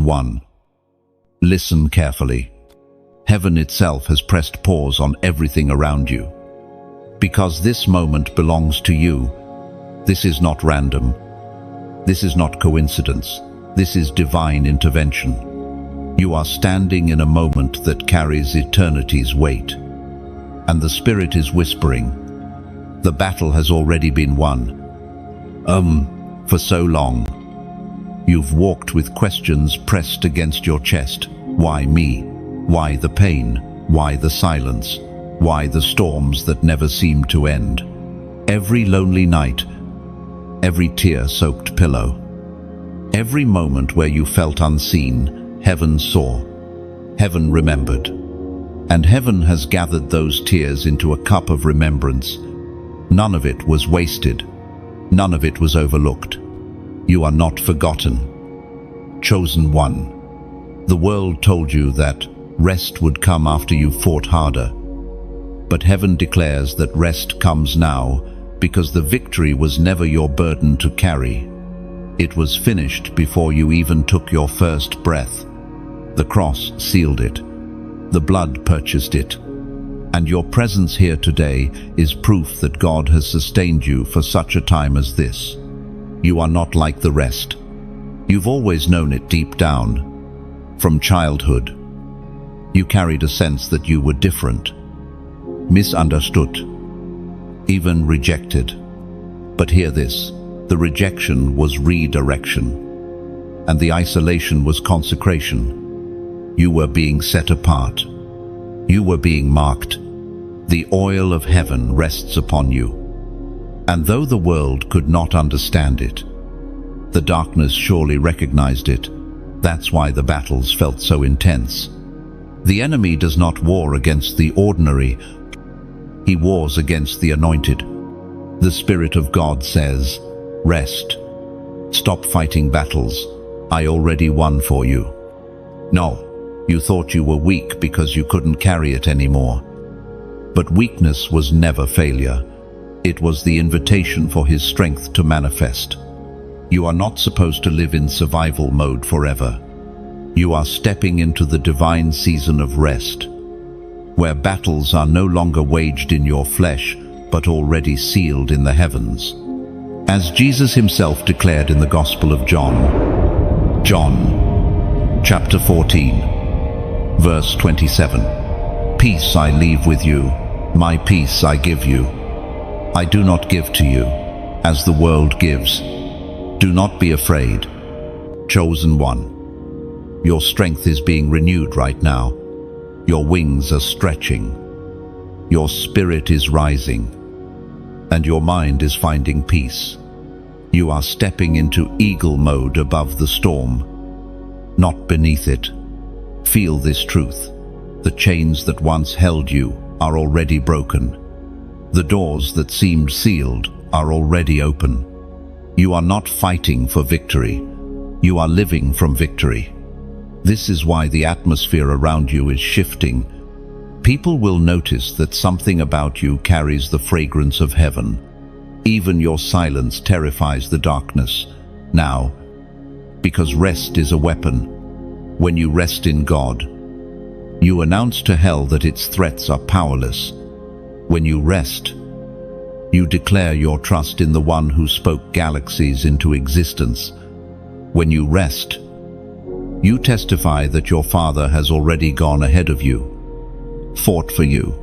1. Listen carefully. Heaven itself has pressed pause on everything around you. Because this moment belongs to you, this is not random. This is not coincidence. This is divine intervention. You are standing in a moment that carries eternity's weight. And the Spirit is whispering, the battle has already been won. For so long. You've walked with questions pressed against your chest. Why me? Why the pain? Why the silence? Why the storms that never seem to end? Every lonely night, every tear-soaked pillow, every moment where you felt unseen, heaven saw, heaven remembered. And heaven has gathered those tears into a cup of remembrance. None of it was wasted. None of it was overlooked. You are not forgotten. Chosen one. The world told you that rest would come after you fought harder. But heaven declares that rest comes now because the victory was never your burden to carry. It was finished before you even took your first breath. The cross sealed it. The blood purchased it. And your presence here today is proof that God has sustained you for such a time as this. You are not like the rest. You've always known it deep down. From childhood, you carried a sense that you were different, misunderstood, even rejected. But hear this, the rejection was redirection, and the isolation was consecration. You were being set apart. You were being marked. The oil of heaven rests upon you. And though the world could not understand it, the darkness surely recognized it. That's why the battles felt so intense. The enemy does not war against the ordinary. He wars against the anointed. The Spirit of God says, rest. Stop fighting battles. I already won for you. No, you thought you were weak because you couldn't carry it anymore. But weakness was never failure. It was the invitation for His strength to manifest. You are not supposed to live in survival mode forever. You are stepping into the divine season of rest, where battles are no longer waged in your flesh, but already sealed in the heavens. As Jesus Himself declared in the Gospel of John, chapter 14, verse 27, "Peace I leave with you, my peace I give you. I do not give to you as the world gives. Do not be afraid." Chosen one. Your strength is being renewed right now. Your wings are stretching. Your spirit is rising. And your mind is finding peace. You are stepping into eagle mode above the storm, not beneath it. Feel this truth. The chains that once held you are already broken. The doors that seemed sealed are already open. You are not fighting for victory. You are living from victory. This is why the atmosphere around you is shifting. People will notice that something about you carries the fragrance of heaven. Even your silence terrifies the darkness now, because rest is a weapon. When you rest in God, you announce to hell that its threats are powerless. When you rest, you declare your trust in the one who spoke galaxies into existence. When you rest, you testify that your Father has already gone ahead of you, fought for you,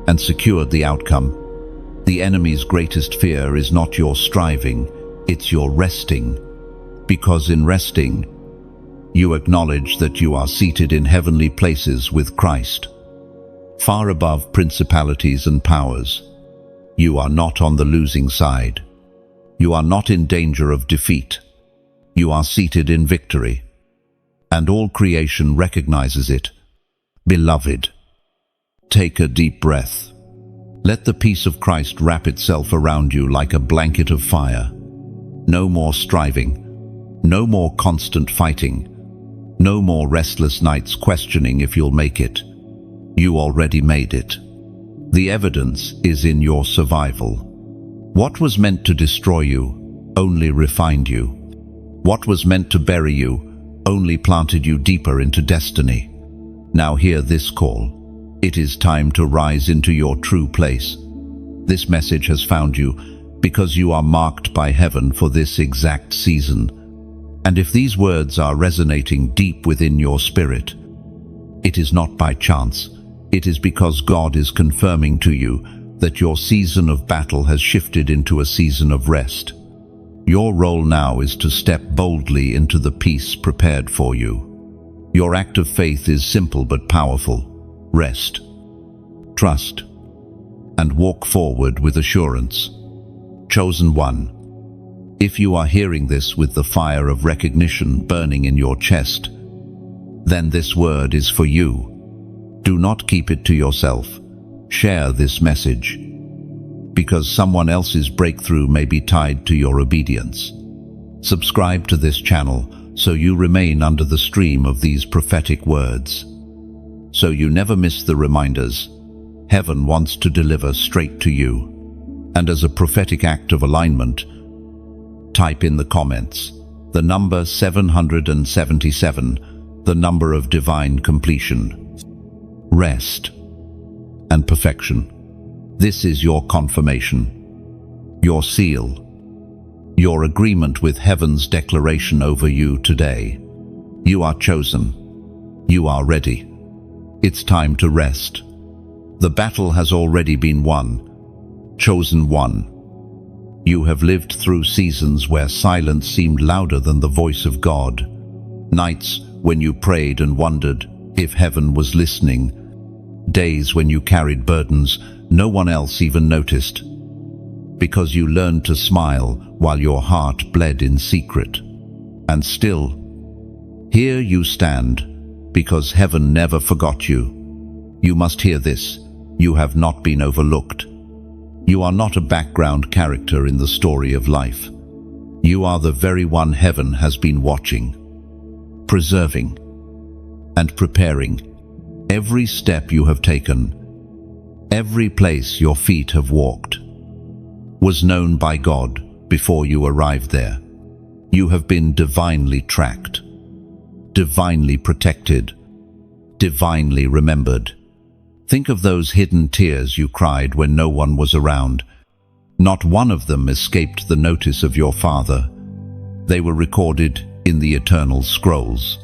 and secured the outcome. The enemy's greatest fear is not your striving, it's your resting. Because in resting, you acknowledge that you are seated in heavenly places with Christ, far above principalities and powers. You are not on the losing side. You are not in danger of defeat. You are seated in victory. And all creation recognizes it. Beloved, take a deep breath. Let the peace of Christ wrap itself around you like a blanket of fire. No more striving. No more constant fighting. No more restless nights questioning if you'll make it. You already made it. The evidence is in your survival. What was meant to destroy you only refined you. What was meant to bury you only planted you deeper into destiny. Now hear this call. It is time to rise into your true place. This message has found you because you are marked by heaven for this exact season. And if these words are resonating deep within your spirit, it is not by chance. It is because God is confirming to you that your season of battle has shifted into a season of rest. Your role now is to step boldly into the peace prepared for you. Your act of faith is simple but powerful. Rest, trust, and walk forward with assurance. Chosen one, if you are hearing this with the fire of recognition burning in your chest, then this word is for you. Do not keep it to yourself. Share this message, because someone else's breakthrough may be tied to your obedience. Subscribe to this channel so you remain under the stream of these prophetic words, so you never miss the reminders heaven wants to deliver straight to you. And as a prophetic act of alignment, type in the comments the number 777, the number of divine completion, rest, and perfection. This is your confirmation, your seal, your agreement with heaven's declaration over you today. You are chosen. You are ready. It's time to rest. The battle has already been won. Chosen one. You have lived through seasons where silence seemed louder than the voice of God. Nights when you prayed and wondered if heaven was listening. Days when you carried burdens no one else even noticed, because you learned to smile while your heart bled in secret. And still, here you stand, because heaven never forgot you. You must hear this. You have not been overlooked. You are not a background character in the story of life. You are the very one heaven has been watching, preserving, and preparing. Every step you have taken, every place your feet have walked, was known by God before you arrived there. You have been divinely tracked, divinely protected, divinely remembered. Think of those hidden tears you cried when no one was around. Not one of them escaped the notice of your Father. They were recorded in the eternal scrolls,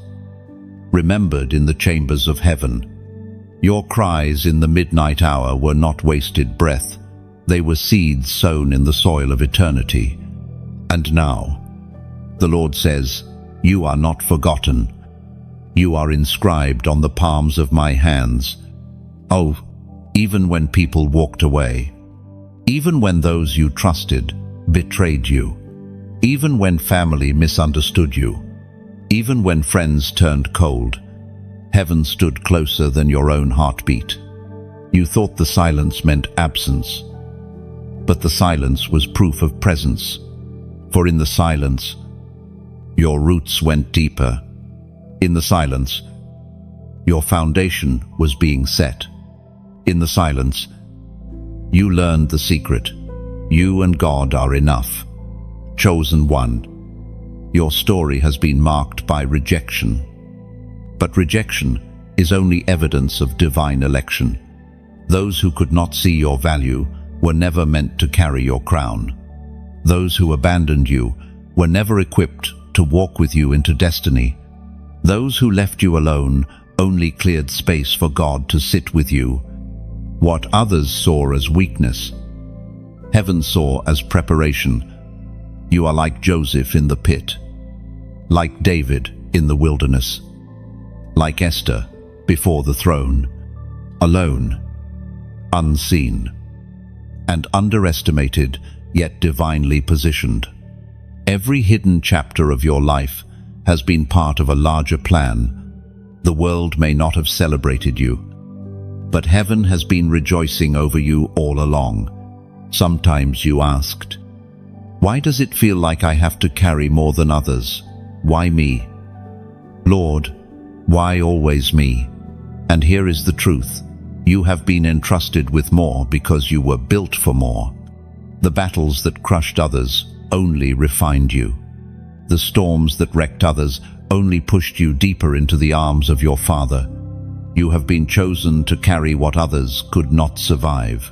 remembered in the chambers of heaven. Your cries in the midnight hour were not wasted breath. They were seeds sown in the soil of eternity. And now, the Lord says, you are not forgotten. You are inscribed on the palms of my hands. Oh, even when people walked away, even when those you trusted betrayed you, even when family misunderstood you, even when friends turned cold, heaven stood closer than your own heartbeat. You thought the silence meant absence, but the silence was proof of presence. For in the silence, your roots went deeper. In the silence, your foundation was being set. In the silence, you learned the secret. You and God are enough. Chosen one. Your story has been marked by rejection. But rejection is only evidence of divine election. Those who could not see your value were never meant to carry your crown. Those who abandoned you were never equipped to walk with you into destiny. Those who left you alone only cleared space for God to sit with you. What others saw as weakness, heaven saw as preparation. You are like Joseph in the pit, like David in the wilderness, like Esther before the throne, alone, unseen, and underestimated, yet divinely positioned. Every hidden chapter of your life has been part of a larger plan. The world may not have celebrated you, but heaven has been rejoicing over you all along. Sometimes you asked, why does it feel like I have to carry more than others? Why me? Lord, why always me? And here is the truth. You have been entrusted with more because you were built for more. The battles that crushed others only refined you. The storms that wrecked others only pushed you deeper into the arms of your Father. You have been chosen to carry what others could not survive.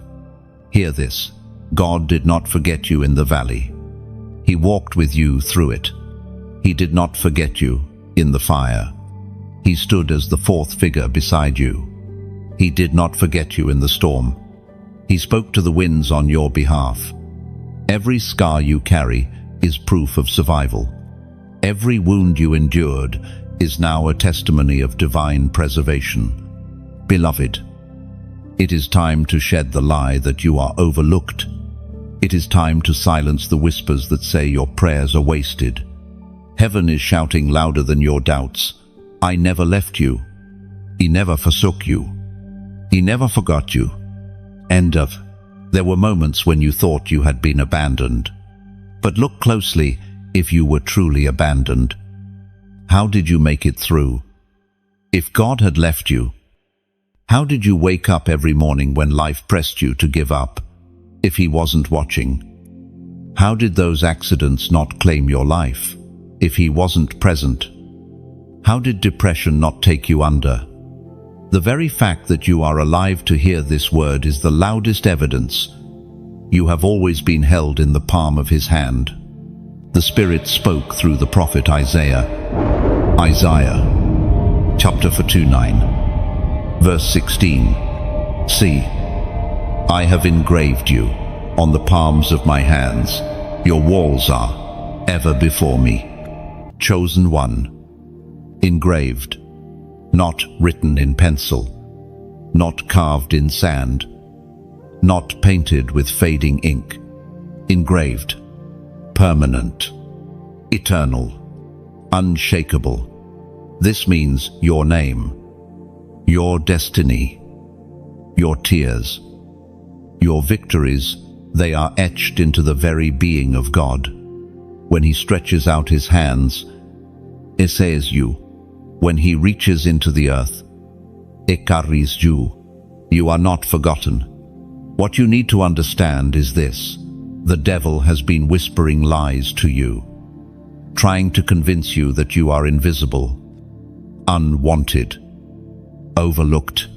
Hear this: God did not forget you in the valley. He walked with you through it. He did not forget you in the fire. He stood as the fourth figure beside you. He did not forget you in the storm. He spoke to the winds on your behalf. Every scar you carry is proof of survival. Every wound you endured is now a testimony of divine preservation. Beloved, it is time to shed the lie that you are overlooked. It is time to silence the whispers that say your prayers are wasted. Heaven is shouting louder than your doubts. I never left you. He never forsook you. He never forgot you. End of. There were moments when you thought you had been abandoned. But look closely if you were truly abandoned. How did you make it through? If God had left you, how did you wake up every morning when life pressed you to give up? If He wasn't watching, how did those accidents not claim your life? If He wasn't present, how did depression not take you under? The very fact that you are alive to hear this word is the loudest evidence. You have always been held in the palm of His hand. The Spirit spoke through the prophet Isaiah. Isaiah, chapter 49, verse 16. See, I have engraved you on the palms of my hands. Your walls are ever before me. Chosen one. Engraved. Not written in pencil. Not carved in sand. Not painted with fading ink. Engraved. Permanent. Eternal. Unshakable. This means your name, your destiny, your tears, your victories, they are etched into the very being of God. When He stretches out His hands, it says you. When He reaches into the earth, it carries you. You are not forgotten. What you need to understand is this: the devil has been whispering lies to you, trying to convince you that you are invisible, unwanted, overlooked.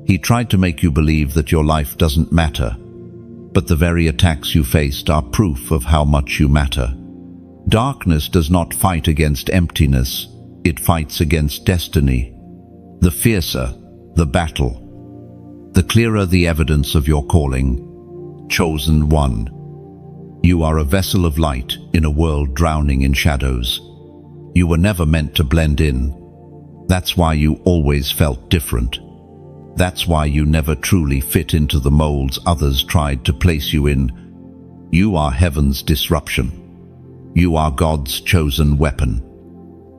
He tried to make you believe that your life doesn't matter, but the very attacks you faced are proof of how much you matter. Darkness does not fight against emptiness, it fights against destiny. The fiercer the battle, the clearer the evidence of your calling. Chosen one. You are a vessel of light in a world drowning in shadows. You were never meant to blend in. That's why you always felt different. That's why you never truly fit into the molds others tried to place you in. You are heaven's disruption. You are God's chosen weapon.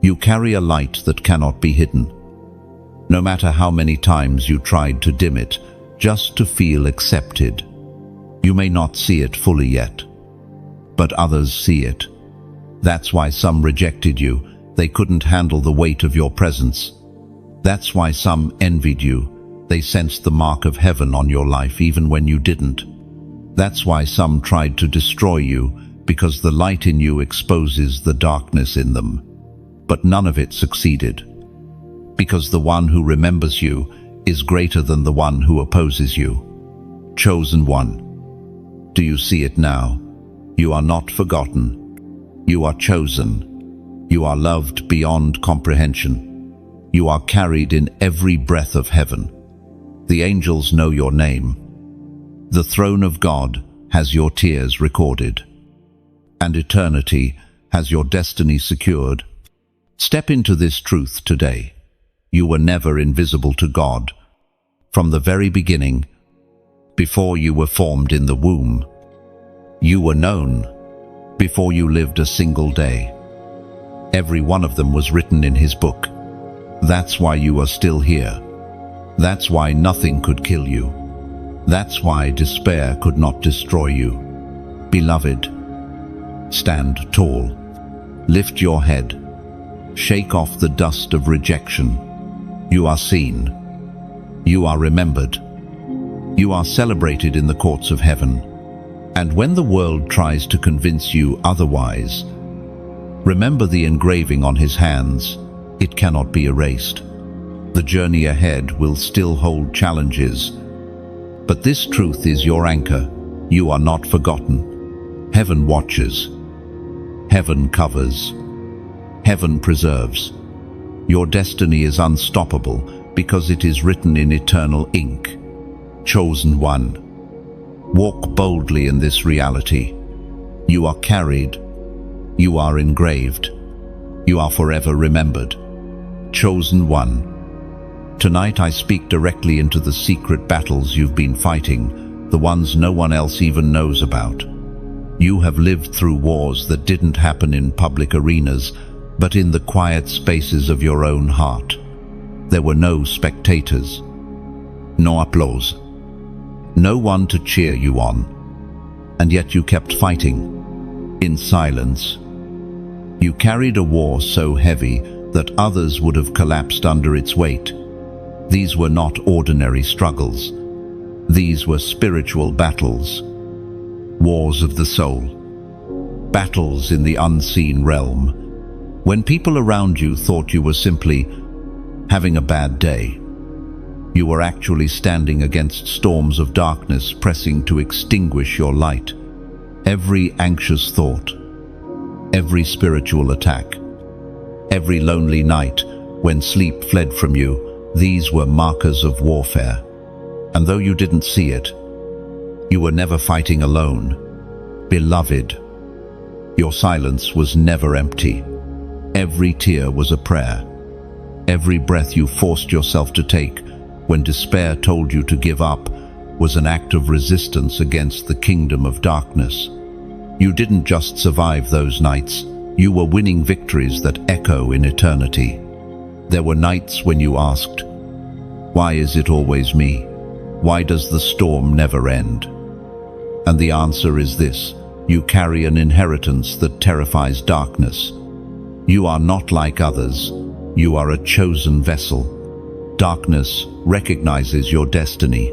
You carry a light that cannot be hidden. No matter how many times you tried to dim it, just to feel accepted. You may not see it fully yet, but others see it. That's why some rejected you. They couldn't handle the weight of your presence. That's why some envied you. They sensed the mark of heaven on your life even when you didn't. That's why some tried to destroy you, because the light in you exposes the darkness in them. But none of it succeeded. Because the one who remembers you is greater than the one who opposes you. Chosen one. Do you see it now? You are not forgotten. You are chosen. You are loved beyond comprehension. You are carried in every breath of heaven. The angels know your name. The throne of God has your tears recorded, and eternity has your destiny secured. Step into this truth today. You were never invisible to God. From the very beginning, before you were formed in the womb, you were known. Before you lived a single day, every one of them was written in His book. That's why you are still here. That's why nothing could kill you. That's why despair could not destroy you. Beloved, stand tall. Lift your head. Shake off the dust of rejection. You are seen. You are remembered. You are celebrated in the courts of heaven. And when the world tries to convince you otherwise, Remember the engraving on his hands. It cannot be erased. The journey ahead will still hold challenges. But this truth is your anchor. You are not forgotten. Heaven watches. Heaven covers. Heaven preserves. Your destiny is unstoppable because it is written in eternal ink. Chosen one. Walk boldly in this reality. You are carried. You are engraved. You are forever remembered. Chosen one. Tonight I speak directly into the secret battles you've been fighting, the ones no one else even knows about. You have lived through wars that didn't happen in public arenas, but in the quiet spaces of your own heart. There were no spectators, no applause, no one to cheer you on. And yet you kept fighting, in silence. You carried a war so heavy that others would have collapsed under its weight. These were not ordinary struggles. These were spiritual battles. Wars of the soul. Battles in the unseen realm. When people around you thought you were simply having a bad day, you were actually standing against storms of darkness pressing to extinguish your light. Every anxious thought, every spiritual attack, every lonely night when sleep fled from you, these were markers of warfare. And though you didn't see it, you were never fighting alone. Beloved, your silence was never empty. Every tear was a prayer. Every breath you forced yourself to take when despair told you to give up was an act of resistance against the kingdom of darkness. You didn't just survive those nights, you were winning victories that echo in eternity. There were nights when you asked, "Why is it always me? Why does the storm never end?" And the answer is this: you carry an inheritance that terrifies darkness. You are not like others. You are a chosen vessel. Darkness recognizes your destiny,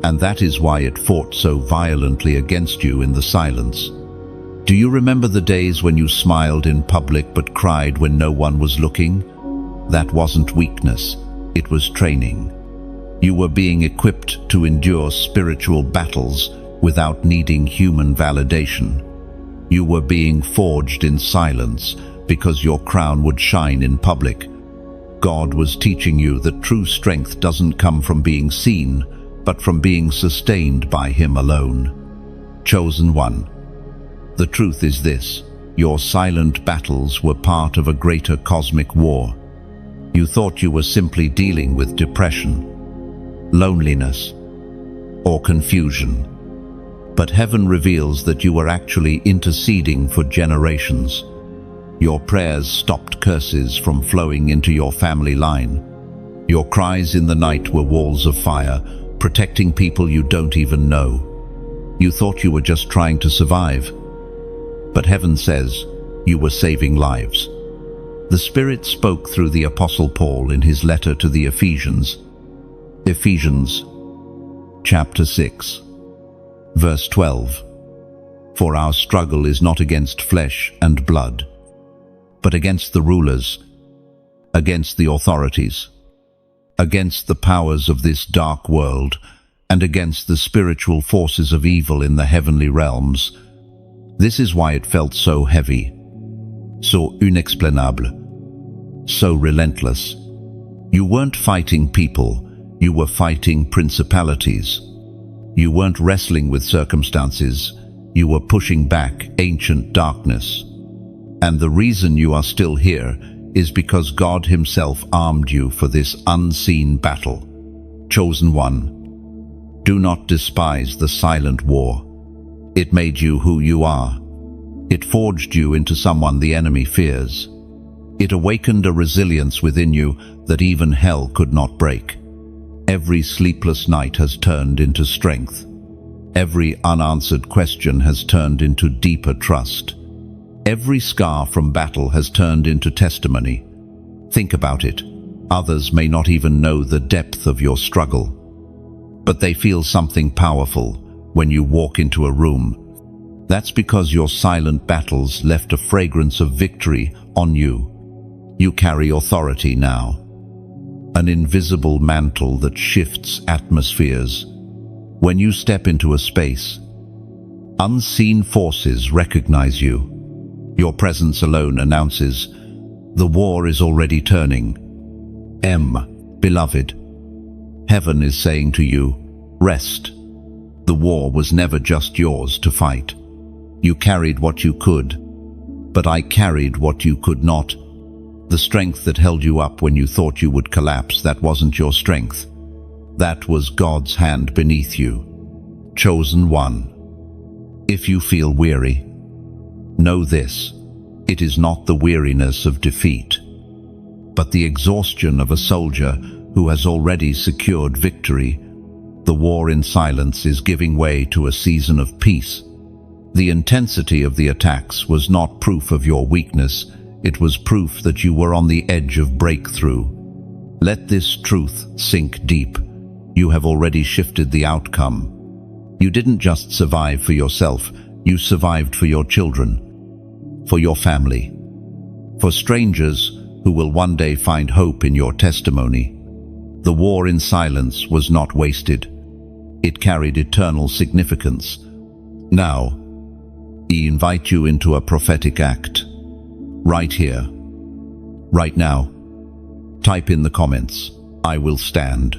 and that is why it fought so violently against you in the silence. Do you remember the days when you smiled in public but cried when no one was looking? That wasn't weakness, it was training. You were being equipped to endure spiritual battles without needing human validation. You were being forged in silence because your crown would shine in public. God was teaching you that true strength doesn't come from being seen, but from being sustained by Him alone. Chosen one. The truth is this: your silent battles were part of a greater cosmic war. You thought you were simply dealing with depression, loneliness, or confusion. But heaven reveals that you were actually interceding for generations. Your prayers stopped curses from flowing into your family line. Your cries in the night were walls of fire, protecting people you don't even know. You thought you were just trying to survive. But heaven says you were saving lives. The Spirit spoke through the Apostle Paul in his letter to the Ephesians. Ephesians, chapter 6, verse 12. For our struggle is not against flesh and blood, but against the rulers, against the authorities, against the powers of this dark world, and against the spiritual forces of evil in the heavenly realms. This is why it felt so heavy, so inexplicable, so relentless. You weren't fighting people, you were fighting principalities. You weren't wrestling with circumstances, you were pushing back ancient darkness. And the reason you are still here is because God Himself armed you for this unseen battle. Chosen one. Do not despise the silent war. It made you who you are. It forged you into someone the enemy fears. It awakened a resilience within you that even hell could not break. Every sleepless night has turned into strength. Every unanswered question has turned into deeper trust. Every scar from battle has turned into testimony. Think about it. Others may not even know the depth of your struggle, but they feel something powerful when you walk into a room. That's because your silent battles left a fragrance of victory on you. You carry authority now, an invisible mantle that shifts atmospheres. When you step into a space, unseen forces recognize you. Your presence alone announces, the war is already turning. Beloved, heaven is saying to you, rest. The war was never just yours to fight. You carried what you could, but I carried what you could not. The strength that held you up when you thought you would collapse, that wasn't your strength. That was God's hand beneath you. Chosen one. If you feel weary, know this: it is not the weariness of defeat, but the exhaustion of a soldier who has already secured victory. The war in silence is giving way to a season of peace. The intensity of the attacks was not proof of your weakness, it was proof that you were on the edge of breakthrough. Let this truth sink deep. You have already shifted the outcome. You didn't just survive for yourself, you survived for your children, for your family, for strangers who will one day find hope in your testimony. The war in silence was not wasted. It carried eternal significance. Now, I invite you into a prophetic act. Right here, right now. Type in the comments, I will stand.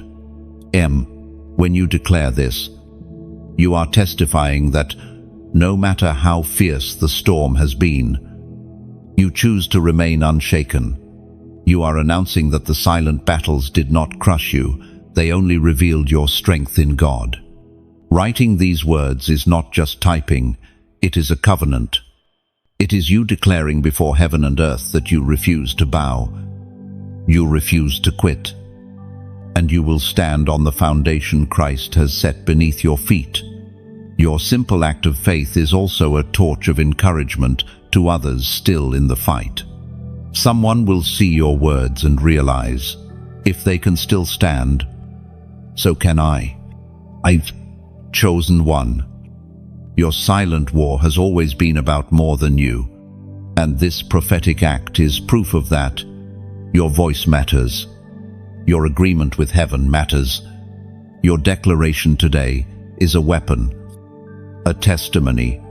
When you declare this, you are testifying that no matter how fierce the storm has been, you choose to remain unshaken. You are announcing that the silent battles did not crush you, they only revealed your strength in God. Writing these words is not just typing, it is a covenant. It is you declaring before heaven and earth that you refuse to bow, you refuse to quit, and you will stand on the foundation Christ has set beneath your feet. Your simple act of faith is also a torch of encouragement to others still in the fight. Someone will see your words and realize, if they can still stand, so can I. I've chosen one. Your silent war has always been about more than you, and this prophetic act is proof of that. Your voice matters. Your agreement with heaven matters. Your declaration today is a weapon, a testimony,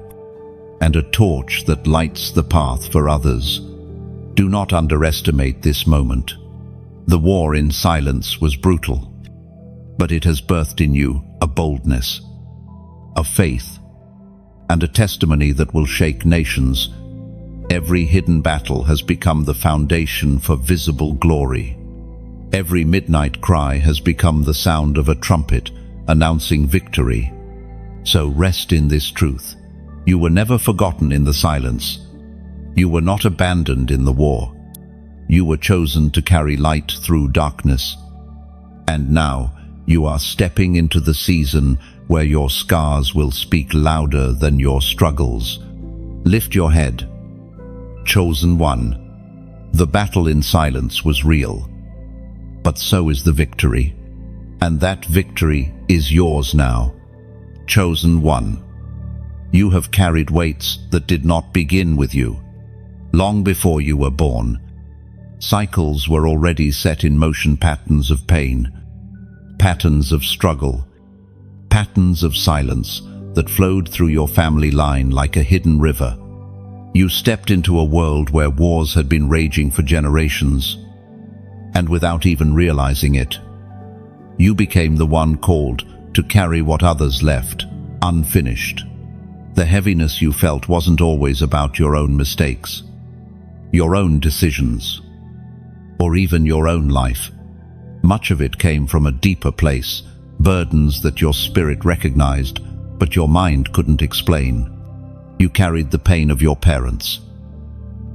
and a torch that lights the path for others. Do not underestimate this moment. The war in silence was brutal, but it has birthed in you a boldness, a faith, and a testimony that will shake nations. Every hidden battle has become the foundation for visible glory. Every midnight cry has become the sound of a trumpet announcing victory. So rest in this truth. You were never forgotten in the silence. You were not abandoned in the war. You were chosen to carry light through darkness. And now you are stepping into the season where your scars will speak louder than your struggles. Lift your head. Chosen one. The battle in silence was real, but so is the victory. And that victory is yours now. Chosen one. You have carried weights that did not begin with you. Long before you were born, cycles were already set in motion, patterns of pain, patterns of struggle, patterns of silence that flowed through your family line like a hidden river. You stepped into a world where wars had been raging for generations, and without even realizing it, you became the one called to carry what others left unfinished. The heaviness you felt wasn't always about your own mistakes, your own decisions, or even your own life. Much of it came from a deeper place, burdens that your spirit recognized, but your mind couldn't explain. You carried the pain of your parents,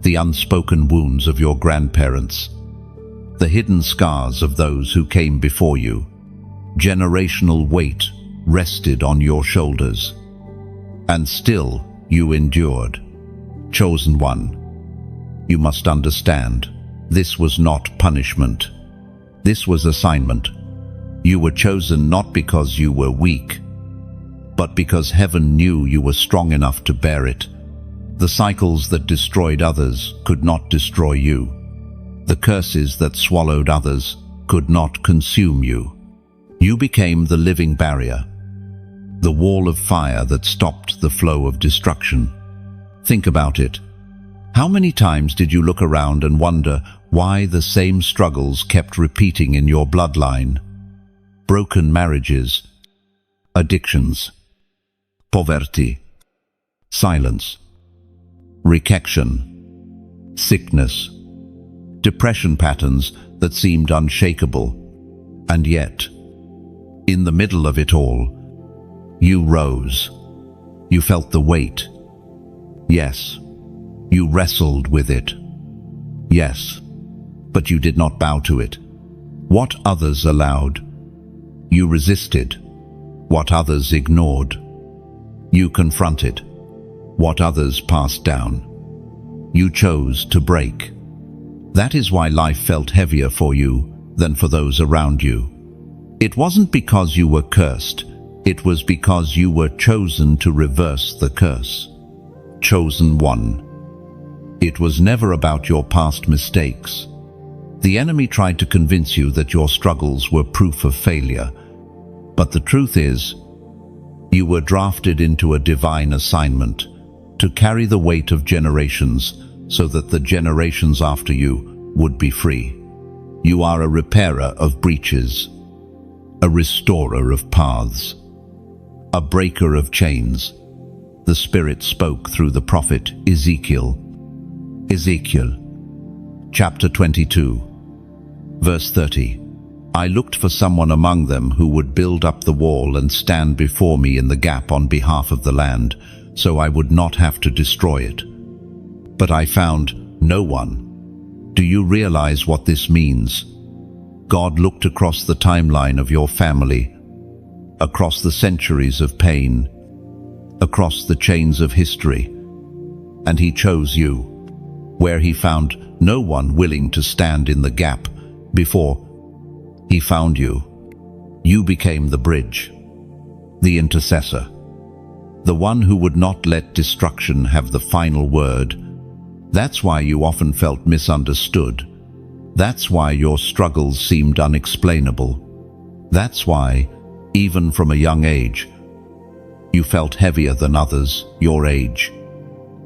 the unspoken wounds of your grandparents, the hidden scars of those who came before you. Generational weight rested on your shoulders, and still you endured. Chosen one. You must understand, this was not punishment. This was assignment. You were chosen not because you were weak, but because heaven knew you were strong enough to bear it. The cycles that destroyed others could not destroy you. The curses that swallowed others could not consume you. You became the living barrier, the wall of fire that stopped the flow of destruction. Think about it. How many times did you look around and wonder why the same struggles kept repeating in your bloodline? Broken marriages, addictions, poverty, silence, rejection, sickness, depression patterns that seemed unshakable. And yet, in the middle of it all, you rose. You felt the weight. Yes, you wrestled with it. Yes, but you did not bow to it. What others allowed, you resisted. What others ignored, you confronted. What others passed down, you chose to break. That is why life felt heavier for you than for those around you. It wasn't because you were cursed, it was because you were chosen to reverse the curse. Chosen one. It was never about your past mistakes. The enemy tried to convince you that your struggles were proof of failure. But the truth is, you were drafted into a divine assignment to carry the weight of generations so that the generations after you would be free. You are a repairer of breaches, a restorer of paths, a breaker of chains. The Spirit spoke through the prophet Ezekiel. Ezekiel, chapter 22, verse 30. I looked for someone among them who would build up the wall and stand before me in the gap on behalf of the land, so I would not have to destroy it. But I found no one. Do you realize what this means? God looked across the timeline of your family, across the centuries of pain, across the chains of history, and He chose you, where He found no one willing to stand in the gap before. He found you. You became the bridge, the intercessor, the one who would not let destruction have the final word. That's why you often felt misunderstood. That's why your struggles seemed unexplainable. That's why, even from a young age, you felt heavier than others your age,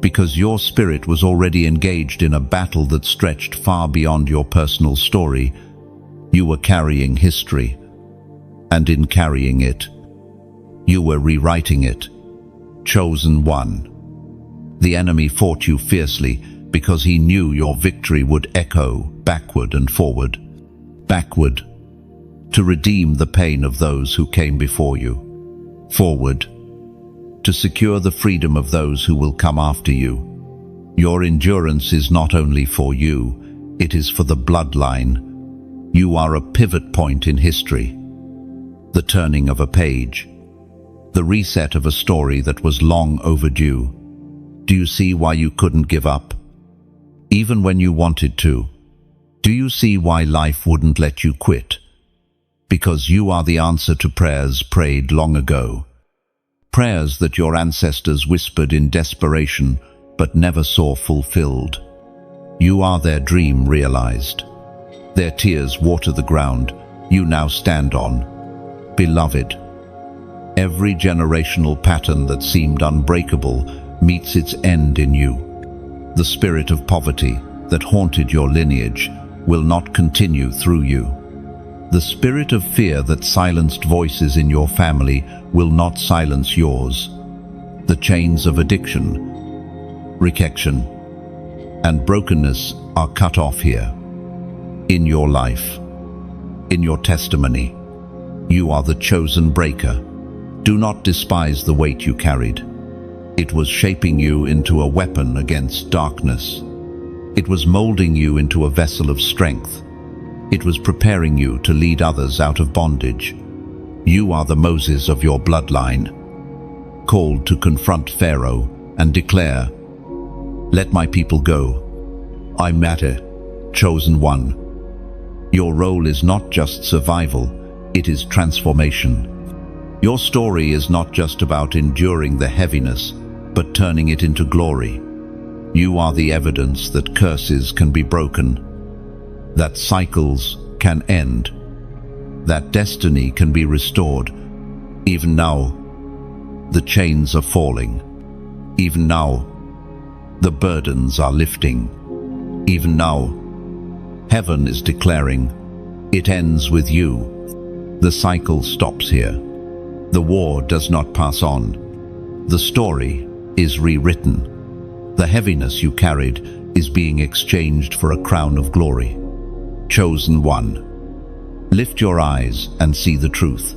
because your spirit was already engaged in a battle that stretched far beyond your personal story. You were carrying history, and in carrying it, you were rewriting it. Chosen one. The enemy fought you fiercely because he knew your victory would echo backward and forward. Backward, to redeem the pain of those who came before you. Forward, to secure the freedom of those who will come after you. Your endurance is not only for you, it is for the bloodline. You are a pivot point in history, the turning of a page, the reset of a story that was long overdue. Do you see why you couldn't give up, even when you wanted to? Do you see why life wouldn't let you quit? Because you are the answer to prayers prayed long ago. Prayers that your ancestors whispered in desperation but never saw fulfilled. You are their dream realized. Their tears water the ground you now stand on. Beloved, every generational pattern that seemed unbreakable meets its end in you. The spirit of poverty that haunted your lineage will not continue through you. The spirit of fear that silenced voices in your family will not silence yours. The chains of addiction, rejection, and brokenness are cut off here. In your life, in your testimony, you are the chosen breaker. Do not despise the weight you carried. It was shaping you into a weapon against darkness. It was molding you into a vessel of strength. It was preparing you to lead others out of bondage. You are the Moses of your bloodline, called to confront Pharaoh and declare, "Let my people go. I matter, chosen one." Your role is not just survival, it is transformation. Your story is not just about enduring the heaviness, but turning it into glory. You are the evidence that curses can be broken, that cycles can end, that destiny can be restored. Even now, the chains are falling. Even now, the burdens are lifting. Even now, heaven is declaring, it ends with you. The cycle stops here. The war does not pass on. The story is rewritten. The heaviness you carried is being exchanged for a crown of glory. Chosen one. Lift your eyes and see the truth.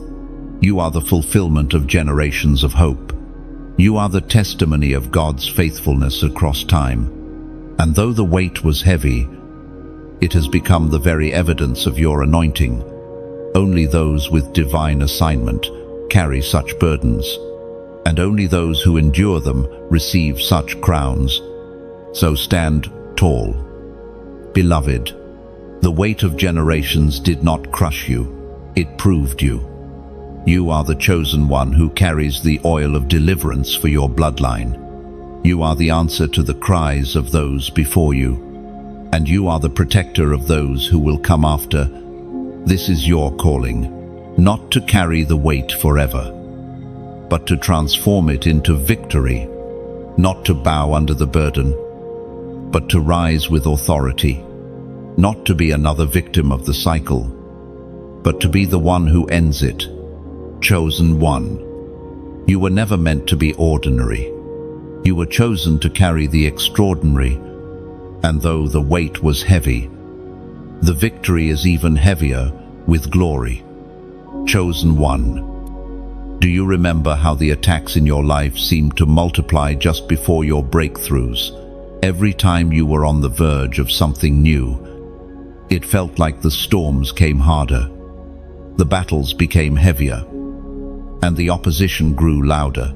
You are the fulfillment of generations of hope. You are the testimony of God's faithfulness across time. And though the weight was heavy, it has become the very evidence of your anointing. Only those with divine assignment carry such burdens, and only those who endure them receive such crowns. So stand tall. Beloved, the weight of generations did not crush you, it proved you. You are the chosen one who carries the oil of deliverance for your bloodline. You are the answer to the cries of those before you, and you are the protector of those who will come after. This is your calling, not to carry the weight forever, but to transform it into victory, not to bow under the burden, but to rise with authority, not to be another victim of the cycle, but to be the one who ends it. Chosen one. You were never meant to be ordinary. You were chosen to carry the extraordinary, and though the weight was heavy, the victory is even heavier with glory. Chosen one. Do you remember how the attacks in your life seemed to multiply just before your breakthroughs? Every time you were on the verge of something new, it felt like the storms came harder, the battles became heavier, and the opposition grew louder.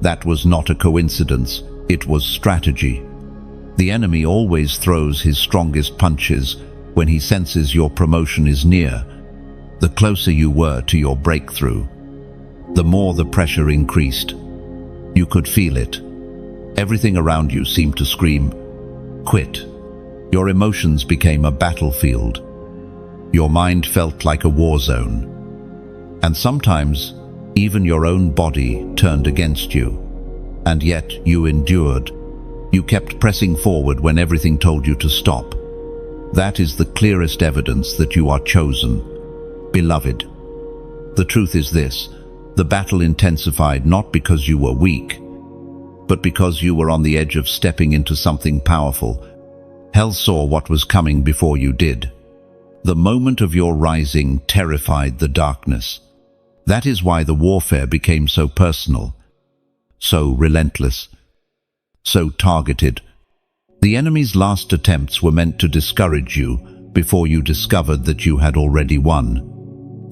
That was not a coincidence, it was strategy. The enemy always throws his strongest punches when he senses your promotion is near. The closer you were to your breakthrough, the more the pressure increased. You could feel it. Everything around you seemed to scream, quit. Your emotions became a battlefield. Your mind felt like a war zone. And sometimes, even your own body turned against you. And yet you endured. You kept pressing forward when everything told you to stop. That is the clearest evidence that you are chosen. Beloved, the truth is this: the battle intensified not because you were weak, but because you were on the edge of stepping into something powerful. Hell saw what was coming before you did. The moment of your rising terrified the darkness. That is why the warfare became so personal, so relentless, so targeted. The enemy's last attempts were meant to discourage you before you discovered that you had already won.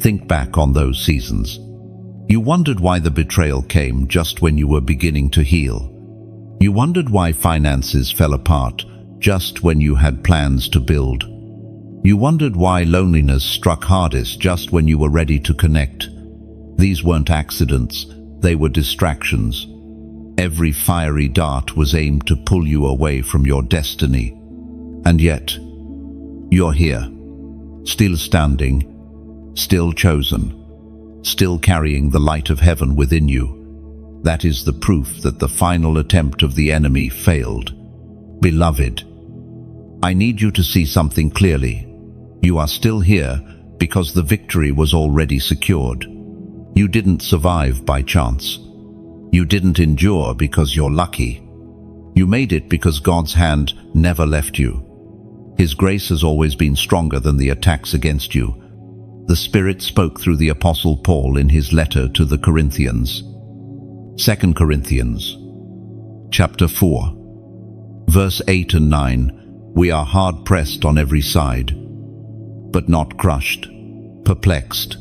Think back on those seasons. You wondered why the betrayal came just when you were beginning to heal. You wondered why finances fell apart just when you had plans to build. You wondered why loneliness struck hardest just when you were ready to connect. These weren't accidents, they were distractions. Every fiery dart was aimed to pull you away from your destiny. And yet, you're here, still standing, still chosen, still carrying the light of heaven within you. That is the proof that the final attempt of the enemy failed. Beloved, I need you to see something clearly. You are still here because the victory was already secured. You didn't survive by chance. You didn't endure because you're lucky. You made it because God's hand never left you. His grace has always been stronger than the attacks against you. The Spirit spoke through the Apostle Paul in his letter to the Corinthians. 2 Corinthians, chapter 4, verse 8 and 9. We are hard-pressed on every side, but not crushed, perplexed,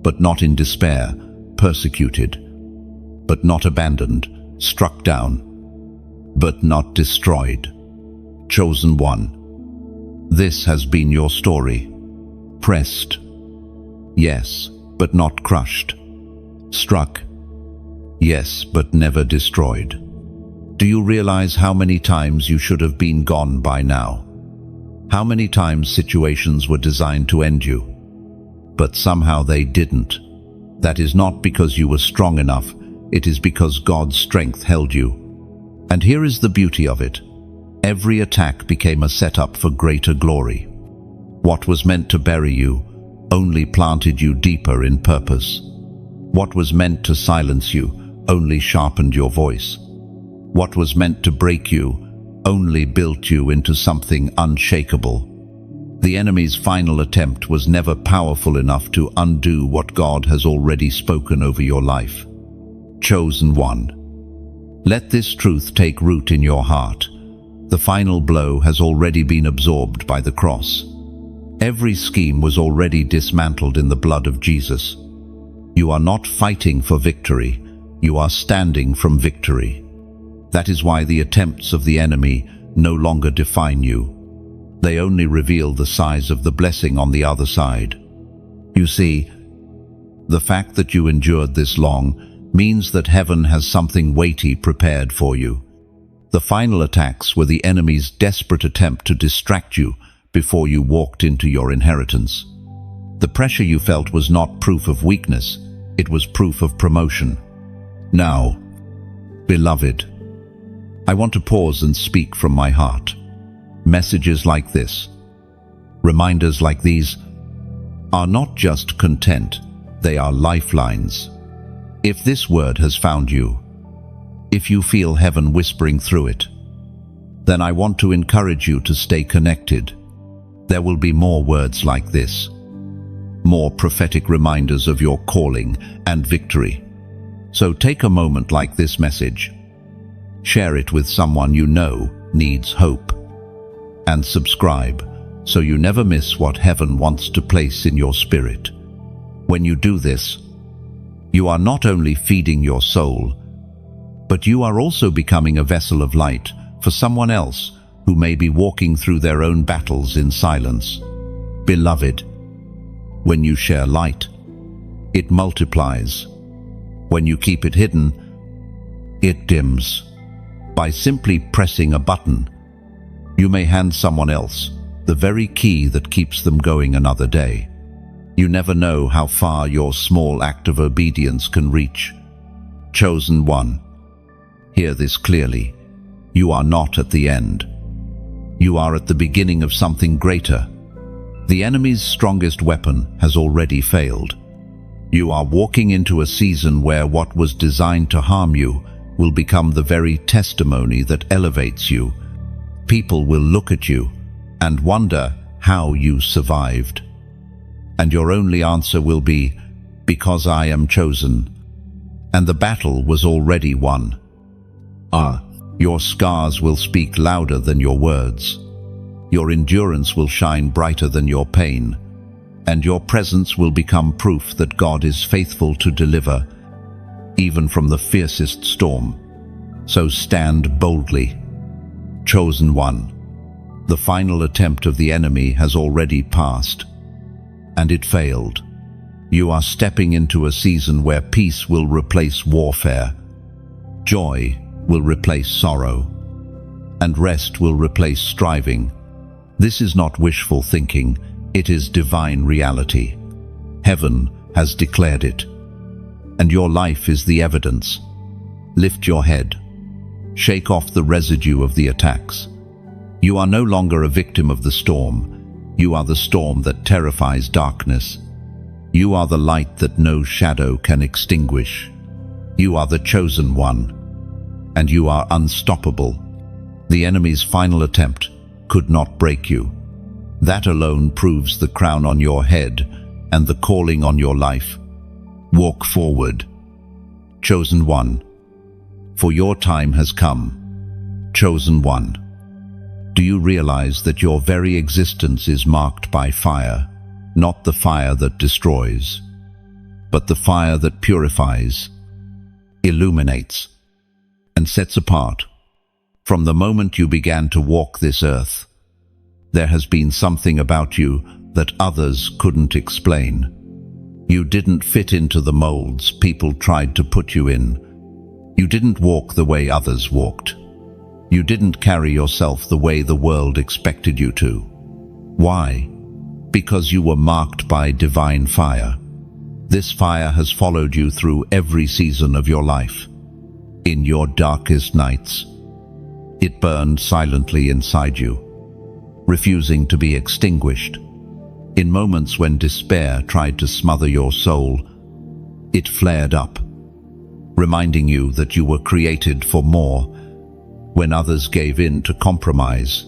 but not in despair, persecuted, but not abandoned, struck down, but not destroyed. Chosen one. This has been your story. Pressed, yes, but not crushed. Struck, yes, but never destroyed. Do you realize how many times you should have been gone by now? How many times situations were designed to end you, but somehow they didn't? That is not because you were strong enough, it is because God's strength held you. And here is the beauty of it. Every attack became a setup for greater glory. What was meant to bury you only planted you deeper in purpose. What was meant to silence you only sharpened your voice. What was meant to break you only built you into something unshakable. The enemy's final attempt was never powerful enough to undo what God has already spoken over your life. Chosen one. Let this truth take root in your heart. The final blow has already been absorbed by the cross. Every scheme was already dismantled in the blood of Jesus. You are not fighting for victory, you are standing from victory. That is why the attempts of the enemy no longer define you. They only reveal the size of the blessing on the other side. You see, the fact that you endured this long means that heaven has something weighty prepared for you. The final attacks were the enemy's desperate attempt to distract you before you walked into your inheritance. The pressure you felt was not proof of weakness, it was proof of promotion. Now, beloved, I want to pause and speak from my heart. Messages like this, reminders like these, are not just content, they are lifelines. If this word has found you, if you feel heaven whispering through it, then I want to encourage you to stay connected. There will be more words like this, more prophetic reminders of your calling and victory. So take a moment like this message, share it with someone you know needs hope, and subscribe so you never miss what heaven wants to place in your spirit. When you do this, you are not only feeding your soul, but you are also becoming a vessel of light for someone else who may be walking through their own battles in silence. Beloved, when you share light, it multiplies. When you keep it hidden, it dims. By simply pressing a button, you may hand someone else the very key that keeps them going another day. You never know how far your small act of obedience can reach. Chosen one, hear this clearly. You are not at the end. You are at the beginning of something greater. The enemy's strongest weapon has already failed. You are walking into a season where what was designed to harm you will become the very testimony that elevates you. People will look at you and wonder how you survived. And your only answer will be, because I am chosen. And the battle was already won. Your scars will speak louder than your words. Your endurance will shine brighter than your pain. And your presence will become proof that God is faithful to deliver, even from the fiercest storm. So stand boldly. Chosen one, the final attempt of the enemy has already passed, and it failed. You are stepping into a season where peace will replace warfare, joy will replace sorrow, and rest will replace striving. This is not wishful thinking, it is divine reality. Heaven has declared it, and your life is the evidence. Lift your head. Shake off the residue of the attacks. You are no longer a victim of the storm. You are the storm that terrifies darkness. You are the light that no shadow can extinguish. You are the chosen one, and you are unstoppable. The enemy's final attempt could not break you. That alone proves the crown on your head and the calling on your life. Walk forward. Chosen one, for your time has come. Chosen one, do you realize that your very existence is marked by fire, not the fire that destroys, but the fire that purifies, illuminates, and sets apart? From the moment you began to walk this earth, there has been something about you that others couldn't explain. You didn't fit into the molds people tried to put you in. You didn't walk the way others walked. You didn't carry yourself the way the world expected you to. Why? Because you were marked by divine fire. This fire has followed you through every season of your life. In your darkest nights, it burned silently inside you, refusing to be extinguished. In moments when despair tried to smother your soul, it flared up, reminding you that you were created for more. When others gave in to compromise,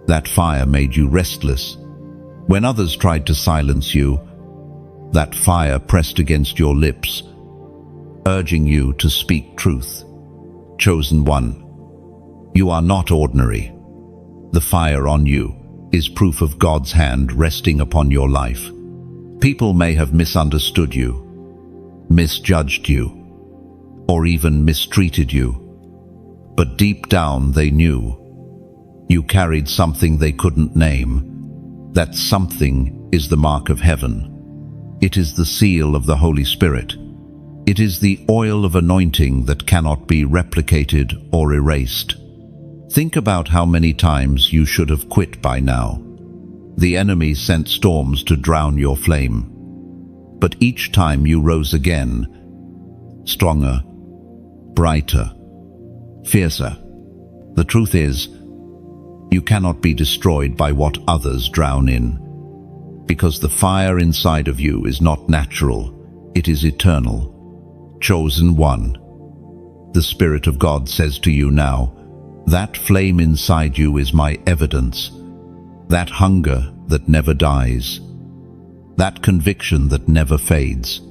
that fire made you restless. When others tried to silence you, that fire pressed against your lips, urging you to speak truth. Chosen one, you are not ordinary. The fire on you is proof of God's hand resting upon your life. People may have misunderstood you, misjudged you, or even mistreated you, but deep down they knew you carried something they couldn't name. That something is the mark of heaven. It is the seal of the Holy Spirit. It is the oil of anointing that cannot be replicated or erased. Think about how many times you should have quit by now. The enemy sent storms to drown your flame. But each time you rose again, stronger, brighter, fiercer. The truth is, you cannot be destroyed by what others drown in, because the fire inside of you is not natural, it is eternal. Chosen one, the Spirit of God says to you now, that flame inside you is my evidence, that hunger that never dies, that conviction that never fades,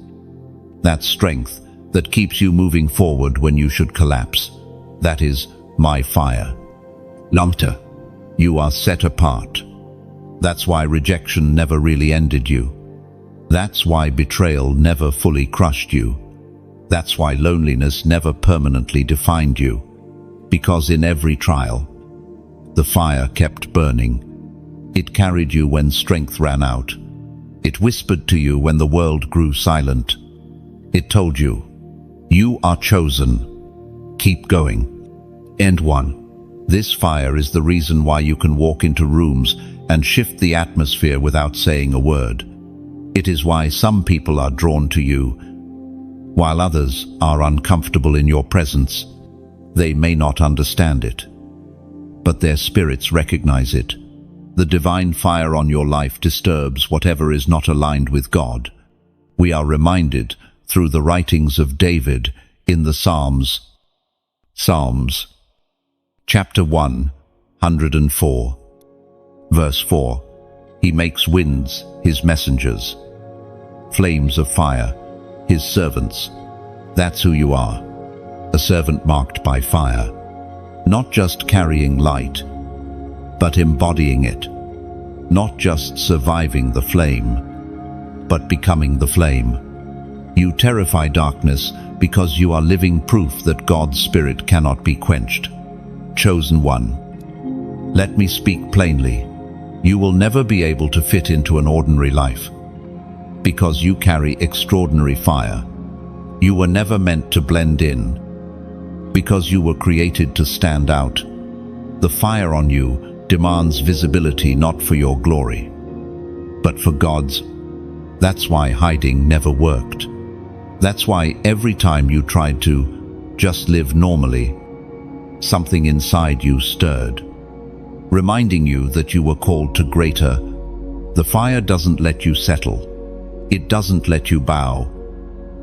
that strength that keeps you moving forward when you should collapse. That is my fire. Lamta, you are set apart. That's why rejection never really ended you. That's why betrayal never fully crushed you. That's why loneliness never permanently defined you. Because in every trial, the fire kept burning. It carried you when strength ran out. It whispered to you when the world grew silent. It told you, you are chosen. Keep going. End one. This fire is the reason why you can walk into rooms and shift the atmosphere without saying a word. It is why some people are drawn to you, while others are uncomfortable in your presence. They may not understand it, but their spirits recognize it. The divine fire on your life disturbs whatever is not aligned with God. We are reminded through the writings of David in the Psalms. Psalms, chapter 104, verse 4. He makes winds his messengers, flames of fire his servants. That's who you are. A servant marked by fire, not just carrying light, but embodying it, not just surviving the flame, but becoming the flame. You terrify darkness because you are living proof that God's Spirit cannot be quenched. Chosen one, let me speak plainly. You will never be able to fit into an ordinary life, because you carry extraordinary fire. You were never meant to blend in, because you were created to stand out. The fire on you demands visibility not for your glory, but for God's. That's why hiding never worked. That's why every time you tried to just live normally, something inside you stirred, reminding you that you were called to greater. The fire doesn't let you settle. It doesn't let you bow.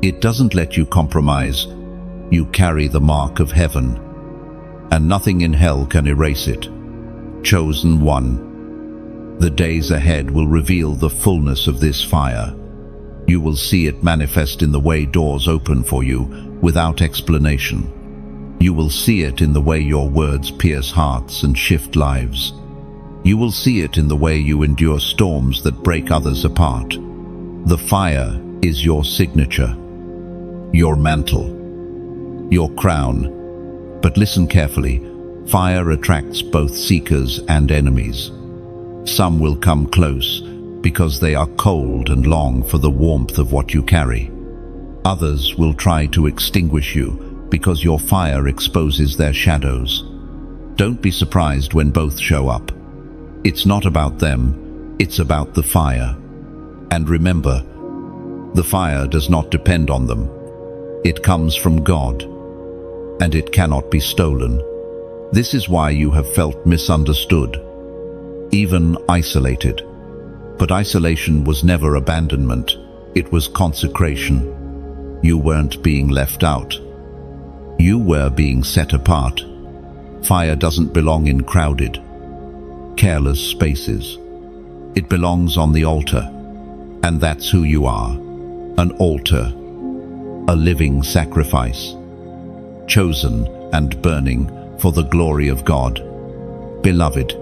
It doesn't let you compromise. You carry the mark of heaven, and nothing in hell can erase it. Chosen one, the days ahead will reveal the fullness of this fire. You will see it manifest in the way doors open for you without explanation. You will see it in the way your words pierce hearts and shift lives. You will see it in the way you endure storms that break others apart. The fire is your signature, your mantle, your crown. But listen carefully, fire attracts both seekers and enemies. Some will come close, because they are cold and long for the warmth of what you carry. Others will try to extinguish you because your fire exposes their shadows. Don't be surprised when both show up. It's not about them, it's about the fire. And remember, the fire does not depend on them. It comes from God, and it cannot be stolen. This is why you have felt misunderstood, even isolated. But isolation was never abandonment, it was consecration. You weren't being left out. You were being set apart. Fire doesn't belong in crowded, careless spaces. It belongs on the altar, and that's who you are, an altar, a living sacrifice, chosen and burning for the glory of God. Beloved,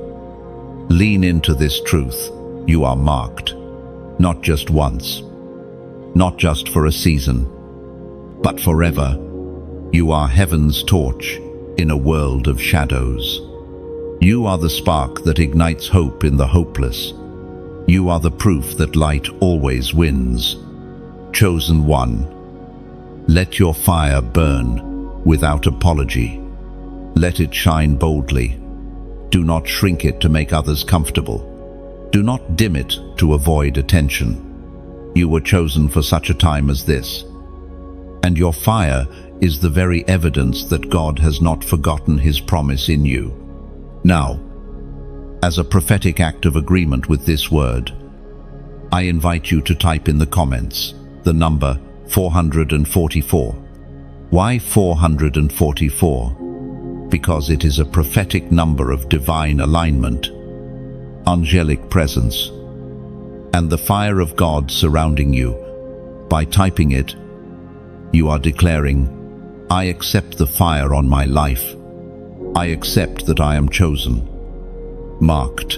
lean into this truth. You are marked, not just once, not just for a season, but forever. You are heaven's torch in a world of shadows. You are the spark that ignites hope in the hopeless. You are the proof that light always wins. Chosen one, let your fire burn without apology. Let it shine boldly. Do not shrink it to make others comfortable. Do not dim it to avoid attention. You were chosen for such a time as this. And your fire is the very evidence that God has not forgotten His promise in you. Now, as a prophetic act of agreement with this word, I invite you to type in the comments the number 444. Why 444? Because it is a prophetic number of divine alignment, angelic presence, and the fire of God surrounding you. By typing it, you are declaring, I accept the fire on my life. I accept that I am chosen, marked,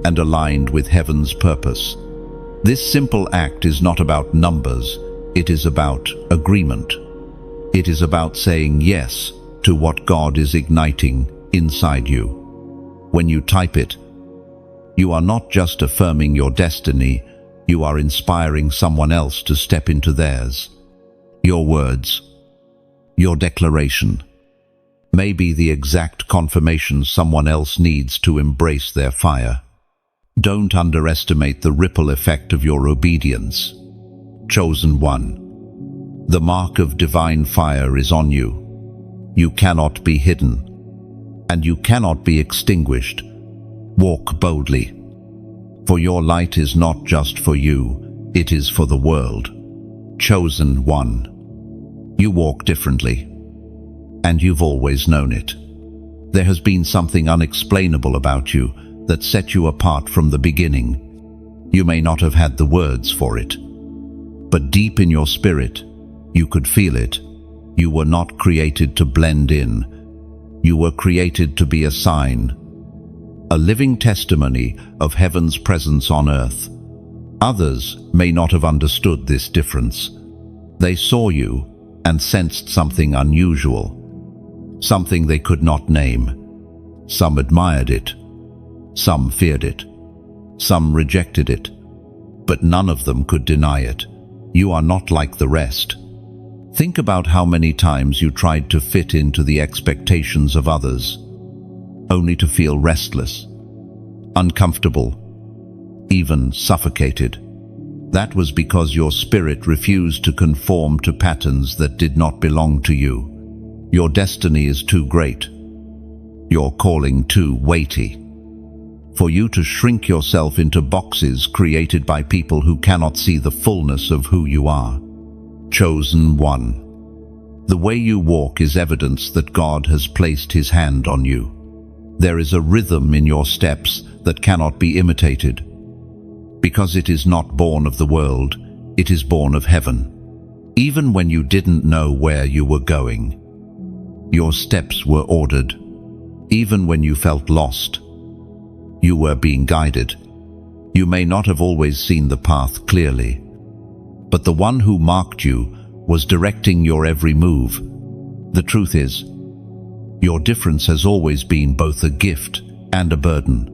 and aligned with heaven's purpose. This simple act is not about numbers, it is about agreement. It is about saying yes to what God is igniting inside you. When you type it, you are not just affirming your destiny, you are inspiring someone else to step into theirs. Your words, your declaration, may be the exact confirmation someone else needs to embrace their fire. Don't underestimate the ripple effect of your obedience. Chosen one, the mark of divine fire is on you. You cannot be hidden, and you cannot be extinguished. Walk boldly, for your light is not just for you, it is for the world. Chosen one, you walk differently, and you've always known it. There has been something unexplainable about you that set you apart from the beginning. You may not have had the words for it, but deep in your spirit, you could feel it. You were not created to blend in. You were created to be a sign, a living testimony of heaven's presence on earth. Others may not have understood this difference. They saw you and sensed something unusual, something they could not name. Some admired it, some feared it, some rejected it, but none of them could deny it. You are not like the rest. Think about how many times you tried to fit into the expectations of others, only to feel restless, uncomfortable, even suffocated. That was because your spirit refused to conform to patterns that did not belong to you. Your destiny is too great, your calling too weighty, for you to shrink yourself into boxes created by people who cannot see the fullness of who you are. Chosen one. The way you walk is evidence that God has placed His hand on you. There is a rhythm in your steps that cannot be imitated, because it is not born of the world, it is born of heaven. Even when you didn't know where you were going, your steps were ordered. Even when you felt lost, you were being guided. You may not have always seen the path clearly, but the one who marked you was directing your every move. The truth is, your difference has always been both a gift and a burden.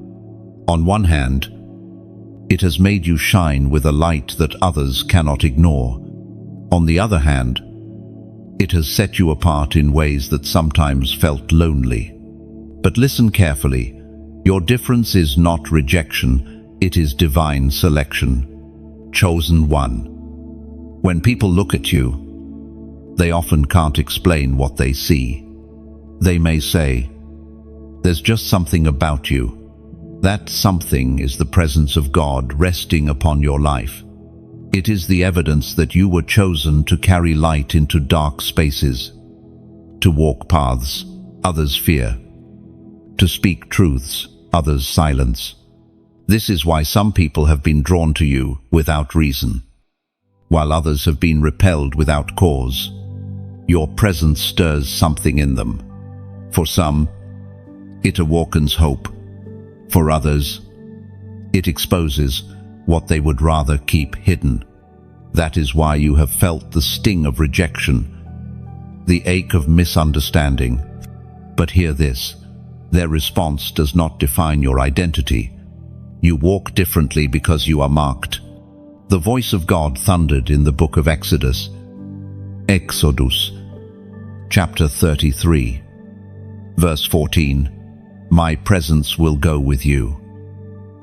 On one hand, It has made you shine with a light that others cannot ignore. On the other hand, it has set you apart in ways that sometimes felt lonely. But listen carefully. Your difference is not rejection, it is divine selection. Chosen one. When people look at you, they often can't explain what they see. They may say, "There's just something about you." That something is the presence of God resting upon your life. It is the evidence that you were chosen to carry light into dark spaces, to walk paths others fear, to speak truths others silence. This is why some people have been drawn to you without reason, while others have been repelled without cause. Your presence stirs something in them. For some, it awakens hope. For others, it exposes what they would rather keep hidden. That is why you have felt the sting of rejection, the ache of misunderstanding. But hear this, their response does not define your identity. You walk differently because you are marked. The voice of God thundered in the book of Exodus, chapter 33, verse 14. My presence will go with you,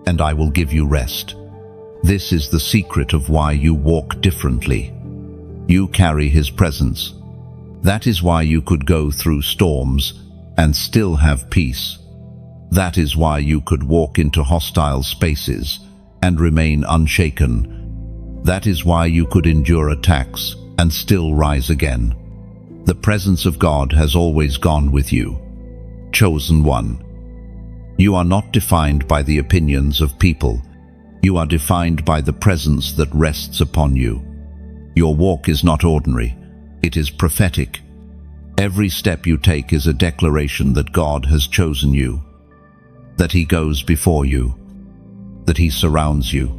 and I will give you rest. This is the secret of why you walk differently. You carry His presence. That is why you could go through storms and still have peace. That is why you could walk into hostile spaces and remain unshaken. That is why you could endure attacks and still rise again. The presence of God has always gone with you. Chosen one. You are not defined by the opinions of people. You are defined by the presence that rests upon you. Your walk is not ordinary. It is prophetic. Every step you take is a declaration that God has chosen you, that He goes before you, that He surrounds you.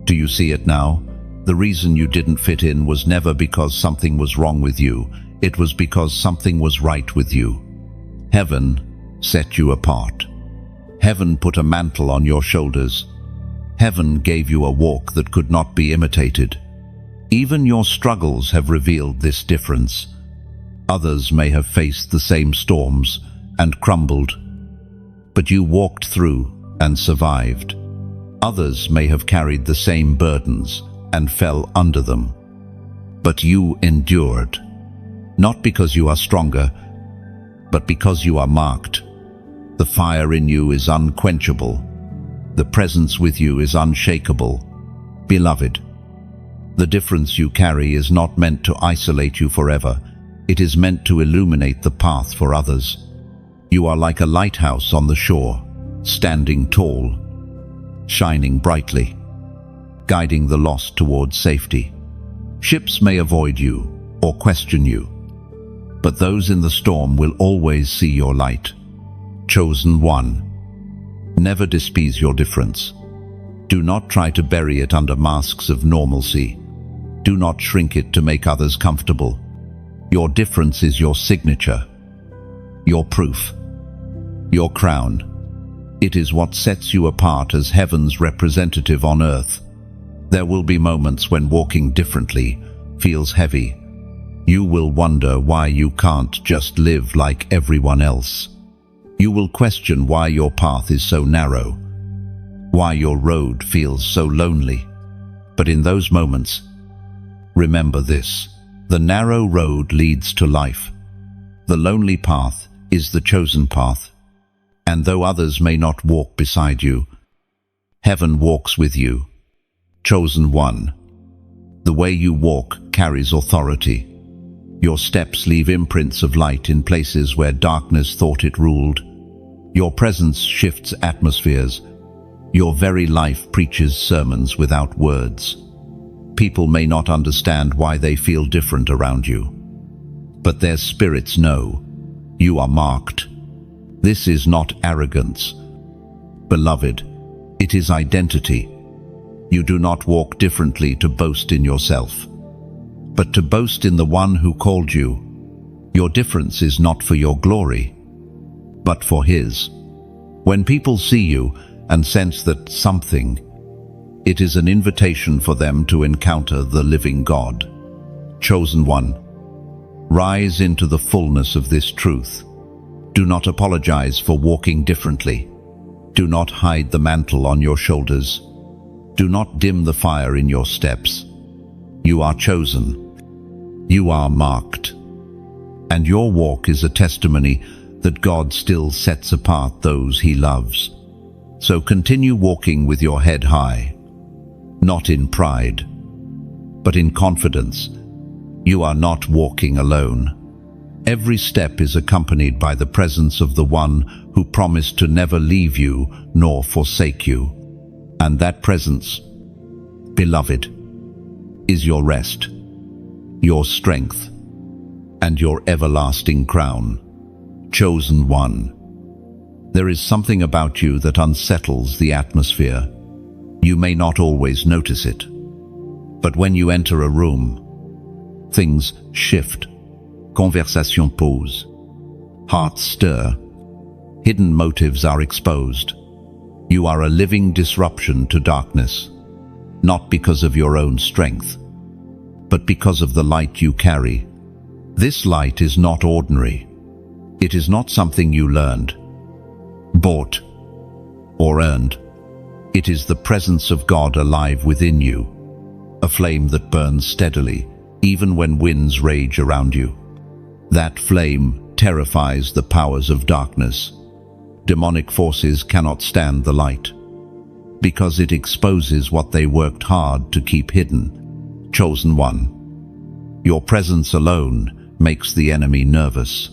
Do you see it now? The reason you didn't fit in was never because something was wrong with you. It was because something was right with you. Heaven set you apart. Heaven put a mantle on your shoulders. Heaven gave you a walk that could not be imitated. Even your struggles have revealed this difference. Others may have faced the same storms and crumbled, but you walked through and survived. Others may have carried the same burdens and fell under them, but you endured, not because you are stronger, but because you are marked. The fire in you is unquenchable. The presence with you is unshakable. Beloved, the difference you carry is not meant to isolate you forever. It is meant to illuminate the path for others. You are like a lighthouse on the shore, standing tall, shining brightly, guiding the lost towards safety. Ships may avoid you or question you, but those in the storm will always see your light. Chosen one. Never despise your difference. Do not try to bury it under masks of normalcy. Do not shrink it to make others comfortable. Your difference is your signature, your proof, your crown. It is what sets you apart as heaven's representative on earth. There will be moments when walking differently feels heavy. You will wonder why you can't just live like everyone else. You will question why your path is so narrow, why your road feels so lonely. But in those moments, remember this: the narrow road leads to life. The lonely path is the chosen path. And though others may not walk beside you, heaven walks with you. Chosen one. The way you walk carries authority. Your steps leave imprints of light in places where darkness thought it ruled. Your presence shifts atmospheres. Your very life preaches sermons without words. People may not understand why they feel different around you, but their spirits know you are marked. This is not arrogance. Beloved, it is identity. You do not walk differently to boast in yourself, but to boast in the one who called you. Your difference is not for your glory, but for His. When people see you and sense that something It is an invitation for them to encounter the living God. Chosen one, rise into the fullness of this truth. Do not apologize for walking differently. Do not hide the mantle on your shoulders. Do not dim the fire in your steps. You are chosen. You are marked. And your walk is a testimony that God still sets apart those He loves. So continue walking with your head high, not in pride, but in confidence. You are not walking alone. Every step is accompanied by the presence of the one who promised to never leave you nor forsake you. And that presence, beloved, is your rest, your strength, and your everlasting crown. Chosen one. There is something about you that unsettles the atmosphere. You may not always notice it, but when you enter a room, things shift. Conversation pause. Hearts stir. Hidden motives are exposed. You are a living disruption to darkness, not because of your own strength, but because of the light you carry. This light is not ordinary. It is not something you learned, bought, or earned. It is the presence of God alive within you, a flame that burns steadily, even when winds rage around you. That flame terrifies the powers of darkness. Demonic forces cannot stand the light, because it exposes what they worked hard to keep hidden. Chosen one. Your presence alone makes the enemy nervous.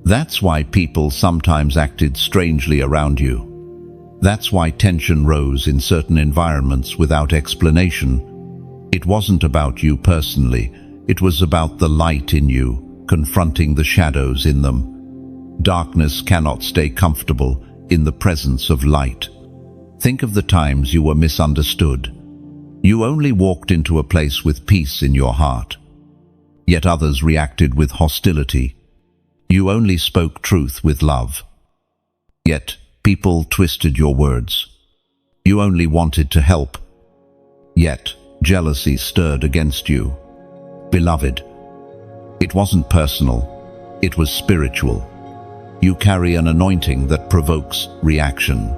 That's why people sometimes acted strangely around you. That's why tension rose in certain environments without explanation. It wasn't about you personally. It was about the light in you, confronting the shadows in them. Darkness cannot stay comfortable in the presence of light. Think of the times you were misunderstood. You only walked into a place with peace in your heart, yet others reacted with hostility. You only spoke truth with love, yet people twisted your words. You only wanted to help, yet jealousy stirred against you. Beloved, it wasn't personal, it was spiritual. You carry an anointing that provokes reaction.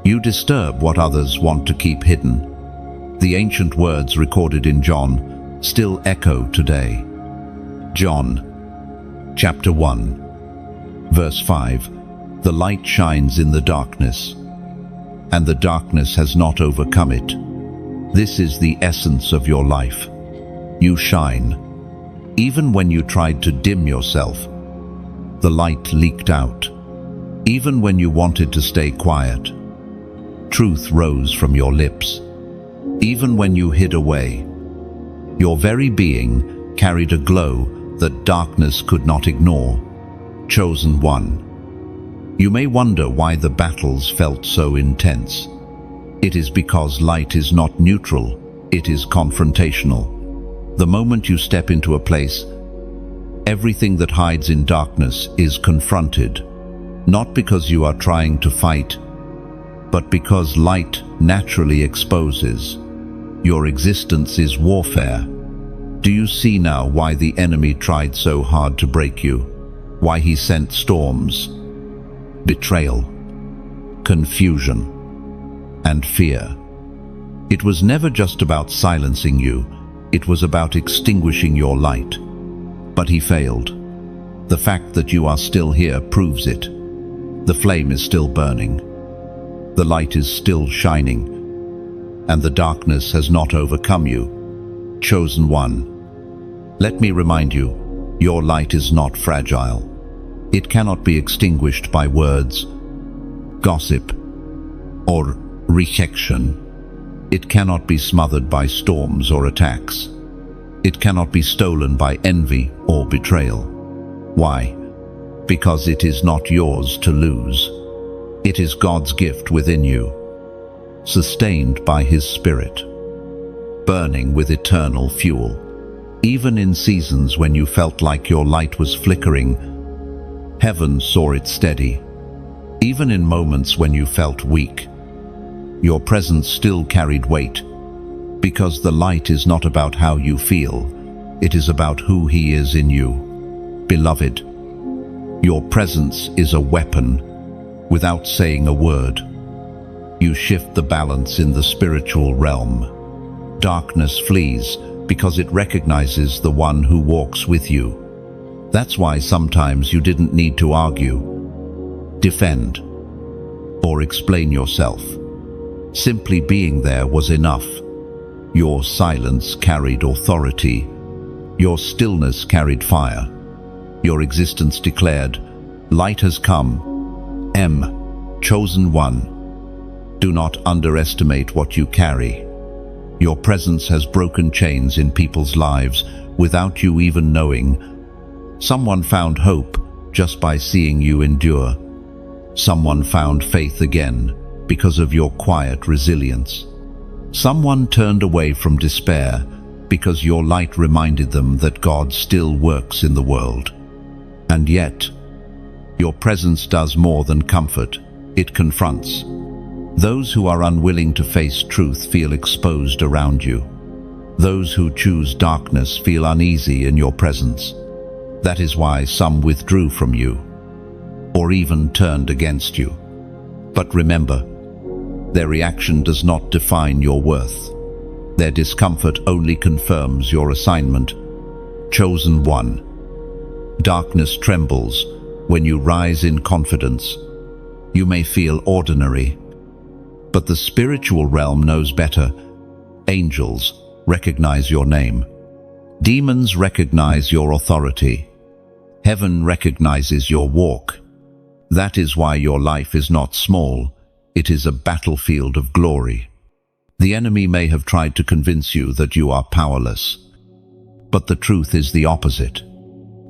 You disturb what others want to keep hidden. The ancient words recorded in John still echo today. John, chapter 1, verse 5, the light shines in the darkness, and the darkness has not overcome it. This is the essence of your life. You shine. Even when you tried to dim yourself, the light leaked out. Even when you wanted to stay quiet, truth rose from your lips. Even when you hid away, your very being carried a glow that darkness could not ignore. Chosen one. You may wonder why the battles felt so intense. It is because light is not neutral, it is confrontational. The moment you step into a place, everything that hides in darkness is confronted, not because you are trying to fight, but because light naturally exposes. Your existence is warfare. Do you see now why the enemy tried so hard to break you? Why he sent storms, betrayal, confusion, and fear? It was never just about silencing you, it was about extinguishing your light. But he failed. The fact that you are still here proves it. The flame is still burning. The light is still shining, and the darkness has not overcome you. Chosen one. Let me remind you, your light is not fragile. It cannot be extinguished by words, gossip, or rejection. It cannot be smothered by storms or attacks. It cannot be stolen by envy or betrayal. Why? Because it is not yours to lose. It is God's gift within you, sustained by His Spirit, burning with eternal fuel. Even in seasons when you felt like your light was flickering, heaven saw it steady. Even in moments when you felt weak, your presence still carried weight, because the light is not about how you feel, it is about who He is in you. Beloved, your presence is a weapon without saying a word. You shift the balance in the spiritual realm. Darkness flees because it recognizes the one who walks with you. That's why sometimes you didn't need to argue, defend, or explain yourself. Simply being there was enough. Your silence carried authority. Your stillness carried fire. Your existence declared, light has come. Chosen one. Do not underestimate what you carry. Your presence has broken chains in people's lives without you even knowing. Someone found hope just by seeing you endure. Someone found faith again because of your quiet resilience. Someone turned away from despair because your light reminded them that God still works in the world. And yet, your presence does more than comfort, it confronts. Those who are unwilling to face truth feel exposed around you. Those who choose darkness feel uneasy in your presence. That is why some withdrew from you, or even turned against you. But remember, their reaction does not define your worth. Their discomfort only confirms your assignment. Chosen one. Darkness trembles when you rise in confidence. You may feel ordinary, but the spiritual realm knows better. Angels recognize your name. Demons recognize your authority. Heaven recognizes your walk. That is why your life is not small. It is a battlefield of glory. The enemy may have tried to convince you that you are powerless, but the truth is the opposite.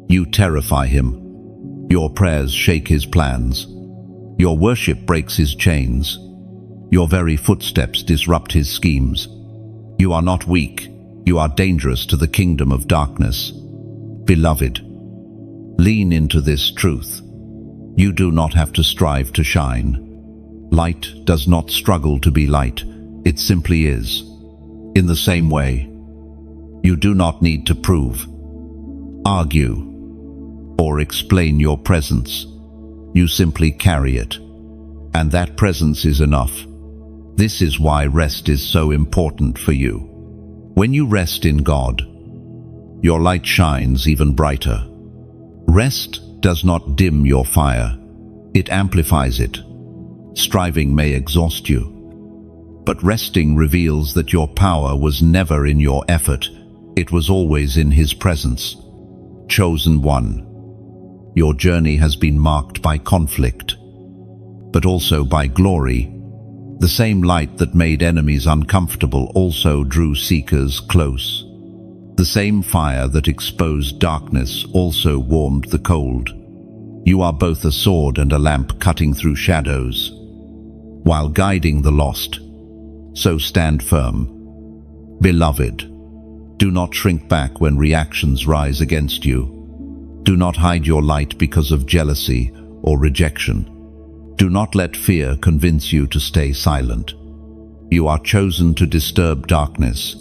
You terrify him. Your prayers shake his plans. Your worship breaks his chains. Your very footsteps disrupt his schemes. You are not weak. You are dangerous to the kingdom of darkness. Beloved, lean into this truth. You do not have to strive to shine. Light does not struggle to be light. It simply is. In the same way, you do not need to prove, argue, or explain your presence. You simply carry it, and that presence is enough. This is why rest is so important for you. When you rest in God, your light shines even brighter. Rest does not dim your fire, it amplifies it. Striving may exhaust you, but resting reveals that your power was never in your effort, it was always in His presence. Chosen one. Your journey has been marked by conflict, but also by glory. The same light that made enemies uncomfortable also drew seekers close. The same fire that exposed darkness also warmed the cold. You are both a sword and a lamp cutting through shadows, while guiding the lost. So stand firm. Beloved, do not shrink back when reactions rise against you. Do not hide your light because of jealousy or rejection. Do not let fear convince you to stay silent. You are chosen to disturb darkness,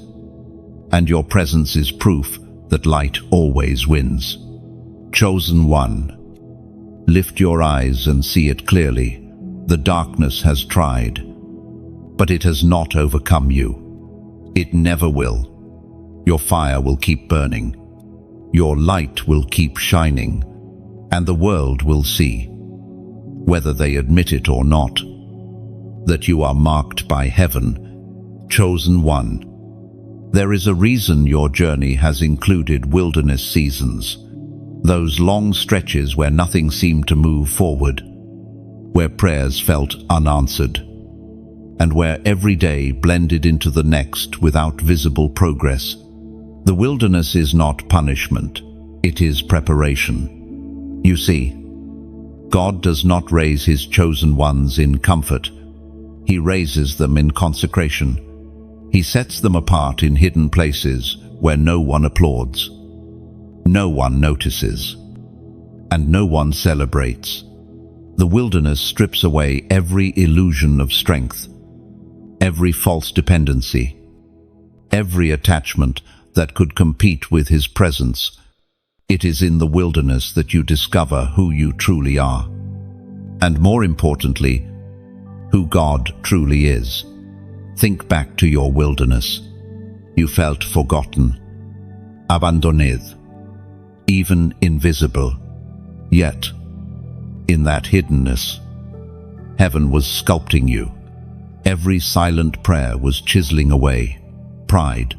and your presence is proof that light always wins. Chosen one. Lift your eyes and see it clearly. The darkness has tried, but it has not overcome you. It never will. Your fire will keep burning. Your light will keep shining, and the world will see, whether they admit it or not, that you are marked by heaven, chosen one. There is a reason your journey has included wilderness seasons, those long stretches where nothing seemed to move forward, where prayers felt unanswered, and where every day blended into the next without visible progress. The wilderness is not punishment, it is preparation. You see, God does not raise His chosen ones in comfort. He raises them in consecration. He sets them apart in hidden places where no one applauds, no one notices, and no one celebrates. The wilderness strips away every illusion of strength. every false dependency, every attachment that could compete with His presence. It is in the wilderness that you discover who you truly are, and more importantly, who God truly is. Think back to your wilderness. You felt forgotten, abandoned, even invisible. Yet, in that hiddenness, heaven was sculpting you. Every silent prayer was chiseling away pride.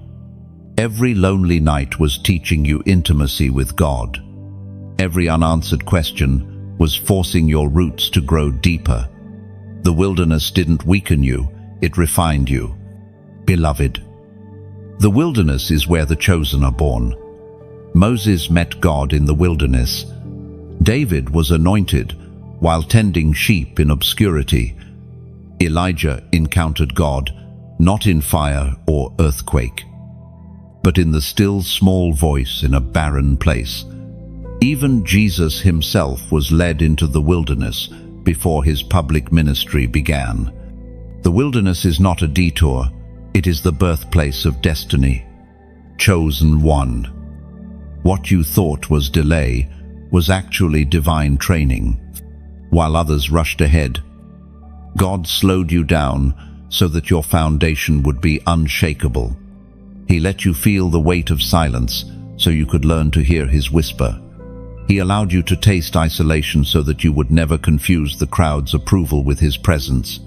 Every lonely night was teaching you intimacy with God. Every unanswered question was forcing your roots to grow deeper. The wilderness didn't weaken you, it refined you. Beloved, the wilderness is where the chosen are born. Moses met God in the wilderness. David was anointed while tending sheep in obscurity. Elijah encountered God not in fire or earthquake, but in the still small voice in a barren place. Even Jesus Himself was led into the wilderness before His public ministry began. The wilderness is not a detour, it is the birthplace of destiny. Chosen one. What you thought was delay was actually divine training. While others rushed ahead, God slowed you down so that your foundation would be unshakable. He let you feel the weight of silence so you could learn to hear His whisper. He allowed you to taste isolation so that you would never confuse the crowd's approval with His presence.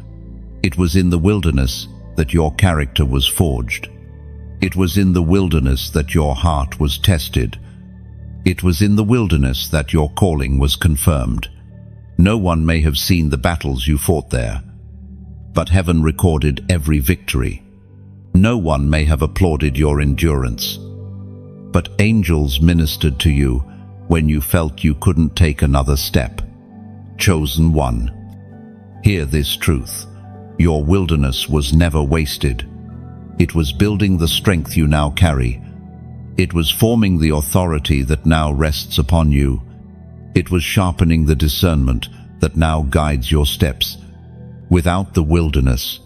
It was in the wilderness that your character was forged. It was in the wilderness that your heart was tested. It was in the wilderness that your calling was confirmed. No one may have seen the battles you fought there, but heaven recorded every victory. No one may have applauded your endurance, but angels ministered to you when you felt you couldn't take another step. Chosen one. Hear this truth. Your wilderness was never wasted. It was building the strength you now carry. It was forming the authority that now rests upon you. It was sharpening the discernment that now guides your steps. Without the wilderness,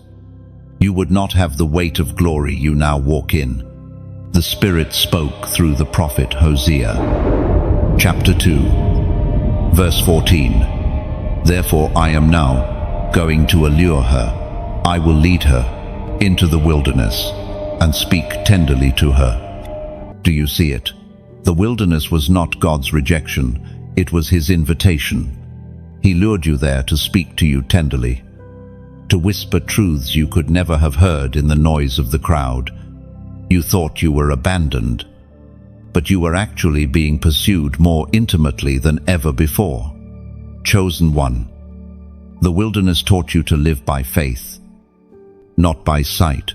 you would not have the weight of glory you now walk in. The Spirit spoke through the prophet Hosea. Chapter 2, verse 14. Therefore I am now going to allure her. I will lead her into the wilderness and speak tenderly to her. Do you see it? The wilderness was not God's rejection, it was His invitation. He lured you there to speak to you tenderly, to whisper truths you could never have heard in the noise of the crowd. You thought you were abandoned, but you were actually being pursued more intimately than ever before. Chosen one. The wilderness taught you to live by faith, not by sight.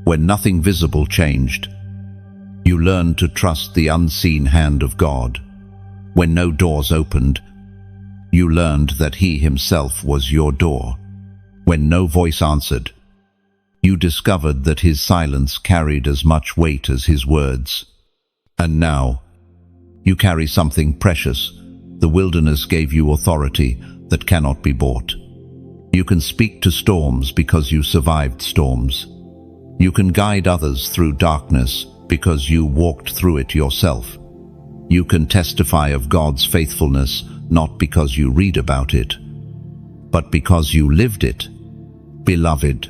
When nothing visible changed, you learned to trust the unseen hand of God. When no doors opened, you learned that He Himself was your door. When no voice answered, you discovered that His silence carried as much weight as His words. And now, you carry something precious. The wilderness gave you authority that cannot be bought. You can speak to storms because you survived storms. You can guide others through darkness because you walked through it yourself. You can testify of God's faithfulness not because you read about it, but because you lived it. Beloved,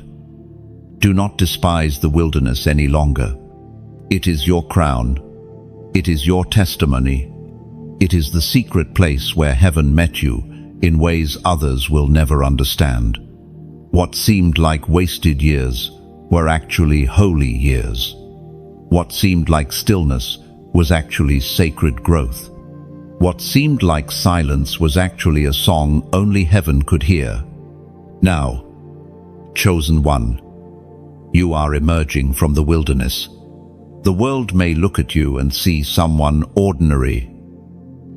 do not despise the wilderness any longer. It is your crown. It is your testimony. It is the secret place where heaven met you in ways others will never understand. What seemed like wasted years were actually holy years. What seemed like stillness was actually sacred growth. What seemed like silence was actually a song only heaven could hear. Now, chosen one, you are emerging from the wilderness. The world may look at you and see someone ordinary,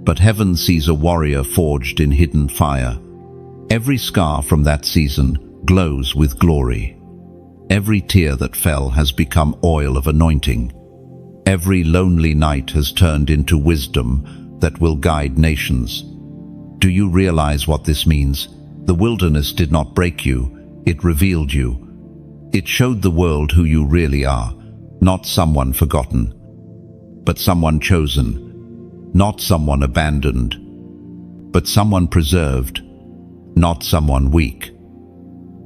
but heaven sees a warrior forged in hidden fire. Every scar from that season glows with glory. Every tear that fell has become oil of anointing. Every lonely night has turned into wisdom that will guide nations. Do you realize what this means? The wilderness did not break you, it revealed you. It showed the world who you really are, not someone forgotten, but someone chosen, not someone abandoned, but someone preserved, not someone weak,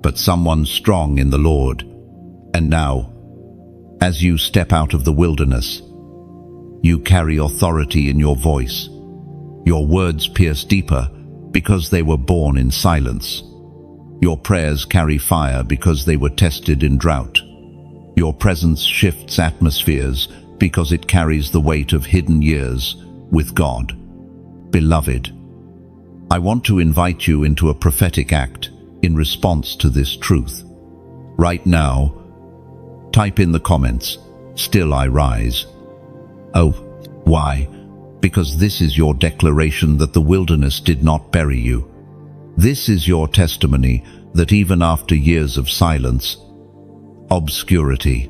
but someone strong in the Lord. And now, as you step out of the wilderness, you carry authority in your voice. Your words pierce deeper because they were born in silence. Your prayers carry fire because they were tested in drought. Your presence shifts atmospheres because it carries the weight of hidden years with God. Beloved, I want to invite you into a prophetic act in response to this truth. Right now, type in the comments, "Still I rise." Oh, why? Because this is your declaration that the wilderness did not bury you. This is your testimony that even after years of silence, obscurity,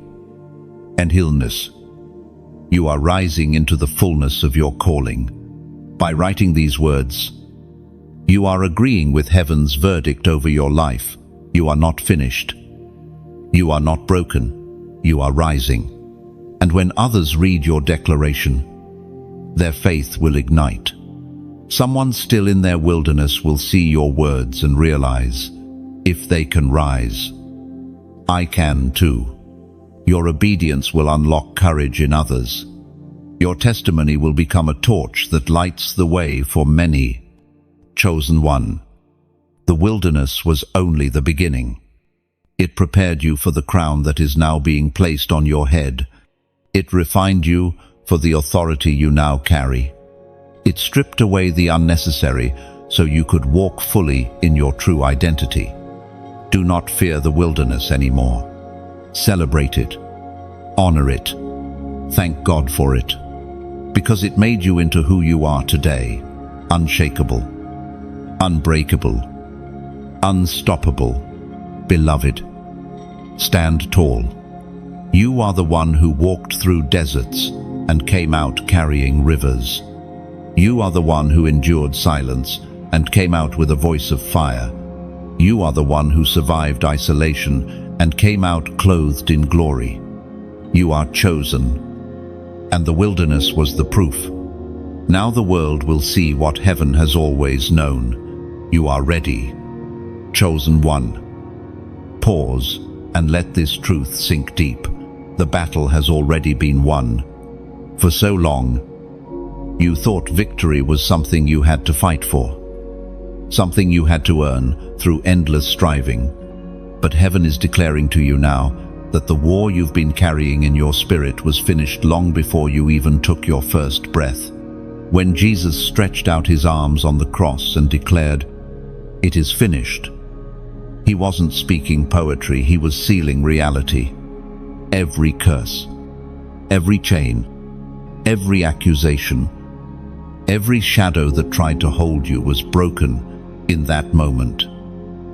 and illness, you are rising into the fullness of your calling. By writing these words, you are agreeing with heaven's verdict over your life. You are not finished. You are not broken. You are rising. And when others read your declaration, their faith will ignite. Someone still in their wilderness will see your words and realize, if they can rise, I can too. Your obedience will unlock courage in others. Your testimony will become a torch that lights the way for many. Chosen one. The wilderness was only the beginning. It prepared you for the crown that is now being placed on your head. It refined you for the authority you now carry. It stripped away the unnecessary so you could walk fully in your true identity. Do not fear the wilderness anymore. Celebrate it. Honor it. Thank God for it. Because it made you into who you are today. Unshakable. Unbreakable. Unstoppable. Beloved, stand tall. You are the one who walked through deserts and came out carrying rivers. You are the one who endured silence and came out with a voice of fire. You are the one who survived isolation and came out clothed in glory. You are chosen, and the wilderness was the proof. Now the world will see what heaven has always known. You are ready. Chosen one. Pause and let this truth sink deep. The battle has already been won. For so long, you thought victory was something you had to fight for, something you had to earn through endless striving. But heaven is declaring to you now that the war you've been carrying in your spirit was finished long before you even took your first breath. When Jesus stretched out his arms on the cross and declared, "It is finished," he wasn't speaking poetry, he was sealing reality. Every curse, every chain, every accusation, every shadow that tried to hold you was broken in that moment.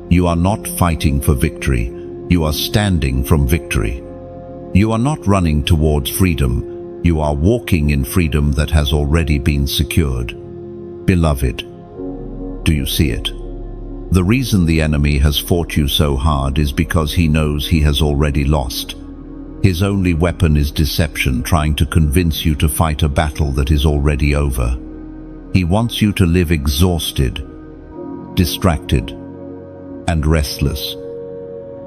You are not fighting for victory, you are standing from victory. You are not running towards freedom, you are walking in freedom that has already been secured. Beloved, do you see it? The reason the enemy has fought you so hard is because he knows he has already lost. His only weapon is deception, trying to convince you to fight a battle that is already over. He wants you to live exhausted, distracted, and restless,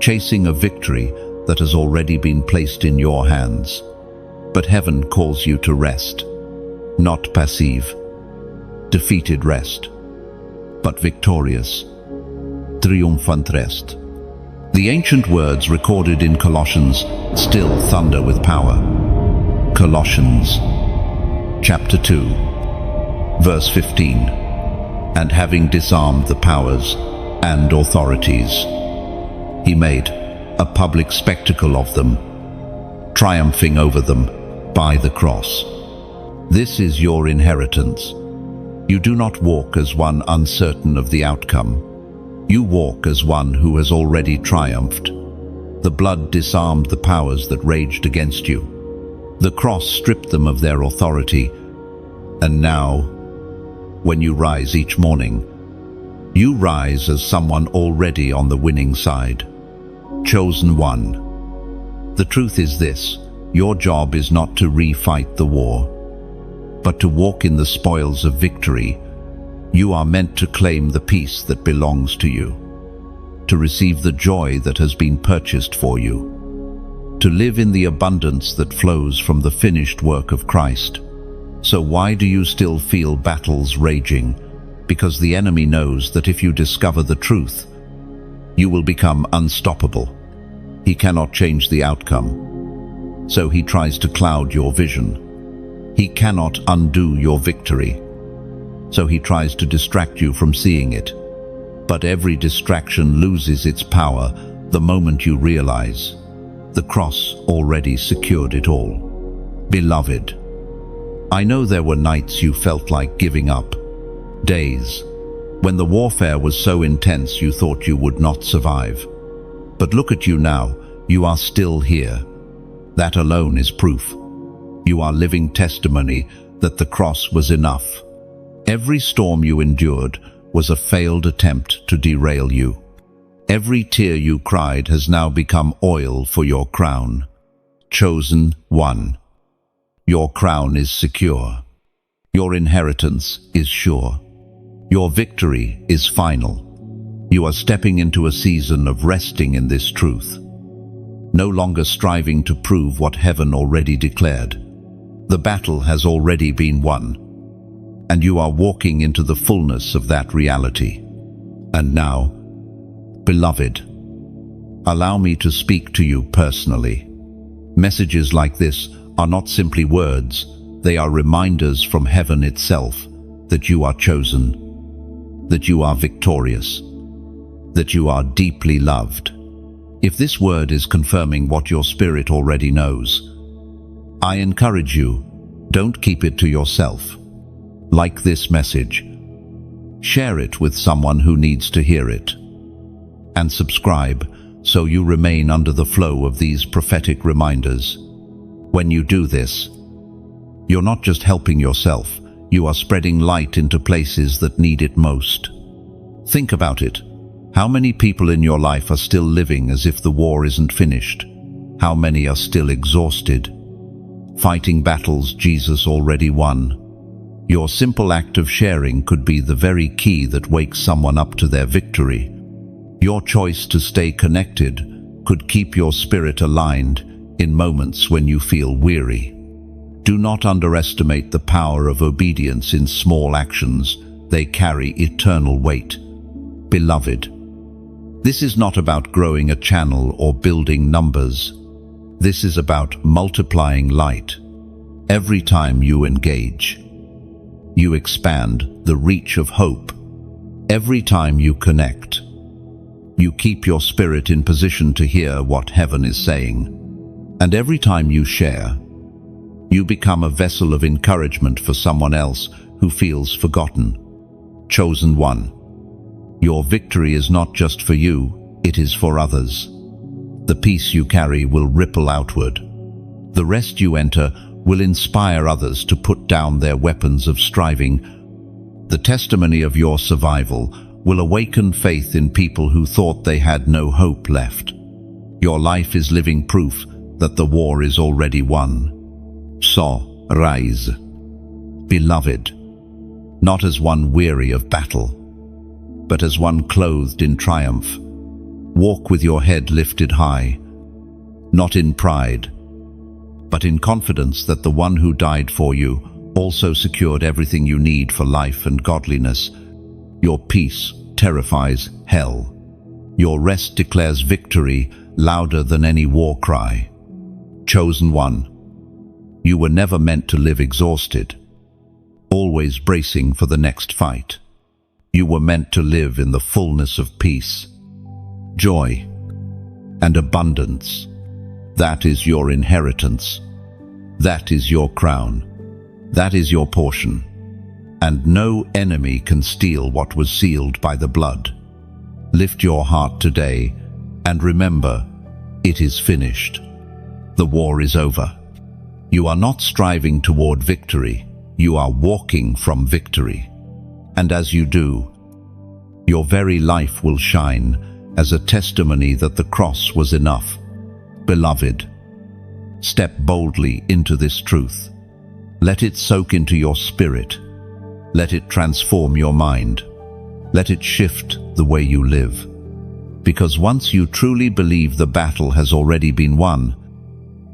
chasing a victory that has already been placed in your hands. But heaven calls you to rest, not passive, defeated rest, but victorious, triumphant rest. The ancient words recorded in Colossians still thunder with power. Colossians chapter 2, verse 15. And having disarmed the powers and authorities, he made a public spectacle of them, triumphing over them by the cross. This is your inheritance. You do not walk as one uncertain of the outcome. You walk as one who has already triumphed. The blood disarmed the powers that raged against you. The cross stripped them of their authority. And now, when you rise each morning, you rise as someone already on the winning side. Chosen one. The truth is this: your job is not to refight the war, but to walk in the spoils of victory. You are meant to claim the peace that belongs to you, to receive the joy that has been purchased for you, to live in the abundance that flows from the finished work of Christ. So why do you still feel battles raging? Because the enemy knows that if you discover the truth, you will become unstoppable. He cannot change the outcome, so he tries to cloud your vision. He cannot undo your victory, so he tries to distract you from seeing it. But every distraction loses its power the moment you realize the cross already secured it all. Beloved, I know there were nights you felt like giving up, days when the warfare was so intense you thought you would not survive. But look at you now, you are still here. That alone is proof. You are living testimony that the cross was enough. Every storm you endured was a failed attempt to derail you. Every tear you cried has now become oil for your crown. Chosen one. Your crown is secure. Your inheritance is sure. Your victory is final. You are stepping into a season of resting in this truth, no longer striving to prove what heaven already declared. The battle has already been won, and you are walking into the fullness of that reality. And now, beloved, allow me to speak to you personally. Messages like this are not simply words, they are reminders from heaven itself that you are chosen, that you are victorious, that you are deeply loved. If this word is confirming what your spirit already knows, I encourage you, don't keep it to yourself. Like this message, share it with someone who needs to hear it, and subscribe so you remain under the flow of these prophetic reminders. When you do this, you're not just helping yourself, you are spreading light into places that need it most. Think about it. How many people in your life are still living as if the war isn't finished? How many are still exhausted, fighting battles Jesus already won? Your simple act of sharing could be the very key that wakes someone up to their victory. Your choice to stay connected could keep your spirit aligned in moments when you feel weary. Do not underestimate the power of obedience in small actions. They carry eternal weight. Beloved, this is not about growing a channel or building numbers. This is about multiplying light. Every time you engage, you expand the reach of hope. Every time you connect, you keep your spirit in position to hear what heaven is saying. And every time you share, you become a vessel of encouragement for someone else who feels forgotten. Chosen one. Your victory is not just for you, it is for others. The peace you carry will ripple outward. The rest you enter will inspire others to put down their weapons of striving. The testimony of your survival will awaken faith in people who thought they had no hope left. Your life is living proof that the war is already won. So, rise, beloved, not as one weary of battle, but as one clothed in triumph. Walk with your head lifted high, not in pride, but in confidence that the one who died for you also secured everything you need for life and godliness. Your peace terrifies hell. Your rest declares victory louder than any war cry. Chosen one. You were never meant to live exhausted, always bracing for the next fight. You were meant to live in the fullness of peace, joy, and abundance. That is your inheritance. That is your crown. That is your portion. And no enemy can steal what was sealed by the blood. Lift your heart today and remember, it is finished. The war is over. You are not striving toward victory. You are walking from victory. And as you do, your very life will shine as a testimony that the cross was enough. Beloved, step boldly into this truth. Let it soak into your spirit. Let it transform your mind. Let it shift the way you live. Because once you truly believe the battle has already been won,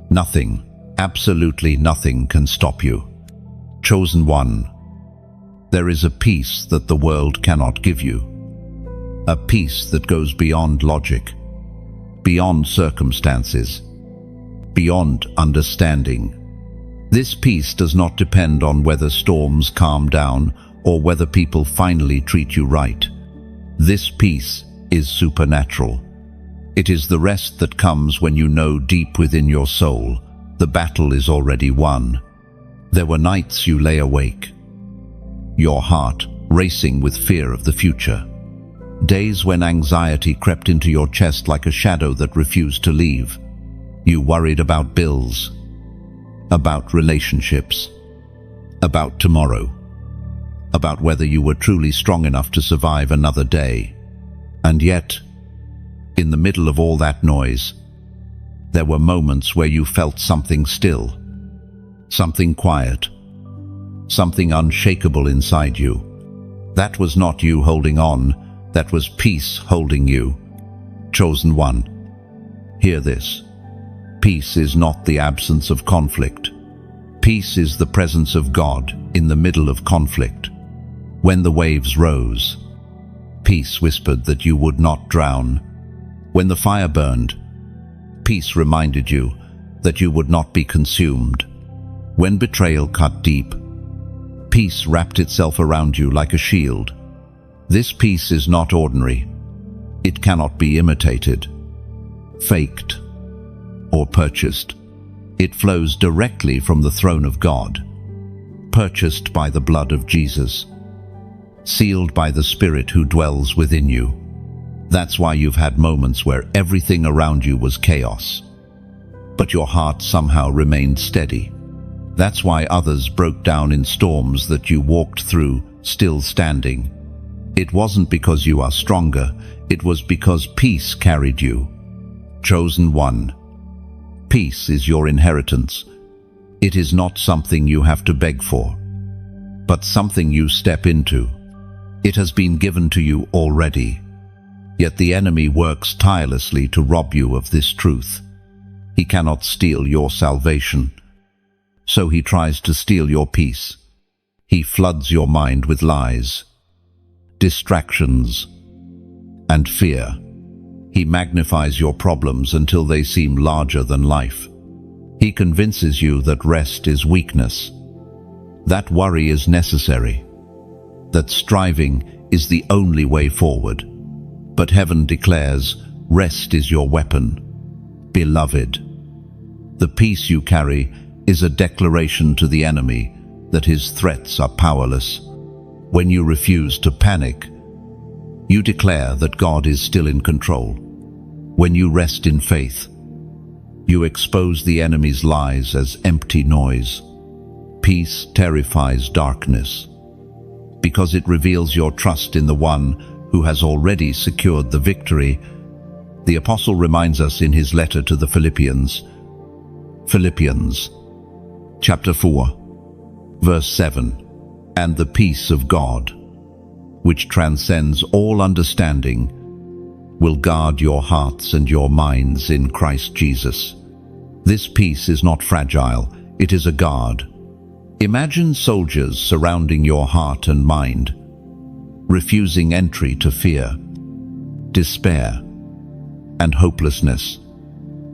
nothing, absolutely nothing can stop you. Chosen one, there is a peace that the world cannot give you. A peace that goes beyond logic, beyond circumstances, beyond understanding. This peace does not depend on whether storms calm down or whether people finally treat you right. This peace is supernatural. It is the rest that comes when you know deep within your soul the battle is already won. There were nights you lay awake, your heart racing with fear of the future. Days when anxiety crept into your chest like a shadow that refused to leave. You worried about bills, about relationships, about tomorrow, about whether you were truly strong enough to survive another day. And yet, in the middle of all that noise, there were moments where you felt something still, something quiet, something unshakable inside you. That was not you holding on, that was peace holding you. Chosen one, hear this. Peace is not the absence of conflict. Peace is the presence of God in the middle of conflict. When the waves rose, peace whispered that you would not drown. When the fire burned, peace reminded you that you would not be consumed. When betrayal cut deep, peace wrapped itself around you like a shield. This peace is not ordinary. It cannot be imitated, faked, or purchased. It flows directly from the throne of God, purchased by the blood of Jesus, sealed by the Spirit who dwells within you. That's why you've had moments where everything around you was chaos, but your heart somehow remained steady. That's why others broke down in storms that you walked through, still standing. It wasn't because you are stronger, it was because peace carried you. Chosen one, peace is your inheritance. It is not something you have to beg for, but something you step into. It has been given to you already. Yet the enemy works tirelessly to rob you of this truth. He cannot steal your salvation, so he tries to steal your peace. He floods your mind with lies, distractions, and fear. He magnifies your problems until they seem larger than life. He convinces you that rest is weakness, that worry is necessary, that striving is the only way forward. But heaven declares, rest is your weapon. Beloved, the peace you carry is a declaration to the enemy that his threats are powerless. When you refuse to panic, you declare that God is still in control. When you rest in faith, you expose the enemy's lies as empty noise. Peace terrifies darkness, because it reveals your trust in the one who has already secured the victory. The apostle reminds us in his letter to the Philippians, chapter 4, verse 7, "And the peace of God, which transcends all understanding, will guard your hearts and your minds in Christ Jesus." This peace is not fragile, it is a guard. Imagine soldiers surrounding your heart and mind, refusing entry to fear, despair, and hopelessness.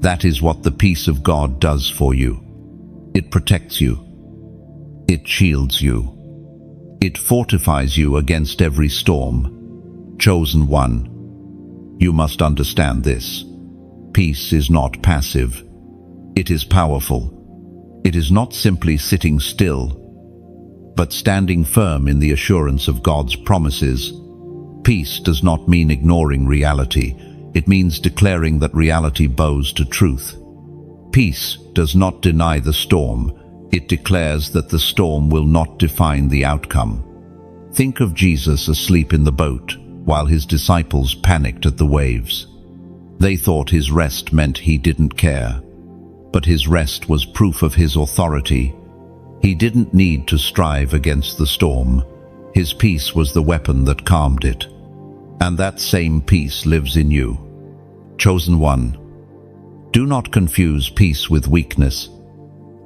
That is what the peace of God does for you. It protects you. It shields you. It fortifies you against every storm. Chosen one, you must understand this. Peace is not passive. It is powerful. It is not simply sitting still, but standing firm in the assurance of God's promises. Peace does not mean ignoring reality. It means declaring that reality bows to truth. Peace does not deny the storm. It declares that the storm will not define the outcome. Think of Jesus asleep in the boat, while his disciples panicked at the waves. They thought his rest meant he didn't care, but his rest was proof of his authority. He didn't need to strive against the storm. His peace was the weapon that calmed it. And that same peace lives in you. Chosen one, do not confuse peace with weakness.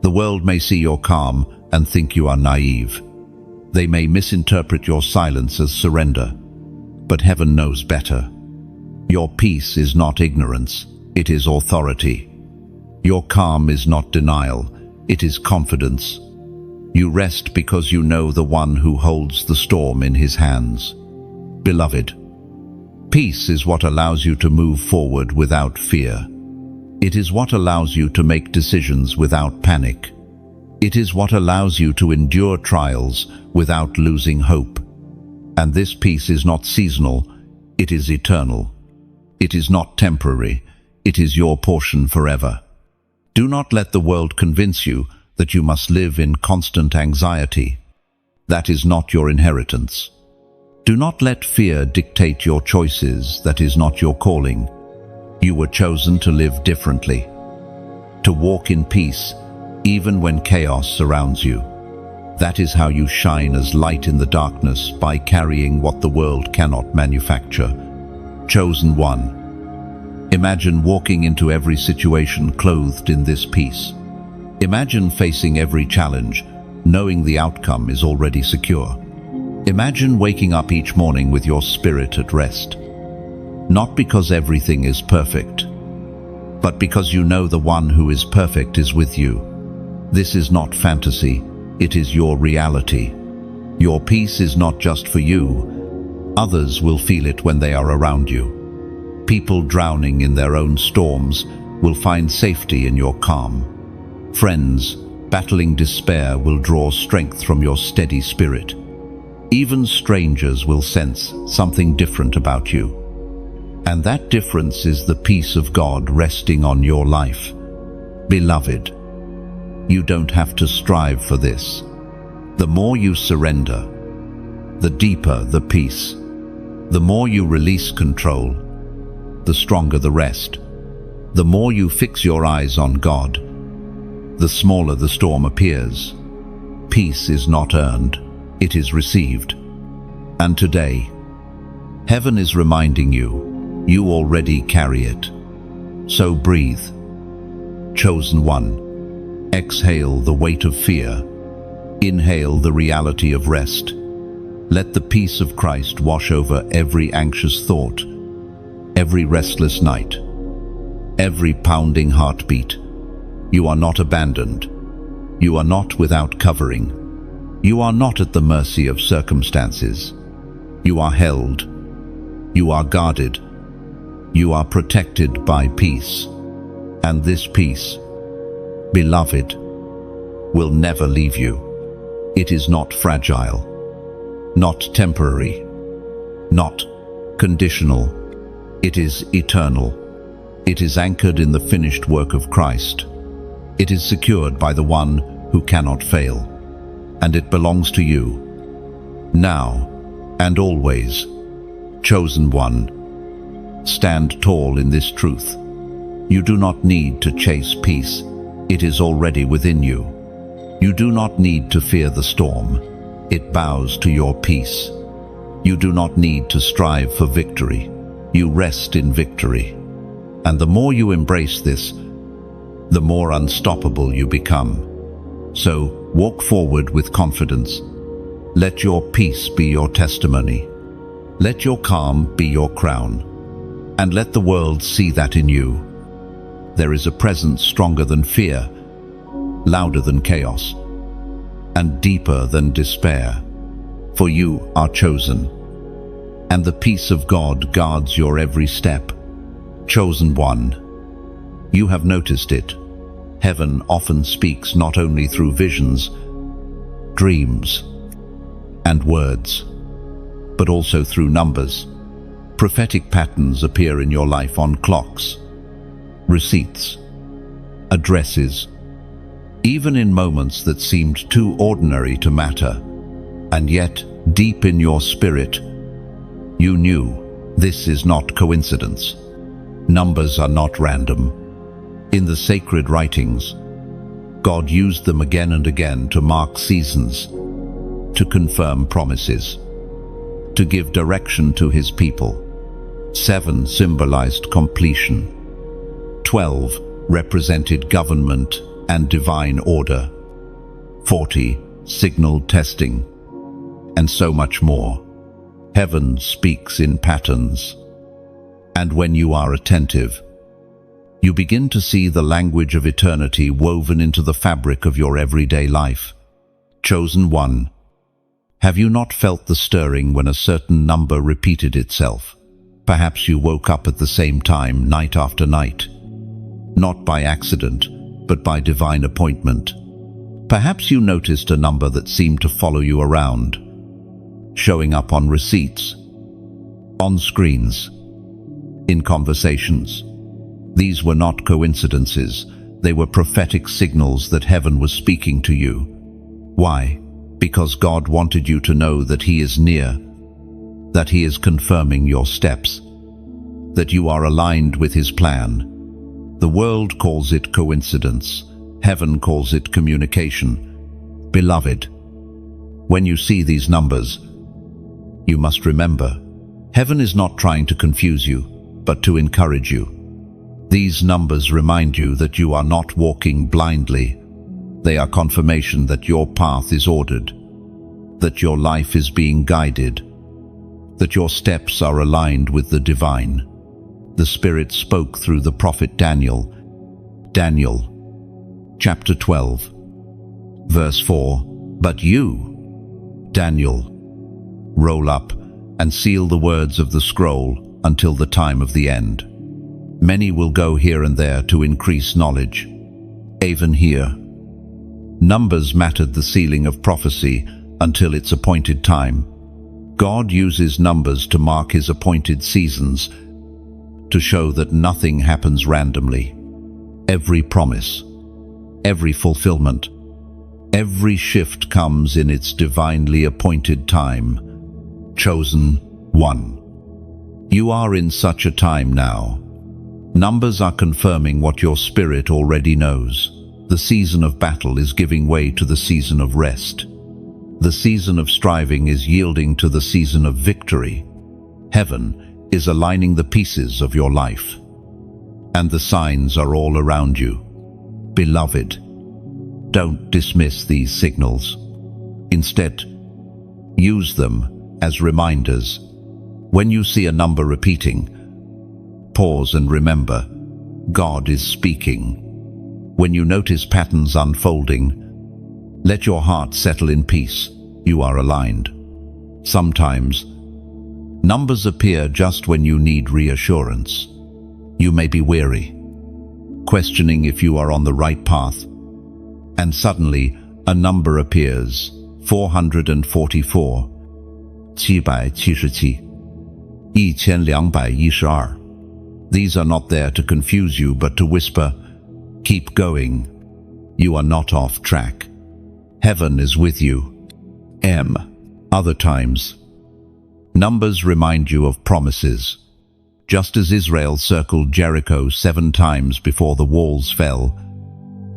The world may see your calm and think you are naive. They may misinterpret your silence as surrender, but heaven knows better. Your peace is not ignorance, it is authority. Your calm is not denial, it is confidence. You rest because you know the one who holds the storm in his hands. Beloved, peace is what allows you to move forward without fear. It is what allows you to make decisions without panic. It is what allows you to endure trials without losing hope. And this peace is not seasonal, it is eternal. It is not temporary, it is your portion forever. Do not let the world convince you that you must live in constant anxiety. That is not your inheritance. Do not let fear dictate your choices. That is not your calling. You were chosen to live differently, to walk in peace, even when chaos surrounds you. That is how you shine as light in the darkness, by carrying what the world cannot manufacture. Chosen one, imagine walking into every situation clothed in this peace. Imagine facing every challenge, knowing the outcome is already secure. Imagine waking up each morning with your spirit at rest. Not because everything is perfect, but because you know the one who is perfect is with you. This is not fantasy, it is your reality. Your peace is not just for you. Others will feel it when they are around you. People drowning in their own storms will find safety in your calm. Friends battling despair will draw strength from your steady spirit. Even strangers will sense something different about you. And that difference is the peace of God resting on your life. Beloved, you don't have to strive for this. The more you surrender, the deeper the peace. The more you release control, the stronger the rest. The more you fix your eyes on God, the smaller the storm appears. Peace is not earned, it is received. And today, heaven is reminding you, you already carry it. So breathe. Chosen one, exhale the weight of fear. Inhale the reality of rest. Let the peace of Christ wash over every anxious thought, every restless night, every pounding heartbeat. You are not abandoned. You are not without covering. You are not at the mercy of circumstances. You are held. You are guarded. You are protected by peace. And this peace, beloved, will never leave you. It is not fragile, not temporary, not conditional. It is eternal. It is anchored in the finished work of Christ. It is secured by the one who cannot fail, and it belongs to you, now and always. Chosen one, stand tall in this truth. You do not need to chase peace. It is already within you. You do not need to fear the storm. It bows to your peace. You do not need to strive for victory. You rest in victory. And the more you embrace this, the more unstoppable you become. So walk forward with confidence. Let your peace be your testimony. Let your calm be your crown. And let the world see that in you. There is a presence stronger than fear, louder than chaos, and deeper than despair. For you are chosen, and the peace of God guards your every step. Chosen one, you have noticed it. Heaven often speaks not only through visions, dreams, and words, but also through numbers. Prophetic patterns appear in your life on clocks, receipts, addresses, even in moments that seemed too ordinary to matter. And yet, deep in your spirit, You knew this is not coincidence. Numbers are not random. In the sacred writings, God used them again and again to mark seasons, to confirm promises, to give direction to his people. 7 symbolized completion. 12 represented government and divine order. 40 signaled testing, and so much more. Heaven speaks in patterns, and when you are attentive, you begin to see the language of eternity woven into the fabric of your everyday life. Chosen one, have you not felt the stirring when a certain number repeated itself? Perhaps you woke up at the same time night after night, not by accident, but by divine appointment. Perhaps you noticed a number that seemed to follow you around, showing up on receipts, on screens, in conversations. These were not coincidences. They were prophetic signals that heaven was speaking to you. Why? Because God wanted you to know that he is near, that he is confirming your steps, that you are aligned with his plan. The world calls it coincidence. Heaven calls it communication. Beloved, when you see these numbers, you must remember, heaven is not trying to confuse you, but to encourage you. These numbers remind you that you are not walking blindly. They are confirmation that your path is ordered, that your life is being guided, that your steps are aligned with the divine. The Spirit spoke through the prophet Daniel. Daniel, chapter 12, verse 4. But you, Daniel, roll up and seal the words of the scroll until the time of the end. Many will go here and there to increase knowledge. Even here, numbers mattered the sealing of prophecy until its appointed time. God uses numbers to mark his appointed seasons, to show that nothing happens randomly. Every promise, every fulfillment, every shift comes in its divinely appointed time. Chosen one. You are in such a time now. Numbers are confirming what your spirit already knows. The season of battle is giving way to the season of rest. The season of striving is yielding to the season of victory. Heaven is aligning the pieces of your life, and the signs are all around you. Beloved, don't dismiss these signals. Instead, use them as reminders. When you see a number repeating, pause and remember, God is speaking. When you notice patterns unfolding, let your heart settle in peace. You are aligned. Sometimes, numbers appear just when you need reassurance. You may be weary, questioning if you are on the right path, and suddenly a number appears, 444, 777, 1212. These are not there to confuse you, but to whisper, keep going. You are not off track. Heaven is with you. Other times, numbers remind you of promises. Just as Israel circled Jericho 7 times before the walls fell,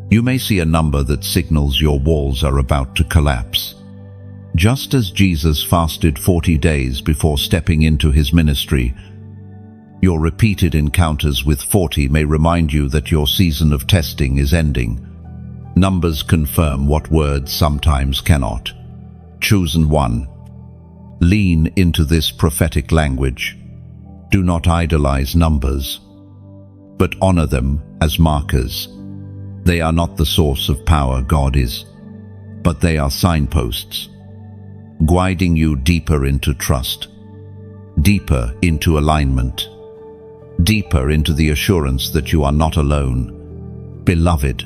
you may see a number that signals your walls are about to collapse. Just as Jesus fasted 40 days before stepping into his ministry, your repeated encounters with 40 may remind you that your season of testing is ending. Numbers confirm what words sometimes cannot. Chosen one, lean into this prophetic language. Do not idolize numbers, but honor them as markers. They are not the source of power, God is, but they are signposts, guiding you deeper into trust, deeper into alignment, deeper into the assurance that you are not alone. Beloved,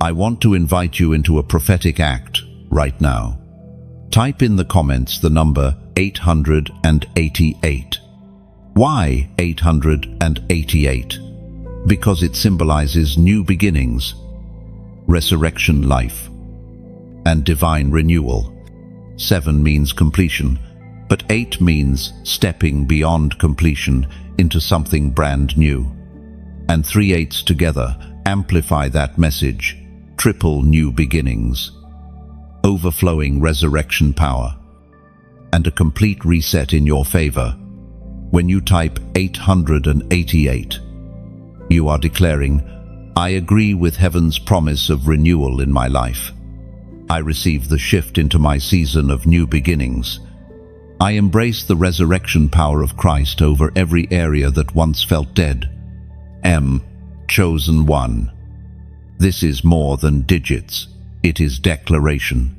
I want to invite you into a prophetic act right now. Type in the comments the number 888. Why 888? Because it symbolizes new beginnings, resurrection life, and divine renewal. 7 means completion. But 8 means stepping beyond completion into something brand new. And 3 8s together amplify that message, triple new beginnings, overflowing resurrection power, and a complete reset in your favor. When you type 888, you are declaring, I agree with heaven's promise of renewal in my life. I receive the shift into my season of new beginnings. I embrace the resurrection power of Christ over every area that once felt dead. Chosen one. This is more than digits. It is declaration.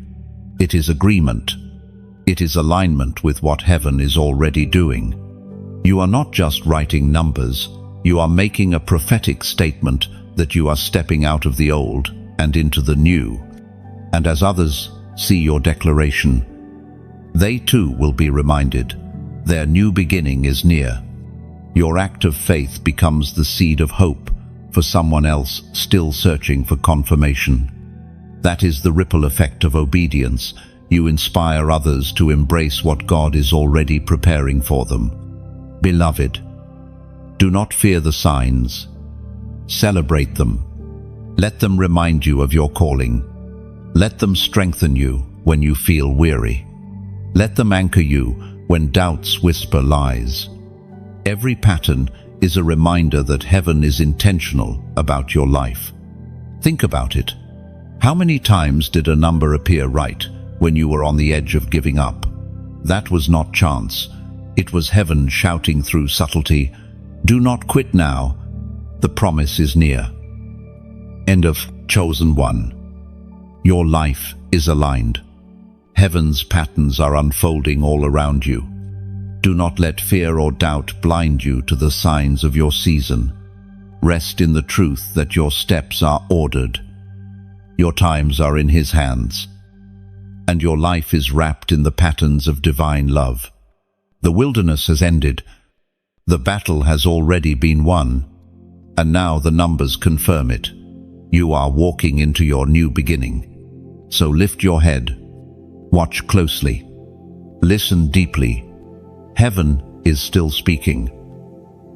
It is agreement. It is alignment with what heaven is already doing. You are not just writing numbers. You are making a prophetic statement that you are stepping out of the old and into the new. And as others see your declaration, they too will be reminded their new beginning is near. Your act of faith becomes the seed of hope for someone else still searching for confirmation. That is the ripple effect of obedience. You inspire others to embrace what God is already preparing for them. Beloved, do not fear the signs. Celebrate them. Let them remind you of your calling. Let them strengthen you when you feel weary. Let them anchor you when doubts whisper lies. Every pattern is a reminder that heaven is intentional about your life. Think about it. How many times did a number appear right when you were on the edge of giving up? That was not chance. It was heaven shouting through subtlety, do not quit now. The promise is near. End of Chosen One. Your life is aligned. Heaven's patterns are unfolding all around you. Do not let fear or doubt blind you to the signs of your season. Rest in the truth that your steps are ordered. Your times are in His hands, and your life is wrapped in the patterns of divine love. The wilderness has ended. The battle has already been won, and now the numbers confirm it. You are walking into your new beginning. So lift your head. Watch closely. Listen deeply. Heaven is still speaking,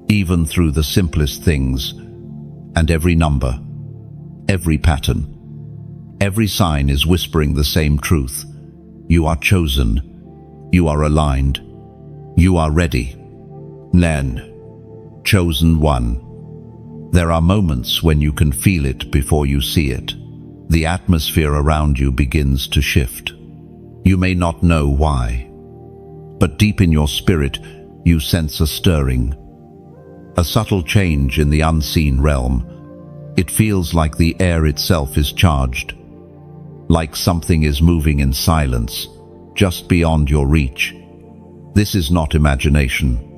even through the simplest things, and every number, every pattern, every sign is whispering the same truth. You are chosen. You are aligned. You are ready. Chosen one. There are moments when you can feel it before you see it. The atmosphere around you begins to shift. You may not know why, but deep in your spirit, you sense a stirring, a subtle change in the unseen realm. It feels like the air itself is charged, like something is moving in silence, just beyond your reach. This is not imagination.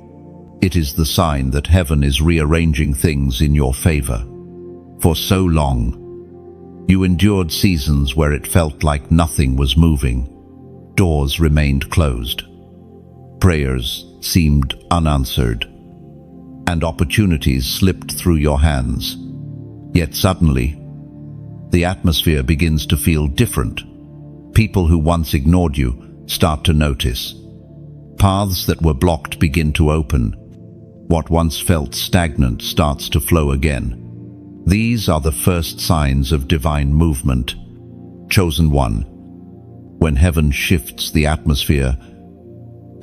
It is the sign that heaven is rearranging things in your favor. For so long, you endured seasons where it felt like nothing was moving. Doors remained closed. Prayers seemed unanswered, and opportunities slipped through your hands. Yet suddenly, the atmosphere begins to feel different. People who once ignored you start to notice. Paths that were blocked begin to open. What once felt stagnant starts to flow again. These are the first signs of divine movement. Chosen one. When heaven shifts the atmosphere,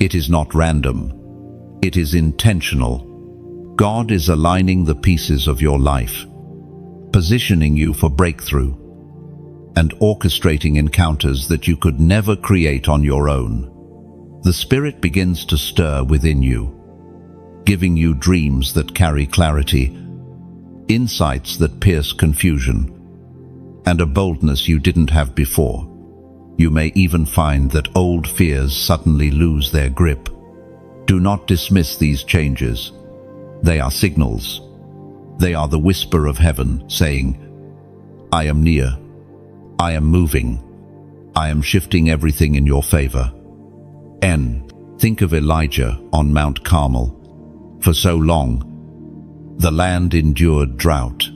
it is not random. It is intentional. God is aligning the pieces of your life, positioning you for breakthrough, and orchestrating encounters that you could never create on your own. The Spirit begins to stir within you, giving you dreams that carry clarity, insights that pierce confusion, and a boldness you didn't have before. You may even find that old fears suddenly lose their grip. Do not dismiss these changes. They are signals. They are the whisper of heaven saying, I am near. I am moving. I am shifting everything in your favor. Think of Elijah on Mount Carmel. For so long, the land endured drought.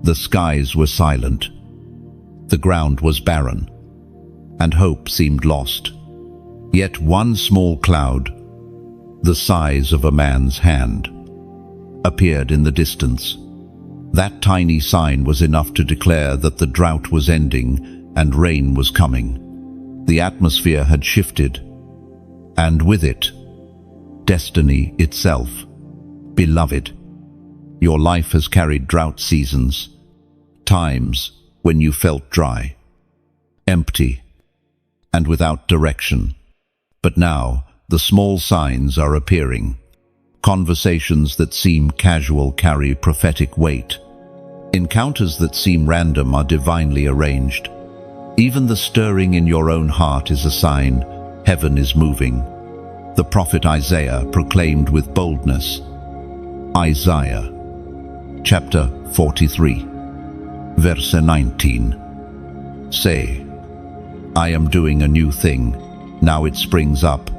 The skies were silent. The ground was barren, and hope seemed lost. Yet one small cloud, the size of a man's hand, appeared in the distance. That tiny sign was enough to declare that the drought was ending and rain was coming. The atmosphere had shifted, and with it, destiny itself. Beloved, your life has carried drought seasons, times when you felt dry, empty, and without direction. But now, the small signs are appearing. Conversations that seem casual carry prophetic weight. Encounters that seem random are divinely arranged. Even the stirring in your own heart is a sign heaven is moving. The prophet Isaiah proclaimed with boldness. Isaiah, chapter 43, verse 19. Say, I am doing a new thing. Now it springs up.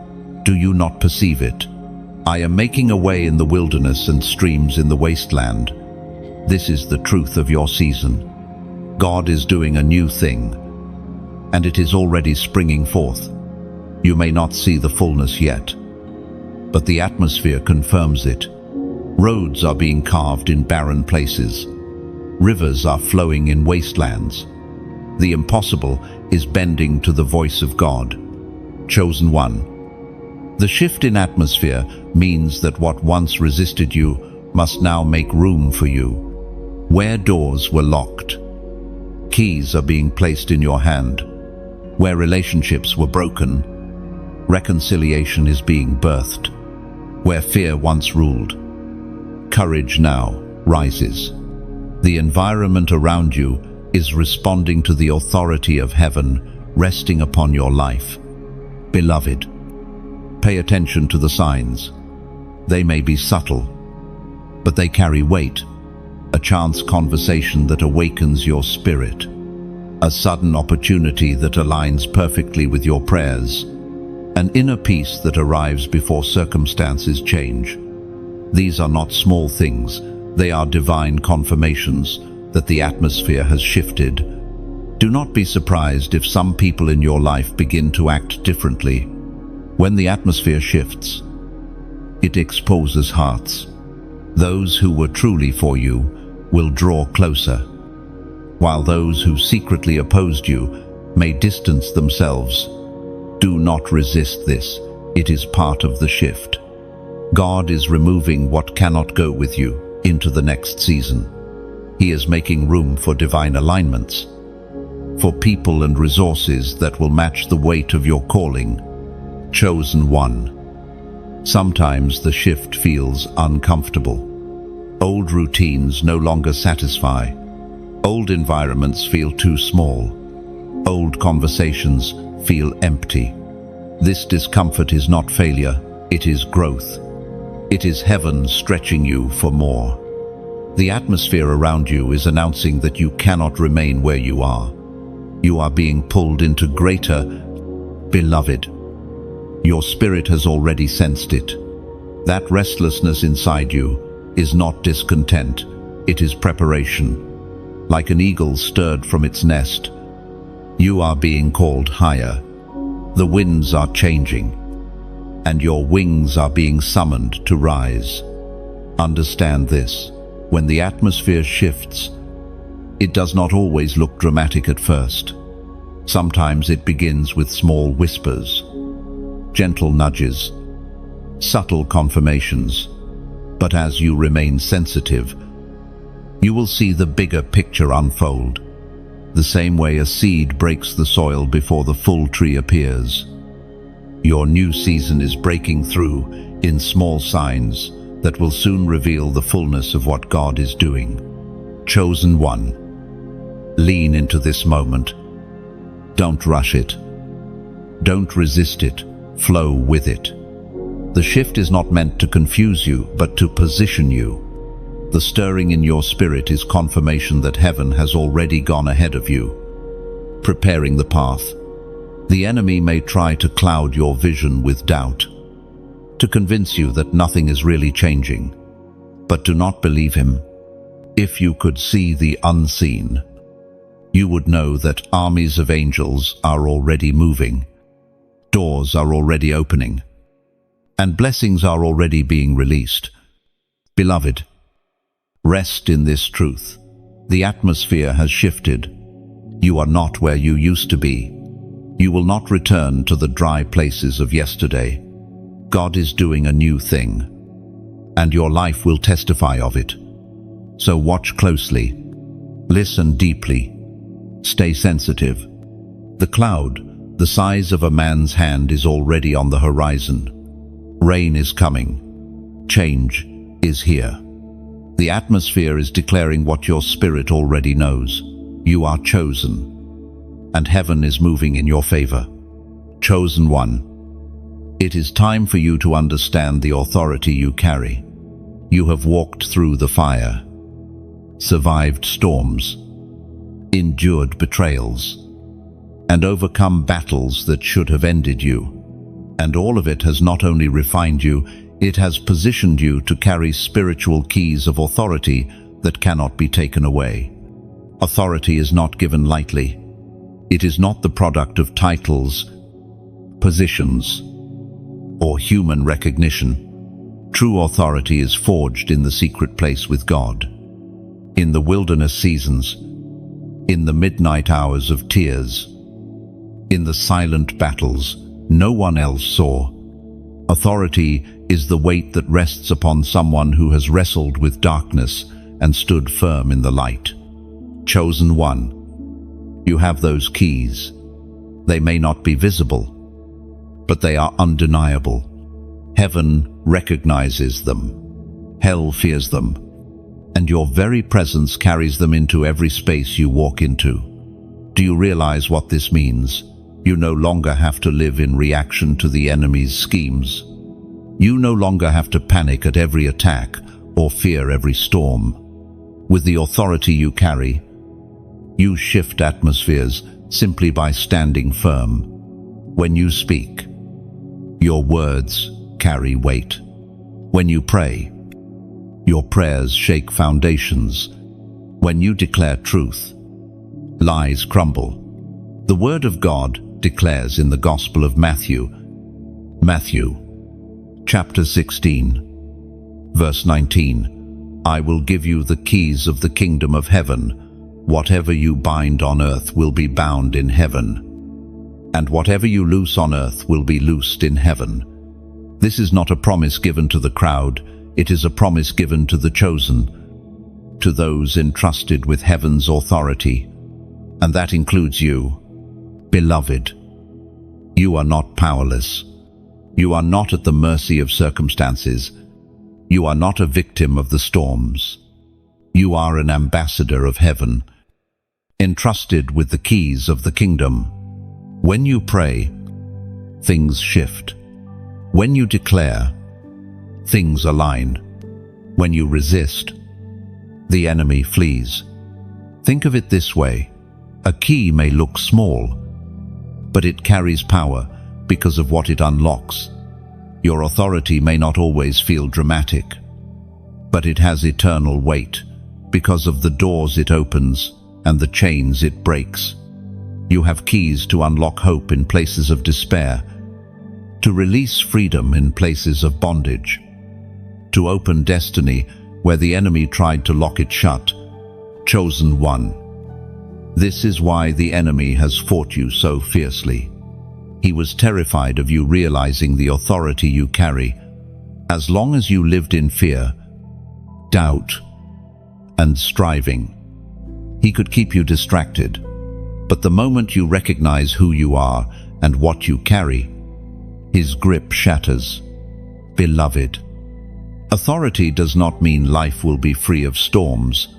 Do you not perceive it? I am making a way in the wilderness and streams in the wasteland. This is the truth of your season. God is doing a new thing, and it is already springing forth. You may not see the fullness yet, but the atmosphere confirms it. Roads are being carved in barren places. Rivers are flowing in wastelands. The impossible is bending to the voice of God. Chosen one. The shift in atmosphere means that what once resisted you must now make room for you. Where doors were locked, keys are being placed in your hand. Where relationships were broken, reconciliation is being birthed. Where fear once ruled, courage now rises. The environment around you is responding to the authority of heaven resting upon your life. Beloved, pay attention to the signs. They may be subtle, but they carry weight. A chance conversation that awakens your spirit. A sudden opportunity that aligns perfectly with your prayers. An inner peace that arrives before circumstances change. These are not small things. They are divine confirmations that the atmosphere has shifted. Do not be surprised if some people in your life begin to act differently. When the atmosphere shifts, it exposes hearts. Those who were truly for you will draw closer, while those who secretly opposed you may distance themselves. Do not resist this. It is part of the shift. God is removing what cannot go with you into the next season. He is making room for divine alignments, for people and resources that will match the weight of your calling. Chosen one. Sometimes the shift feels uncomfortable. Old routines no longer satisfy. Old environments feel too small. Old conversations feel empty. This discomfort is not failure, it is growth. It is heaven stretching you for more. The atmosphere around you is announcing that you cannot remain where you are. You are being pulled into greater. Beloved, your spirit has already sensed it. That restlessness inside you is not discontent, it is preparation. Like an eagle stirred from its nest, you are being called higher. The winds are changing, and your wings are being summoned to rise. Understand this. When the atmosphere shifts, it does not always look dramatic at first. Sometimes it begins with small whispers, gentle nudges, subtle confirmations. But as you remain sensitive, you will see the bigger picture unfold. The same way a seed breaks the soil before the full tree appears. Your new season is breaking through in small signs that will soon reveal the fullness of what God is doing. Chosen one. Lean into this moment. Don't rush it. Don't resist it. Flow with it. The shift is not meant to confuse you, but to position you. The stirring in your spirit is confirmation that heaven has already gone ahead of you, preparing the path. The enemy may try to cloud your vision with doubt, to convince you that nothing is really changing. But do not believe him. If you could see the unseen, you would know that armies of angels are already moving. doors are already opening, and blessings are already being released. Beloved, rest in this truth. The atmosphere has shifted. You are not where you used to be. You will not return to the dry places of yesterday. God is doing a new thing, and your life will testify of it. So watch closely, listen deeply, stay sensitive. The cloud, the size of a man's hand, is already on the horizon. Rain is coming. Change is here. The atmosphere is declaring what your spirit already knows. You are chosen, and heaven is moving in your favor. Chosen one. It is time for you to understand the authority you carry. You have walked through the fire, survived storms, endured betrayals, and overcome battles that should have ended you. And all of it has not only refined you, it has positioned you to carry spiritual keys of authority that cannot be taken away. Authority is not given lightly. It is not the product of titles, positions, or human recognition. True authority is forged in the secret place with God. In the wilderness seasons, in the midnight hours of tears, in the silent battles no one else saw. Authority is the weight that rests upon someone who has wrestled with darkness and stood firm in the light. Chosen one. You have those keys. They may not be visible, but they are undeniable. Heaven recognizes them. Hell fears them. And your very presence carries them into every space you walk into. Do you realize what this means? You no longer have to live in reaction to the enemy's schemes. You no longer have to panic at every attack or fear every storm. With the authority you carry, you shift atmospheres simply by standing firm. When you speak, your words carry weight. When you pray, your prayers shake foundations. When you declare truth, lies crumble. The Word of God declares in the Gospel of Matthew, chapter 16, verse 19, I will give you the keys of the kingdom of heaven. Whatever you bind on earth will be bound in heaven, and whatever you loose on earth will be loosed in heaven. This is not a promise given to the crowd, it is a promise given to the chosen, to those entrusted with heaven's authority, and that includes you. Beloved, you are not powerless. You are not at the mercy of circumstances. You are not a victim of the storms. You are an ambassador of heaven, entrusted with the keys of the kingdom. When you pray, things shift. When you declare, things align. When you resist, the enemy flees. Think of it this way. A key may look small, but it carries power because of what it unlocks. Your authority may not always feel dramatic, but it has eternal weight because of the doors it opens and the chains it breaks. You have keys to unlock hope in places of despair, to release freedom in places of bondage, to open destiny where the enemy tried to lock it shut. Chosen one. This is why the enemy has fought you so fiercely. He was terrified of you realizing the authority you carry. As long as you lived in fear, doubt, and striving, he could keep you distracted. But the moment you recognize who you are and what you carry, his grip shatters. Beloved, authority does not mean life will be free of storms,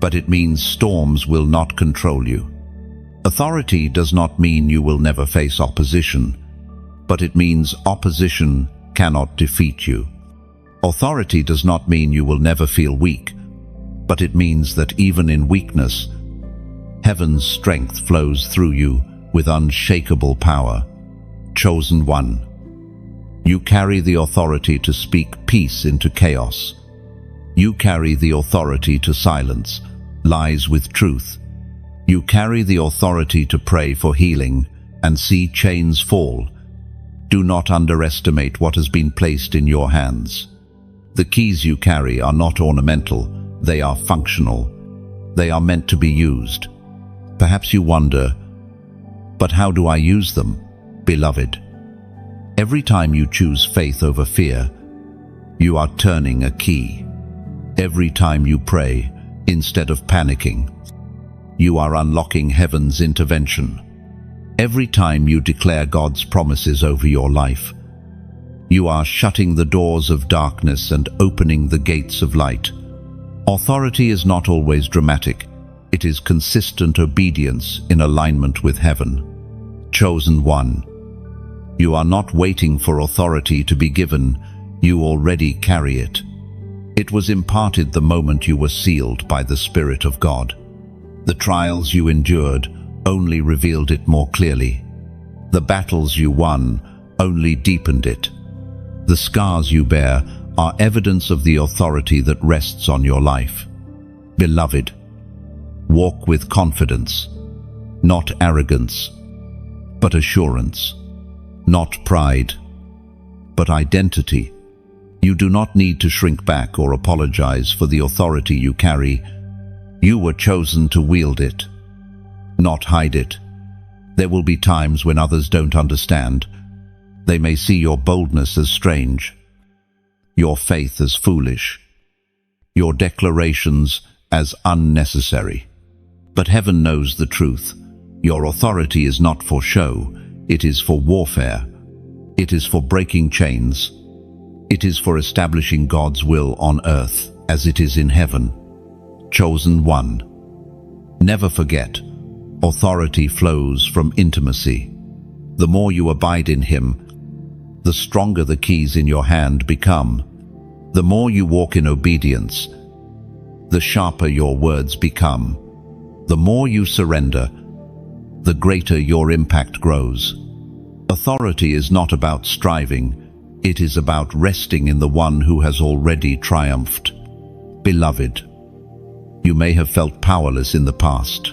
but it means storms will not control you. Authority does not mean you will never face opposition, but it means opposition cannot defeat you. Authority does not mean you will never feel weak, but it means that even in weakness, heaven's strength flows through you with unshakable power. Chosen one. You carry the authority to speak peace into chaos. You carry the authority to silence lies with truth. You carry the authority to pray for healing and see chains fall. Do not underestimate what has been placed in your hands. The keys you carry are not ornamental, they are functional. They are meant to be used. Perhaps you wonder, but how do I use them? Beloved, every time you choose faith over fear, you are turning a key. Every time you pray, instead of panicking, you are unlocking heaven's intervention. Every time you declare God's promises over your life, you are shutting the doors of darkness and opening the gates of light. Authority is not always dramatic. It is consistent obedience in alignment with heaven. Chosen one, you are not waiting for authority to be given, you already carry it. It was imparted the moment you were sealed by the Spirit of God. The trials you endured only revealed it more clearly. The battles you won only deepened it. The scars you bear are evidence of the authority that rests on your life. Beloved, walk with confidence, not arrogance, but assurance, not pride, but identity. You do not need to shrink back or apologize for the authority you carry. You were chosen to wield it, not hide it. There will be times when others don't understand. They may see your boldness as strange, your faith as foolish, your declarations as unnecessary. But heaven knows the truth. Your authority is not for show, it is for warfare. It is for breaking chains. It is for establishing God's will on earth as it is in heaven. Chosen one, never forget, authority flows from intimacy. The more you abide in Him, the stronger the keys in your hand become. The more you walk in obedience, the sharper your words become. The more you surrender, the greater your impact grows. Authority is not about striving, it is about resting in the one who has already triumphed. Beloved, you may have felt powerless in the past,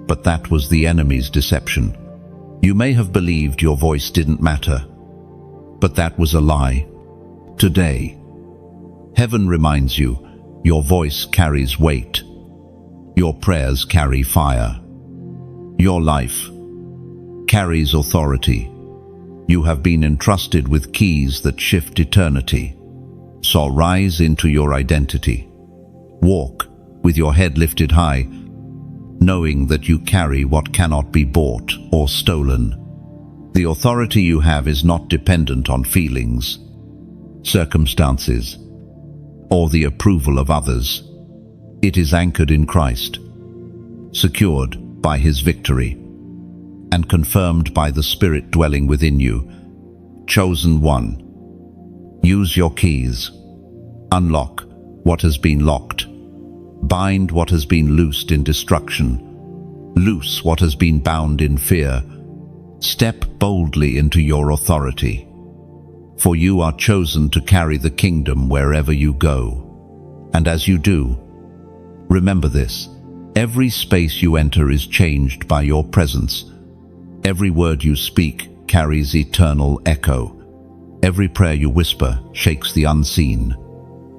but that was the enemy's deception. You may have believed your voice didn't matter, but that was a lie. Today, heaven reminds you, your voice carries weight. Your prayers carry fire. Your life carries authority. You have been entrusted with keys that shift eternity. So rise into your identity. Walk with your head lifted high, knowing that you carry what cannot be bought or stolen. The authority you have is not dependent on feelings, circumstances, or the approval of others. It is anchored in Christ, secured by His victory, and confirmed by the Spirit dwelling within you. Chosen one, use your keys. Unlock what has been locked. Bind what has been loosed in destruction. Loose what has been bound in fear. Step boldly into your authority, for you are chosen to carry the kingdom wherever you go. And as you do, remember this: every space you enter is changed by your presence. Every word you speak carries eternal echo. Every prayer you whisper shakes the unseen.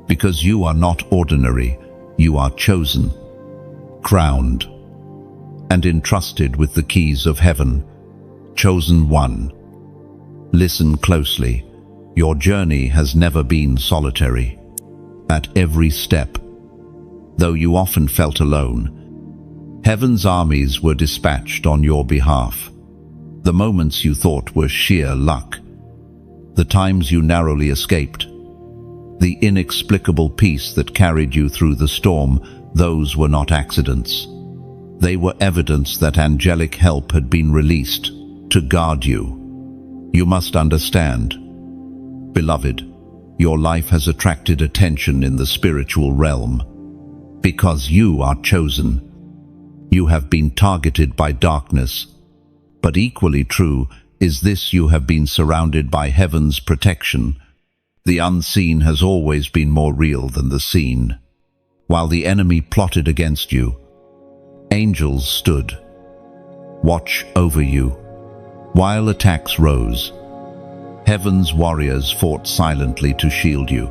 Because you are not ordinary, you are chosen, crowned, and entrusted with the keys of heaven. Chosen one, listen closely. Your journey has never been solitary. At every step, though you often felt alone, heaven's armies were dispatched on your behalf. The moments you thought were sheer luck, the times you narrowly escaped, the inexplicable peace that carried you through the storm, those were not accidents. They were evidence that angelic help had been released to guard you. You must understand, beloved, your life has attracted attention in the spiritual realm. Because you are chosen, you have been targeted by darkness. But equally true is this: you have been surrounded by heaven's protection. The unseen has always been more real than the seen. While the enemy plotted against you, angels stood, watch over you. While attacks rose, Heaven's warriors fought silently to shield you.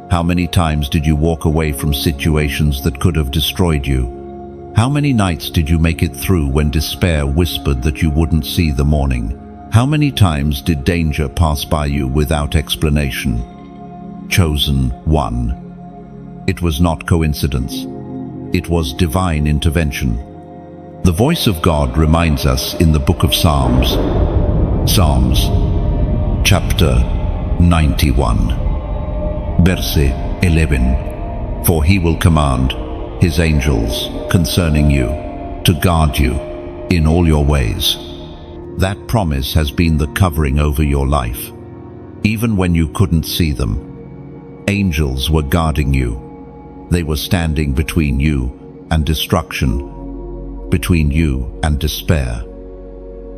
How many times did you walk away from situations that could have destroyed you? How many nights did you make it through when despair whispered that you wouldn't see the morning? How many times did danger pass by you without explanation? Chosen one. It was not coincidence. It was divine intervention. The voice of God reminds us in the book of Psalms. Psalms, chapter 91, verse 11. For he will command his angels concerning you to guard you in all your ways. That promise has been the covering over your life. Even when you couldn't see them, angels were guarding you. They were standing between you and destruction, between you and despair,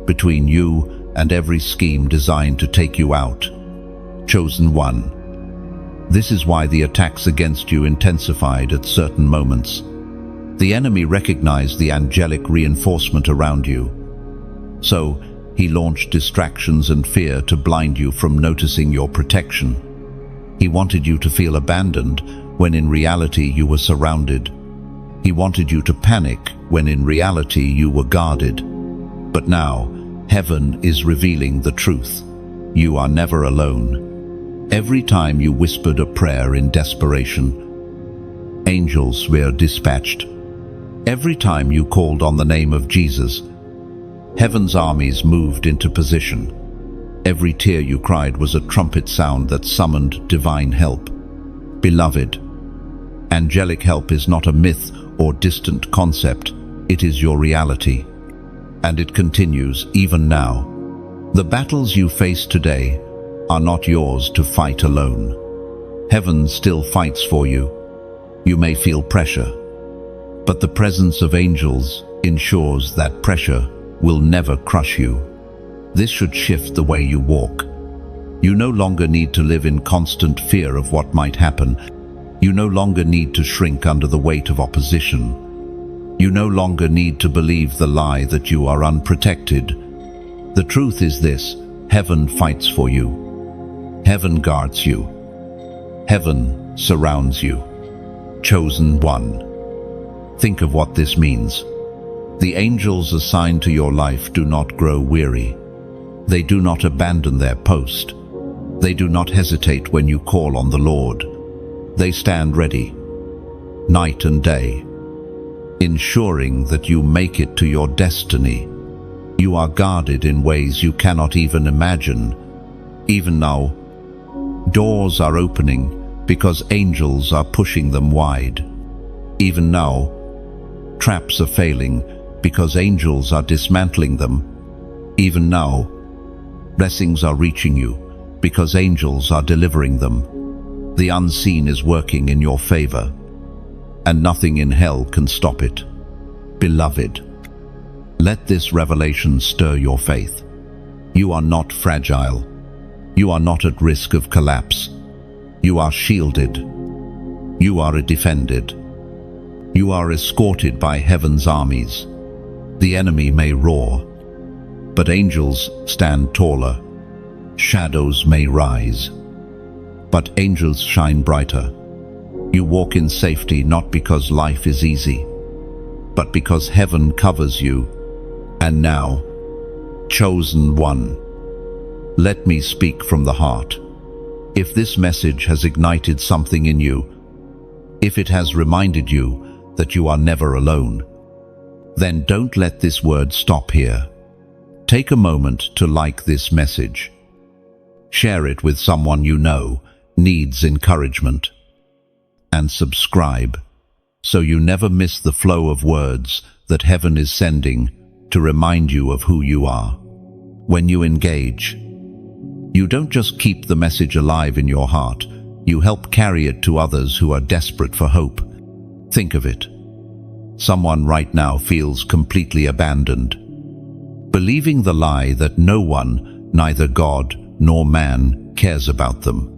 between you and every scheme designed to take you out. Chosen one. This is why the attacks against you intensified at certain moments. The enemy recognized the angelic reinforcement around you. So, he launched distractions and fear to blind you from noticing your protection. He wanted you to feel abandoned when in reality you were surrounded. He wanted you to panic when in reality you were guarded. But now, heaven is revealing the truth. You are never alone. Every time you whispered a prayer in desperation, angels were dispatched. Every time you called on the name of Jesus, heaven's armies moved into position. Every tear you cried was a trumpet sound that summoned divine help. Beloved, angelic help is not a myth or distant concept. It is your reality. And it continues even now. The battles you face today are not yours to fight alone. Heaven still fights for you. You may feel pressure, but the presence of angels ensures that pressure will never crush you. This should shift the way you walk. You no longer need to live in constant fear of what might happen. You no longer need to shrink under the weight of opposition. You no longer need to believe the lie that you are unprotected. The truth is this: heaven fights for you. Heaven guards you. Heaven surrounds you. Chosen one. Think of what this means. The angels assigned to your life do not grow weary. They do not abandon their post. They do not hesitate when you call on the Lord. They stand ready, night and day, ensuring that you make it to your destiny. You are guarded in ways you cannot even imagine. Even now, doors are opening because angels are pushing them wide. Even now, traps are failing because angels are dismantling them. Even now, blessings are reaching you because angels are delivering them. The unseen is working in your favor, and nothing in hell can stop it. Beloved, let this revelation stir your faith. You are not fragile. You are not at risk of collapse. You are shielded. You are defended. You are escorted by heaven's armies. The enemy may roar, but angels stand taller. Shadows may rise, but angels shine brighter. You walk in safety not because life is easy, but because heaven covers you. And now, chosen one, let me speak from the heart. If this message has ignited something in you, if it has reminded you that you are never alone, then don't let this word stop here. Take a moment to like this message. Share it with someone you know needs encouragement. And subscribe so you never miss the flow of words that heaven is sending to remind you of who you are. When you engage, you don't just keep the message alive in your heart, you help carry it to others who are desperate for hope. Think of it. Someone right now feels completely abandoned, believing the lie that no one, neither God nor man, cares about them.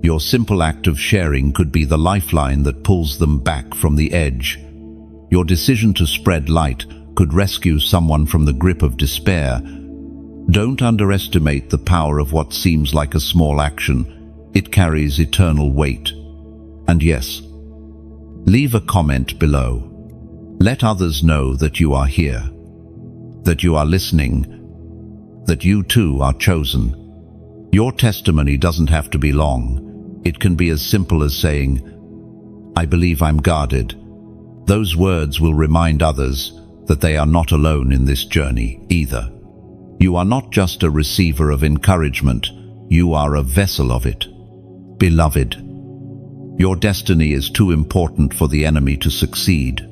Your simple act of sharing could be the lifeline that pulls them back from the edge. Your decision to spread light could rescue someone from the grip of despair. Don't underestimate the power of what seems like a small action. It carries eternal weight. And yes, leave a comment below. Let others know that you are here, that you are listening, that you too are chosen. Your testimony doesn't have to be long. It can be as simple as saying, "I believe I'm guarded." Those words will remind others that they are not alone in this journey either. You are not just a receiver of encouragement, you are a vessel of it. Beloved, your destiny is too important for the enemy to succeed.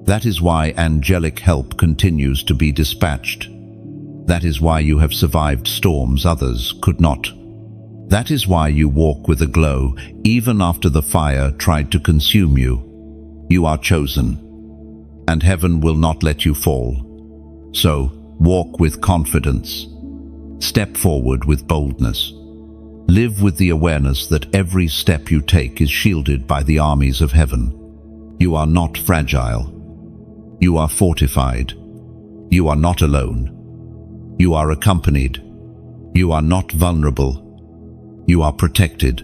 That is why angelic help continues to be dispatched. That is why you have survived storms others could not. That is why you walk with a glow, even after the fire tried to consume you. You are chosen, and heaven will not let you fall. So, walk with confidence. Step forward with boldness. Live with the awareness that every step you take is shielded by the armies of heaven. You are not fragile. You are fortified. You are not alone. You are accompanied. You are not vulnerable. You are protected.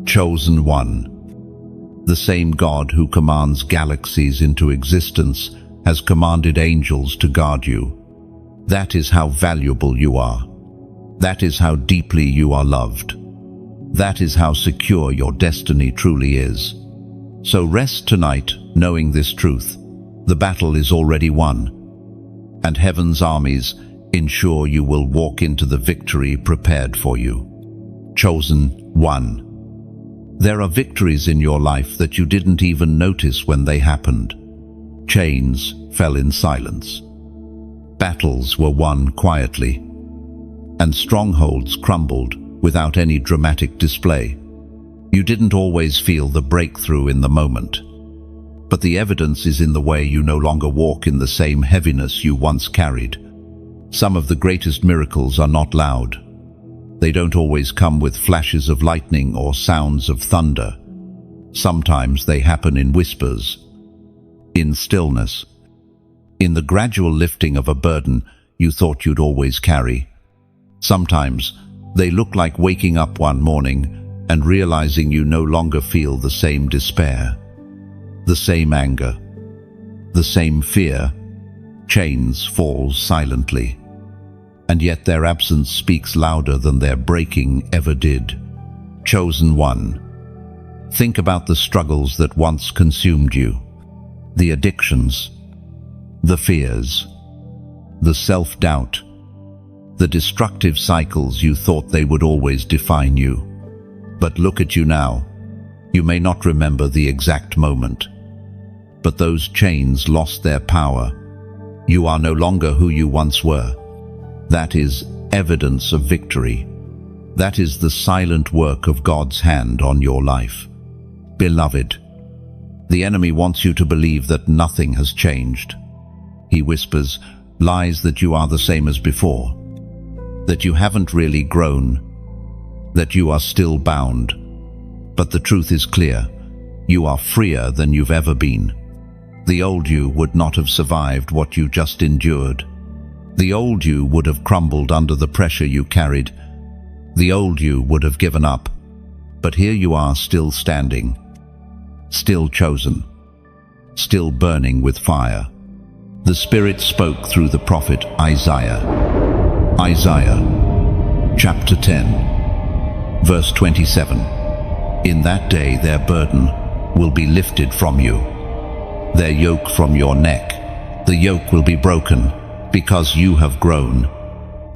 Chosen one. The same God who commands galaxies into existence has commanded angels to guard you. That is how valuable you are. That is how deeply you are loved. That is how secure your destiny truly is. So rest tonight knowing this truth. The battle is already won, and heaven's armies ensure you will walk into the victory prepared for you. Chosen one. There are victories in your life that you didn't even notice when they happened. Chains fell in silence. Battles were won quietly, and strongholds crumbled without any dramatic display. You didn't always feel the breakthrough in the moment, but the evidence is in the way you no longer walk in the same heaviness you once carried. Some of the greatest miracles are not loud. They don't always come with flashes of lightning or sounds of thunder. Sometimes they happen in whispers, in stillness, in the gradual lifting of a burden you thought you'd always carry. Sometimes they look like waking up one morning and realizing you no longer feel the same despair, the same anger, the same fear. Chains fall silently, and yet their absence speaks louder than their breaking ever did. Chosen one. Think about the struggles that once consumed you, the addictions, the fears, the self-doubt, the destructive cycles you thought they would always define you. But look at you now. You may not remember the exact moment, but those chains lost their power. You are no longer who you once were. That is evidence of victory. That is the silent work of God's hand on your life. Beloved, the enemy wants you to believe that nothing has changed. He whispers lies that you are the same as before, that you haven't really grown, that you are still bound. But the truth is clear. You are freer than you've ever been. The old you would not have survived what you just endured. The old you would have crumbled under the pressure you carried. The old you would have given up. But here you are, still standing, still chosen, still burning with fire. The Spirit spoke through the prophet Isaiah. Isaiah, chapter 10, verse 27. In that day their burden will be lifted from you, their yoke from your neck. The yoke will be broken because you have grown.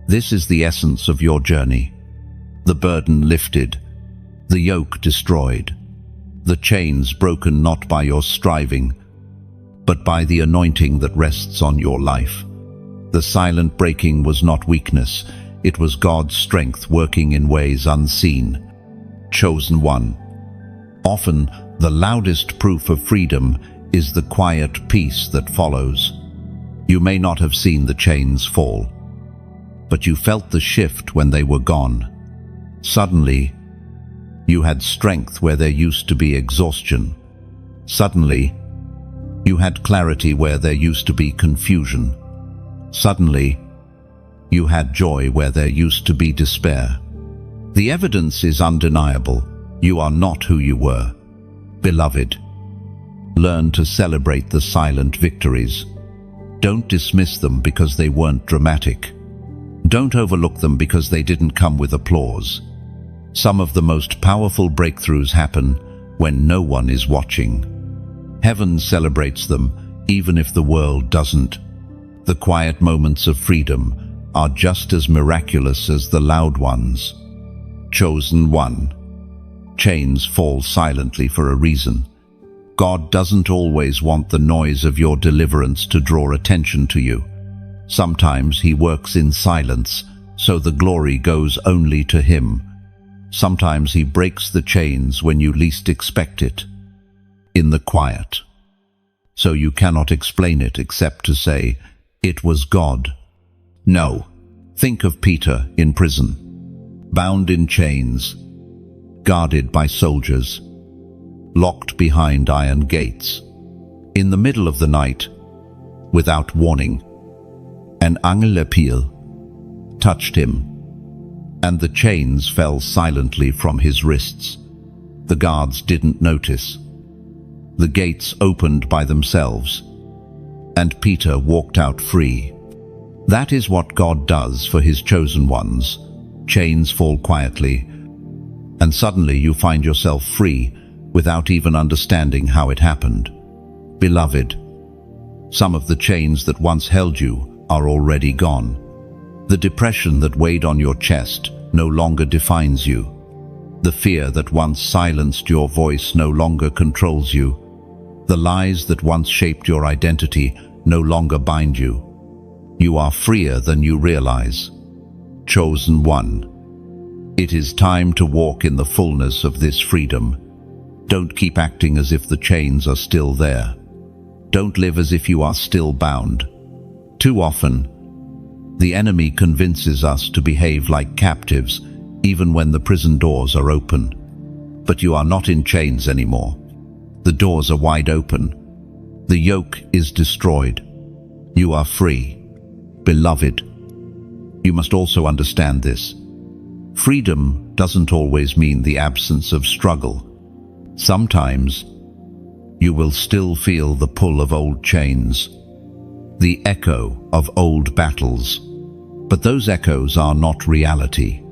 This is the essence of your journey. The burden lifted, the yoke destroyed, the chains broken not by your striving, but by the anointing that rests on your life. The silent breaking was not weakness, it was God's strength working in ways unseen. Chosen one. Often, the loudest proof of freedom is the quiet peace that follows. You may not have seen the chains fall, but you felt the shift when they were gone. Suddenly, you had strength where there used to be exhaustion. Suddenly, you had clarity where there used to be confusion. Suddenly, You had joy where there used to be despair. The evidence is undeniable. You are not who you were. Beloved, learn to celebrate the silent victories. Don't dismiss them because they weren't dramatic. Don't overlook them because they didn't come with applause. Some of the most powerful breakthroughs happen when no one is watching. Heaven celebrates them, even if the world doesn't. The quiet moments of freedom are just as miraculous as the loud ones. Chosen one. Chains fall silently for a reason. God doesn't always want the noise of your deliverance to draw attention to you. Sometimes He works in silence, so the glory goes only to Him. Sometimes He breaks the chains when you least expect it, in the quiet. So you cannot explain it except to say, "It was God." No. Think of Peter in prison, bound in chains, guarded by soldiers, locked behind iron gates. In the middle of the night, without warning, an angel touched him, and the chains fell silently from his wrists. The guards didn't notice. The gates opened by themselves, and Peter walked out free. That is what God does for His chosen ones. Chains fall quietly, and suddenly you find yourself free without even understanding how it happened. Beloved, some of the chains that once held you are already gone. The depression that weighed on your chest no longer defines you. The fear that once silenced your voice no longer controls you. The lies that once shaped your identity no longer bind you. You are freer than you realize. Chosen one. It is time to walk in the fullness of this freedom. Don't keep acting as if the chains are still there. Don't live as if you are still bound. Too often, the enemy convinces us to behave like captives, even when the prison doors are open. But you are not in chains anymore. The doors are wide open. The yoke is destroyed. You are free. Beloved, you must also understand this. Freedom doesn't always mean the absence of struggle. Sometimes, you will still feel the pull of old chains, the echo of old battles. But those echoes are not reality.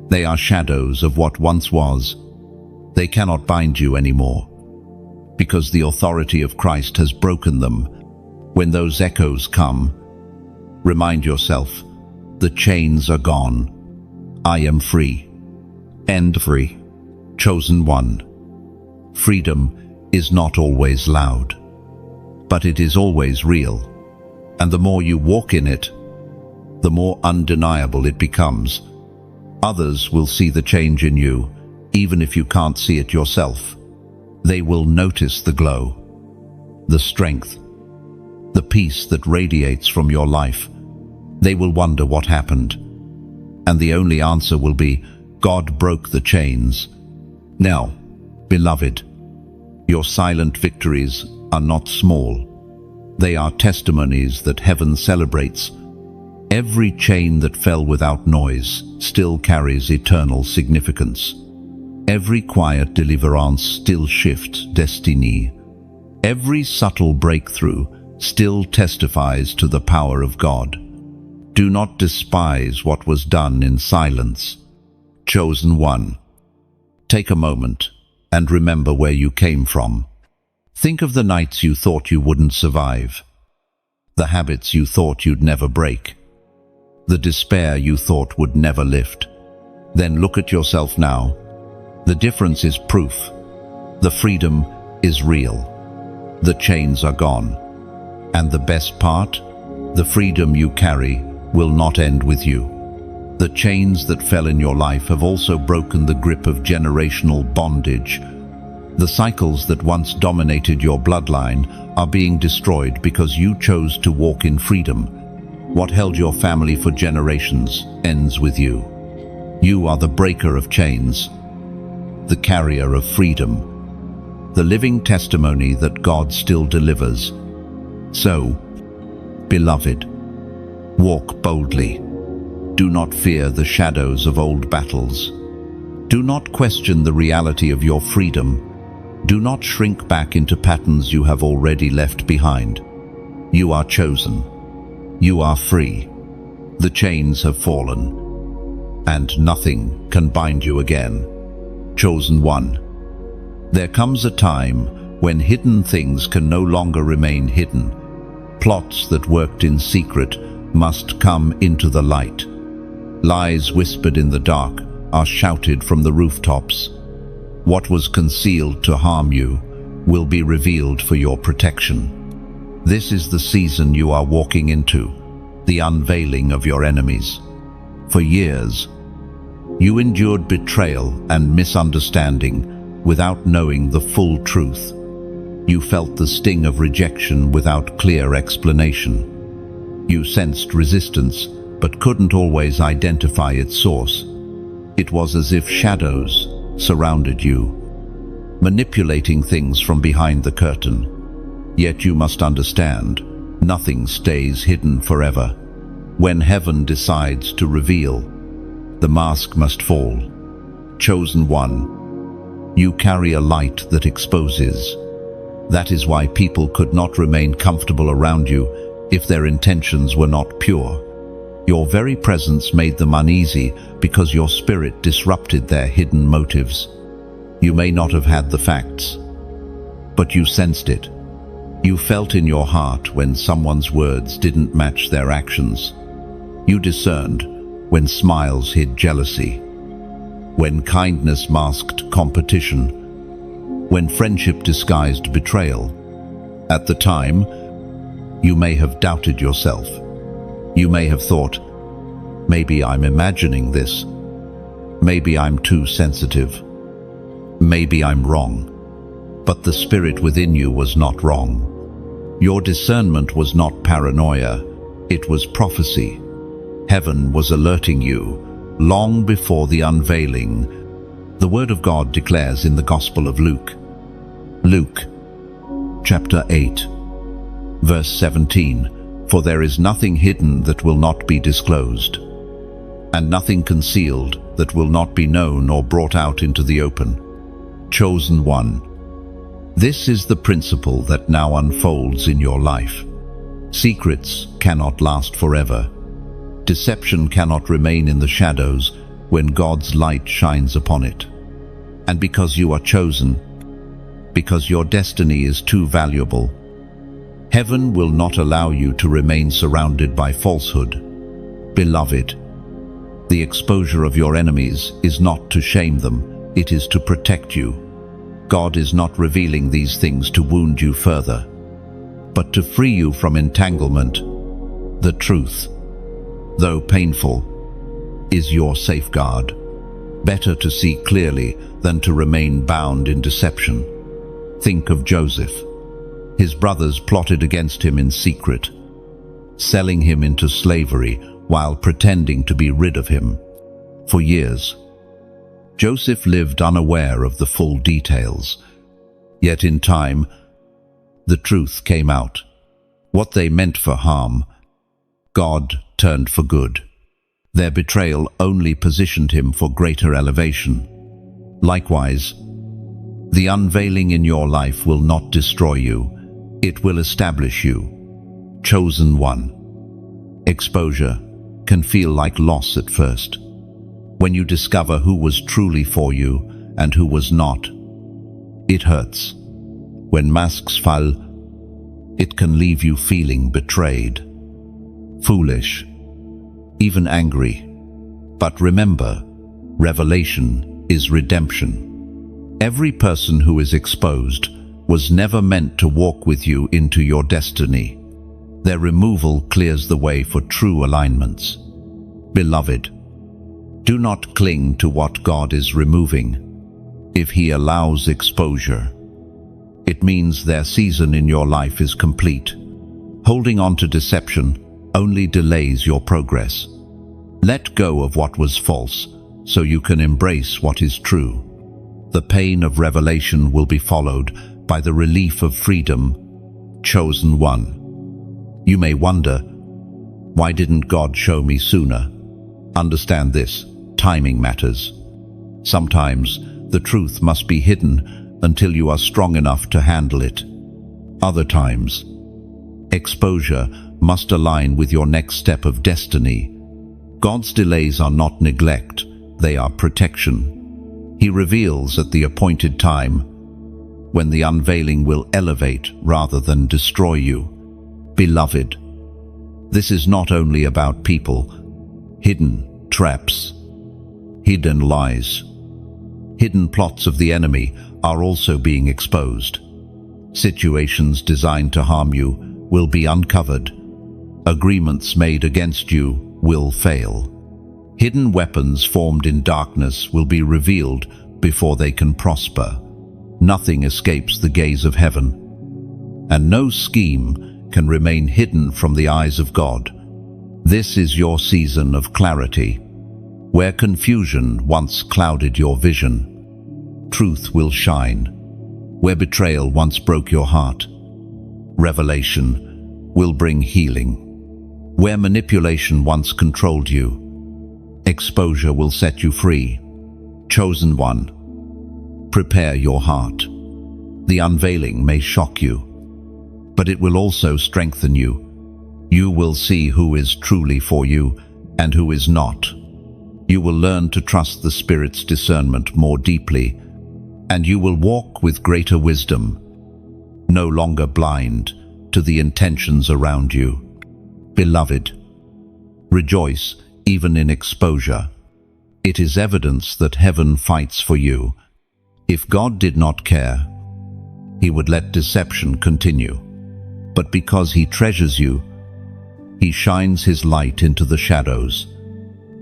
They are shadows of what once was. They cannot bind you anymore, because the authority of Christ has broken them. When those echoes come, remind yourself, the chains are gone. I am free. End free. Chosen one. Freedom is not always loud, but it is always real. And the more you walk in it, the more undeniable it becomes. Others will see the change in you, even if you can't see it yourself. They will notice the glow, the strength, the peace that radiates from your life. They will wonder what happened. And the only answer will be, God broke the chains. Now, beloved, your silent victories are not small. They are testimonies that heaven celebrates. Every chain that fell without noise still carries eternal significance. Every quiet deliverance still shifts destiny. Every subtle breakthrough still testifies to the power of God. Do not despise what was done in silence. Chosen one. Take a moment and remember where you came from. Think of the nights you thought you wouldn't survive, the habits you thought you'd never break, the despair you thought would never lift. Then look at yourself now. The difference is proof. The freedom is real. The chains are gone. And the best part, the freedom you carry will not end with you. The chains that fell in your life have also broken the grip of generational bondage. The cycles that once dominated your bloodline are being destroyed because you chose to walk in freedom. What held your family for generations ends with you. You are the breaker of chains, the carrier of freedom, the living testimony that God still delivers. So, beloved, walk boldly. Do not fear the shadows of old battles. Do not question the reality of your freedom. Do not shrink back into patterns you have already left behind. You are chosen. You are free. The chains have fallen, and nothing can bind you again. Chosen one. There comes a time when hidden things can no longer remain hidden. Plots that worked in secret must come into the light. Lies whispered in the dark are shouted from the rooftops. What was concealed to harm you will be revealed for your protection. This is the season you are walking into, the unveiling of your enemies. For years, you endured betrayal and misunderstanding without knowing the full truth. You felt the sting of rejection without clear explanation. You sensed resistance, but couldn't always identify its source. It was as if shadows surrounded you, manipulating things from behind the curtain. Yet you must understand, nothing stays hidden forever. When heaven decides to reveal, the mask must fall. Chosen one, you carry a light that exposes. That is why people could not remain comfortable around you if their intentions were not pure. Your very presence made them uneasy because your spirit disrupted their hidden motives. You may not have had the facts, but you sensed it. You felt in your heart when someone's words didn't match their actions. You discerned when smiles hid jealousy, when kindness masked competition, when friendship disguised betrayal. At the time, you may have doubted yourself. You may have thought, maybe I'm imagining this. Maybe I'm too sensitive. Maybe I'm wrong. But the spirit within you was not wrong. Your discernment was not paranoia, it was prophecy. Heaven was alerting you long before the unveiling. The Word of God declares in the Gospel of Luke. Luke, chapter 8, verse 17, "For there is nothing hidden that will not be disclosed, and nothing concealed that will not be known or brought out into the open." Chosen one. This is the principle that now unfolds in your life. Secrets cannot last forever. Deception cannot remain in the shadows when God's light shines upon it. And because you are chosen, because your destiny is too valuable, heaven will not allow you to remain surrounded by falsehood. Beloved, the exposure of your enemies is not to shame them, it is to protect you. God is not revealing these things to wound you further, but to free you from entanglement. The truth, though painful, is your safeguard. Better to see clearly than to remain bound in deception. Think of Joseph. His brothers plotted against him in secret, selling him into slavery while pretending to be rid of him. For years, Joseph lived unaware of the full details. Yet in time, the truth came out. What they meant for harm, God turned for good. Their betrayal only positioned him for greater elevation. Likewise, the unveiling in your life will not destroy you. It will establish you. Chosen one. Exposure can feel like loss at first. When you discover who was truly for you and who was not, it hurts. When masks fall, it can leave you feeling betrayed, foolish, even angry. But remember, revelation is redemption. Every person who is exposed was never meant to walk with you into your destiny. Their removal clears the way for true alignments. Beloved, do not cling to what God is removing. If He allows exposure, it means their season in your life is complete. Holding on to deception only delays your progress. Let go of what was false so you can embrace what is true. The pain of revelation will be followed by the relief of freedom. Chosen one. You may wonder, why didn't God show me sooner? Understand this, timing matters. Sometimes the truth must be hidden until you are strong enough to handle it. Other times, exposure must align with your next step of destiny. God's delays are not neglect, they are protection. He reveals at the appointed time, when the unveiling will elevate rather than destroy you. Beloved, this is not only about people, hidden traps, hidden lies, hidden plots of the enemy are also being exposed. Situations designed to harm you will be uncovered. Agreements made against you will fail. Hidden weapons formed in darkness will be revealed before they can prosper. Nothing escapes the gaze of heaven, and no scheme can remain hidden from the eyes of God. This is your season of clarity. Where confusion once clouded your vision, truth will shine. Where betrayal once broke your heart, revelation will bring healing. Where manipulation once controlled you, exposure will set you free. Chosen one, prepare your heart. The unveiling may shock you, but it will also strengthen you. You will see who is truly for you and who is not. You will learn to trust the Spirit's discernment more deeply, and you will walk with greater wisdom, no longer blind to the intentions around you. Beloved, rejoice even in exposure. It is evidence that heaven fights for you. If God did not care, He would let deception continue. But because He treasures you, He shines His light into the shadows.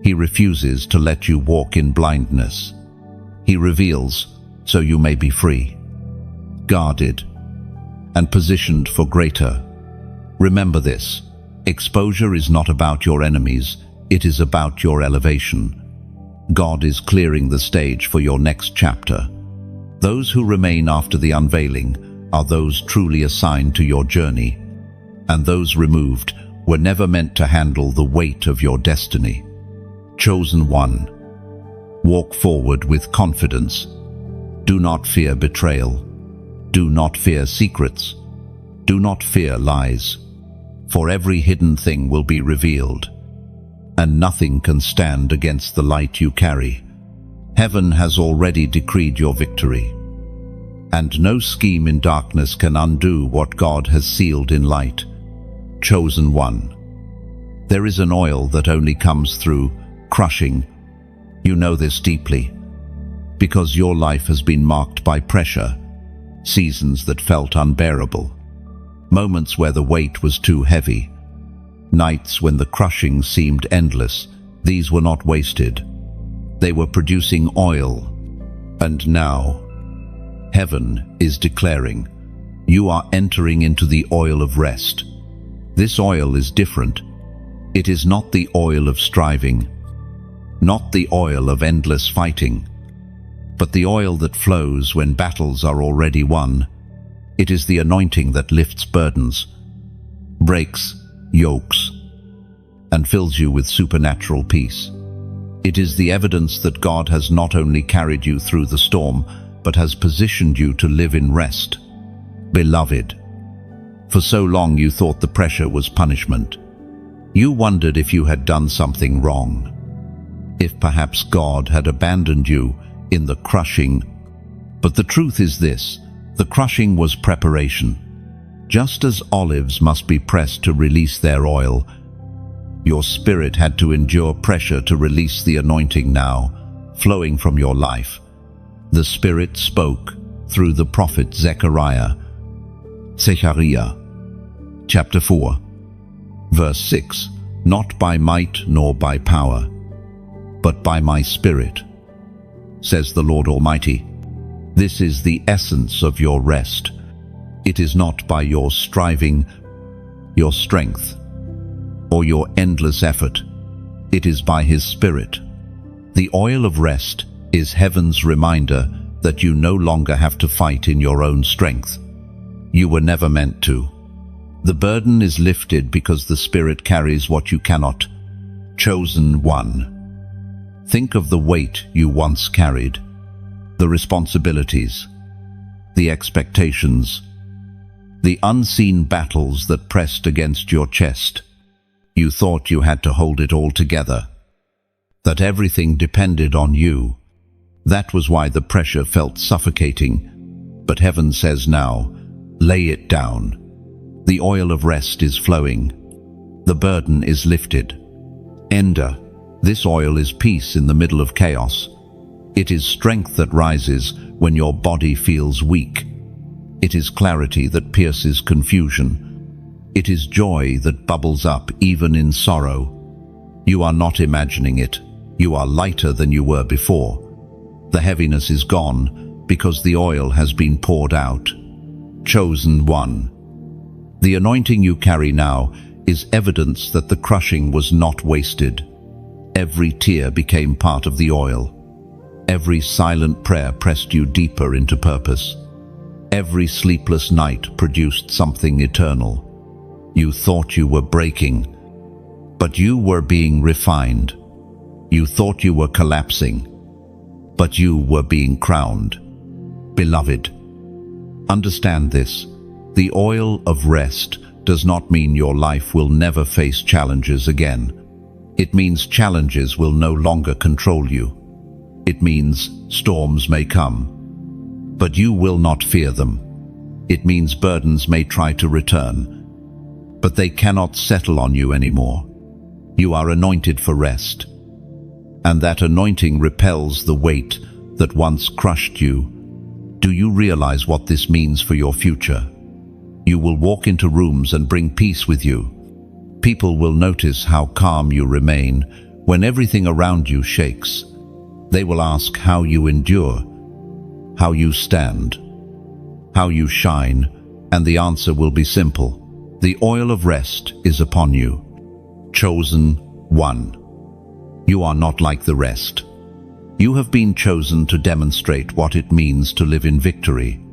He refuses to let you walk in blindness. He reveals so you may be free, guarded, and positioned for greater. Remember this, exposure is not about your enemies, it is about your elevation. God is clearing the stage for your next chapter. Those who remain after the unveiling are those truly assigned to your journey, and those removed were never meant to handle the weight of your destiny. Chosen one, walk forward with confidence. Do not fear betrayal. Do not fear secrets. Do not fear lies. For every hidden thing will be revealed, and nothing can stand against the light you carry. Heaven has already decreed your victory, and no scheme in darkness can undo what God has sealed in light. Chosen one, there is an oil that only comes through crushing. You know this deeply, because your life has been marked by pressure, seasons that felt unbearable, moments where the weight was too heavy, nights when the crushing seemed endless. These were not wasted. They were producing oil. And now, heaven is declaring, you are entering into the oil of rest. This oil is different. It is not the oil of striving, not the oil of endless fighting, but the oil that flows when battles are already won. It is the anointing that lifts burdens, breaks yokes, and fills you with supernatural peace. It is the evidence that God has not only carried you through the storm, but has positioned you to live in rest. Beloved, for so long you thought the pressure was punishment. You wondered if you had done something wrong, if perhaps God had abandoned you in the crushing. But the truth is this, the crushing was preparation. Just as olives must be pressed to release their oil, your spirit had to endure pressure to release the anointing now, flowing from your life. The Spirit spoke through the prophet Zechariah. Zechariah, chapter 4, verse 6, not by might nor by power, but by my Spirit, says the Lord Almighty. This is the essence of your rest. It is not by your striving, your strength, or your endless effort. It is by His Spirit. The oil of rest is heaven's reminder that you no longer have to fight in your own strength. You were never meant to. The burden is lifted because the Spirit carries what you cannot. Chosen one, Think of the weight you once carried, the responsibilities, the expectations, the unseen battles that pressed against your chest. You thought you had to hold it all together, that everything depended on you. That was why the pressure felt suffocating. But heaven says now, lay it down. The oil of rest is flowing. The burden is lifted. Ender, this oil is peace in the middle of chaos. It is strength that rises when your body feels weak. It is clarity that pierces confusion. It is joy that bubbles up even in sorrow. You are not imagining it. You are lighter than you were before. The heaviness is gone because the oil has been poured out. Chosen one. The anointing you carry now is evidence that the crushing was not wasted. Every tear became part of the oil. Every silent prayer pressed you deeper into purpose. Every sleepless night produced something eternal. You thought you were breaking, but you were being refined. You thought you were collapsing, but you were being crowned. Beloved, understand this. The oil of rest does not mean your life will never face challenges again. It means challenges will no longer control you. It means storms may come, but you will not fear them. It means burdens may try to return, but they cannot settle on you anymore. You are anointed for rest, and that anointing repels the weight that once crushed you. Do you realize what this means for your future? You will walk into rooms and bring peace with you. People will notice how calm you remain when everything around you shakes. They will ask how you endure, how you stand, how you shine, and the answer will be simple. The oil of rest is upon you. Chosen one. You are not like the rest. You have been chosen to demonstrate what it means to live in victory,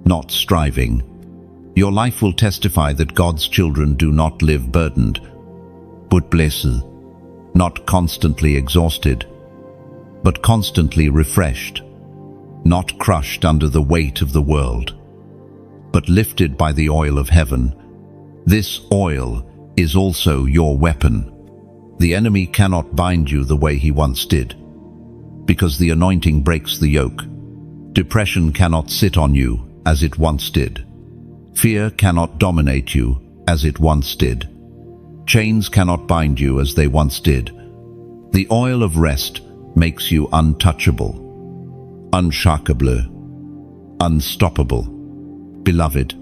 not striving. Your life will testify that God's children do not live burdened, but blessed, not constantly exhausted, but constantly refreshed, not crushed under the weight of the world, but lifted by the oil of heaven. This oil is also your weapon. The enemy cannot bind you the way he once did, because the anointing breaks the yoke. Depression cannot sit on you as it once did. Fear cannot dominate you as it once did. Chains cannot bind you as they once did. The oil of rest makes you untouchable, unshakable, unstoppable. Beloved,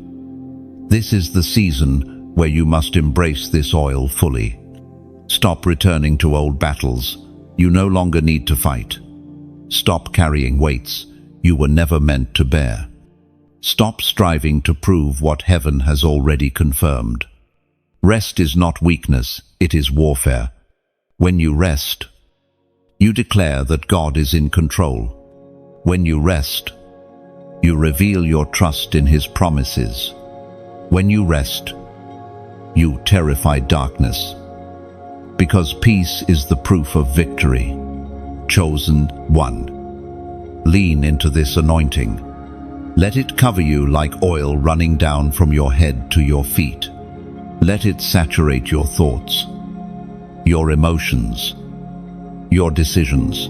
this is the season where you must embrace this oil fully. Stop returning to old battles you no longer need to fight. Stop carrying weights you were never meant to bear. Stop striving to prove what heaven has already confirmed. Rest is not weakness, it is warfare. When you rest, you declare that God is in control. When you rest, you reveal your trust in His promises. When you rest, you terrify darkness, because peace is the proof of victory. Chosen one. Lean into this anointing. Let it cover you like oil running down from your head to your feet. Let it saturate your thoughts, your emotions, your decisions.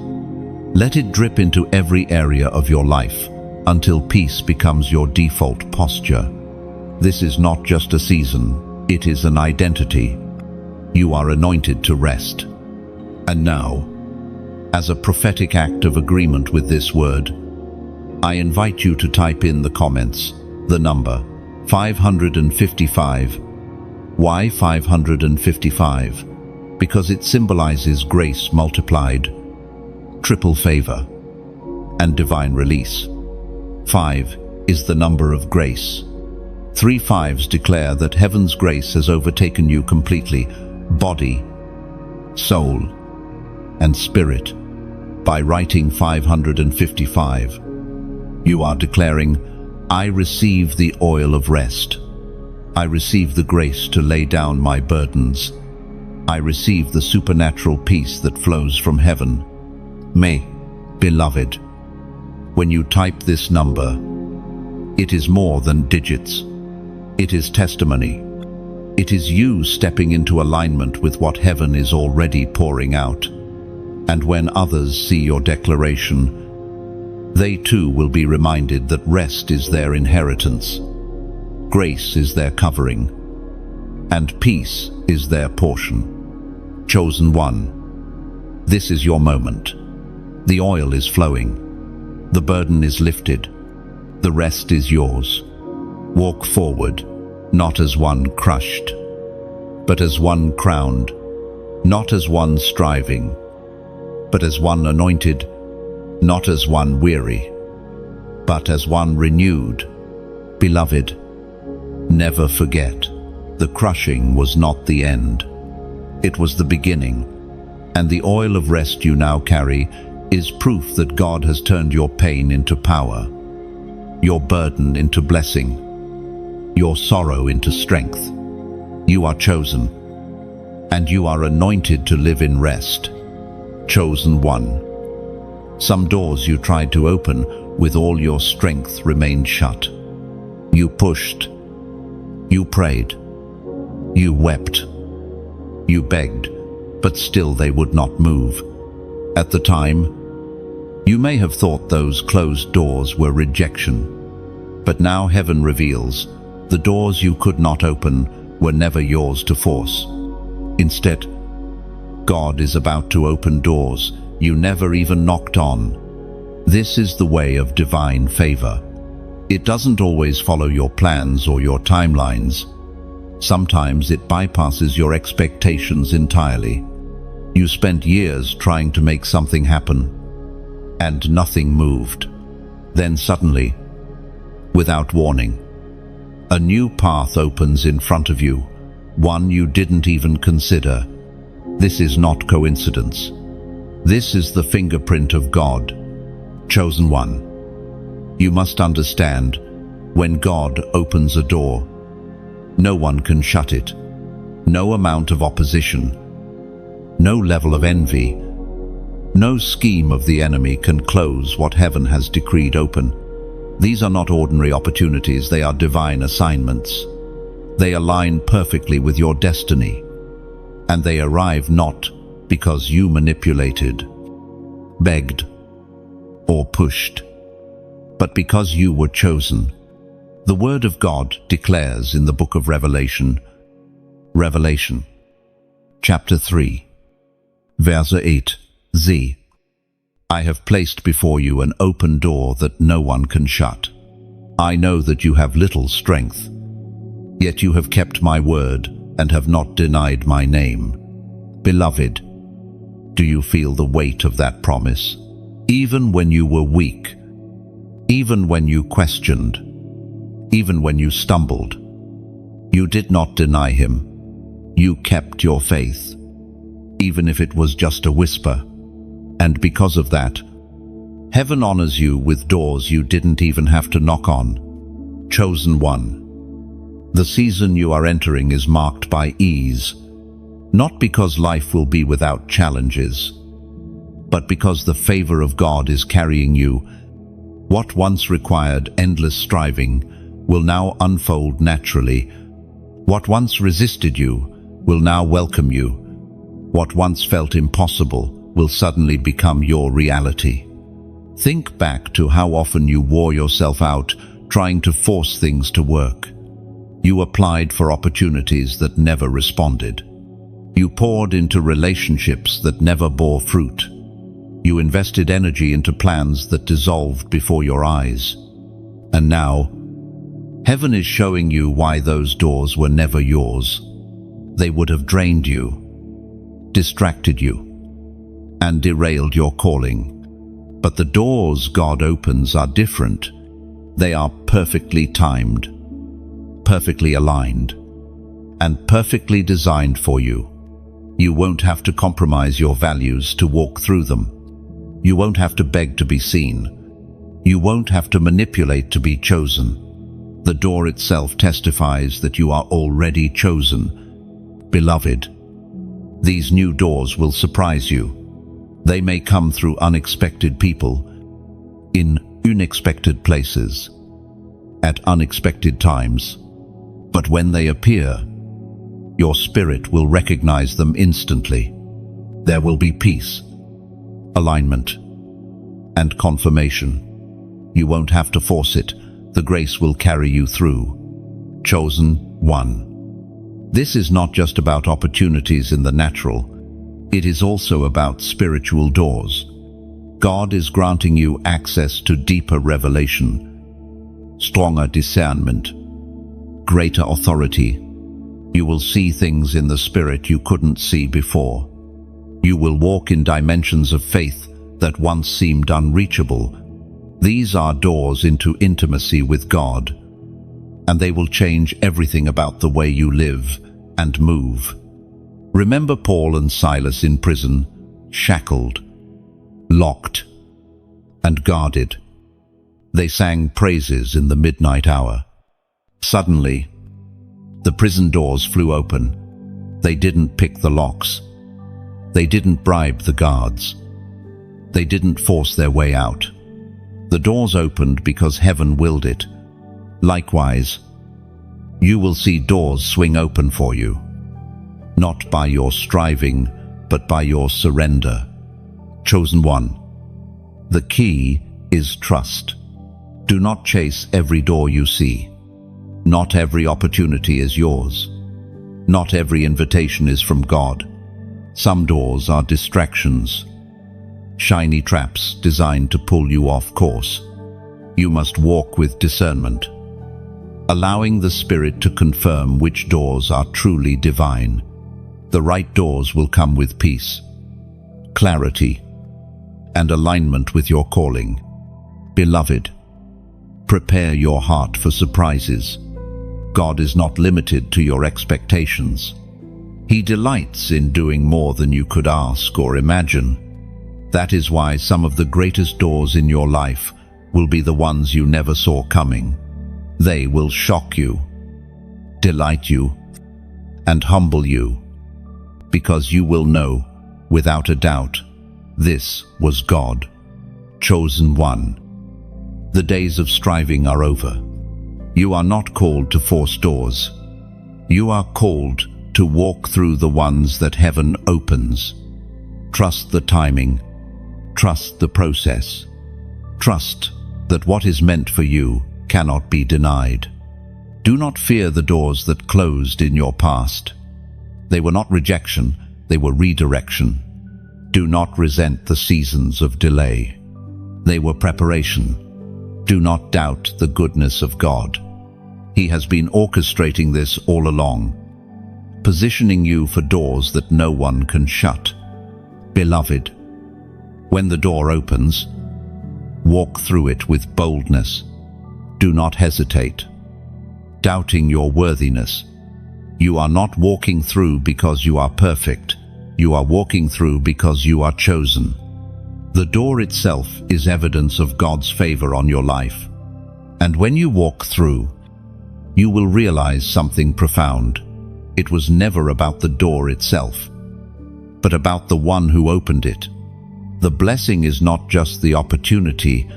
Let it drip into every area of your life until peace becomes your default posture. This is not just a season, it is an identity. You are anointed to rest. And now, as a prophetic act of agreement with this word, I invite you to type in the comments the number 555. Why 555? Because it symbolizes grace multiplied, triple favor, and divine release. 5 is the number of grace. 3 5s declare that heaven's grace has overtaken you completely, body, soul, and spirit. By writing 555, you are declaring, I receive the oil of rest. I receive the grace to lay down my burdens. I receive the supernatural peace that flows from heaven. May, beloved, when you type this number, it is more than digits. It is testimony. It is you stepping into alignment with what heaven is already pouring out. And when others see your declaration, they too will be reminded that rest is their inheritance, grace is their covering, and peace is their portion. Chosen one, this is your moment. The oil is flowing. The burden is lifted. The rest is yours. Walk forward, not as one crushed, but as one crowned, not as one striving, but as one anointed, not as one weary, but as one renewed. Beloved, never forget, the crushing was not the end. It was the beginning, and the oil of rest you now carry is proof that God has turned your pain into power, your burden into blessing, your sorrow into strength. You are chosen, and you are anointed to live in rest. Chosen one. Some doors you tried to open with all your strength remained shut. You pushed, you prayed, you wept, you begged, but still they would not move. At the time, you may have thought those closed doors were rejection, but now heaven reveals the doors you could not open were never yours to force. Instead, God is about to open doors you never even knocked on. This is the way of divine favor. It doesn't always follow your plans or your timelines. Sometimes it bypasses your expectations entirely. You spent years trying to make something happen, and nothing moved. Then suddenly, without warning, a new path opens in front of you, one you didn't even consider. This is not coincidence. This is the fingerprint of God. Chosen one. You must understand, when God opens a door, no one can shut it. No amount of opposition, no level of envy, no scheme of the enemy can close what heaven has decreed open. These are not ordinary opportunities, they are divine assignments. They align perfectly with your destiny, and they arrive not because you manipulated, begged, or pushed, but because you were chosen. The Word of God declares in the book of Revelation, chapter 3, verse 8, I have placed before you an open door that no one can shut. I know that you have little strength, yet you have kept my word and have not denied my name. Beloved, do you feel the weight of that promise? Even when you were weak, even when you questioned, even when you stumbled, you did not deny him. You kept your faith, even if it was just a whisper. And because of that, heaven honors you with doors you didn't even have to knock on. Chosen one. The season you are entering is marked by ease, not because life will be without challenges, but because the favor of God is carrying you. What once required endless striving will now unfold naturally. What once resisted you will now welcome you. What once felt impossible will suddenly become your reality. Think back to how often you wore yourself out trying to force things to work. You applied for opportunities that never responded. You poured into relationships that never bore fruit. You invested energy into plans that dissolved before your eyes. And now, heaven is showing you why those doors were never yours. They would have drained you, distracted you, and derailed your calling. But the doors God opens are different. They are perfectly timed, perfectly aligned, and perfectly designed for you. You won't have to compromise your values to walk through them. You won't have to beg to be seen. You won't have to manipulate to be chosen. The door itself testifies that you are already chosen. Beloved, these new doors will surprise you. They may come through unexpected people, in unexpected places, at unexpected times. But when they appear, your spirit will recognize them instantly. There will be peace, alignment, and confirmation. You won't have to force it. The grace will carry you through. Chosen one. This is not just about opportunities in the natural. It is also about spiritual doors. God is granting you access to deeper revelation, stronger discernment, greater authority. You will see things in the spirit you couldn't see before. You will walk in dimensions of faith that once seemed unreachable. These are doors into intimacy with God, and they will change everything about the way you live and move. Remember Paul and Silas in prison, shackled, locked, and guarded. They sang praises in the midnight hour. Suddenly, the prison doors flew open. They didn't pick the locks. They didn't bribe the guards. They didn't force their way out. The doors opened because heaven willed it. Likewise, you will see doors swing open for you, not by your striving, but by your surrender. Chosen one. The key is trust. Do not chase every door you see. Not every opportunity is yours. Not every invitation is from God. Some doors are distractions, shiny traps designed to pull you off course. You must walk with discernment, allowing the Spirit to confirm which doors are truly divine. The right doors will come with peace, clarity, and alignment with your calling. Beloved, prepare your heart for surprises. God is not limited to your expectations. He delights in doing more than you could ask or imagine. That is why some of the greatest doors in your life will be the ones you never saw coming. They will shock you, delight you, and humble you, because you will know, without a doubt, this was God. Chosen one. The days of striving are over. You are not called to force doors. You are called to walk through the ones that heaven opens. Trust the timing. Trust the process. Trust that what is meant for you cannot be denied. Do not fear the doors that closed in your past. They were not rejection, they were redirection. Do not resent the seasons of delay. They were preparation. Do not doubt the goodness of God. He has been orchestrating this all along, positioning you for doors that no one can shut. Beloved, when the door opens, walk through it with boldness. Do not hesitate, doubting your worthiness. You are not walking through because you are perfect. You are walking through because you are chosen. The door itself is evidence of God's favor on your life. And when you walk through, you will realize something profound. It was never about the door itself, but about the one who opened it. The blessing is not just the opportunity,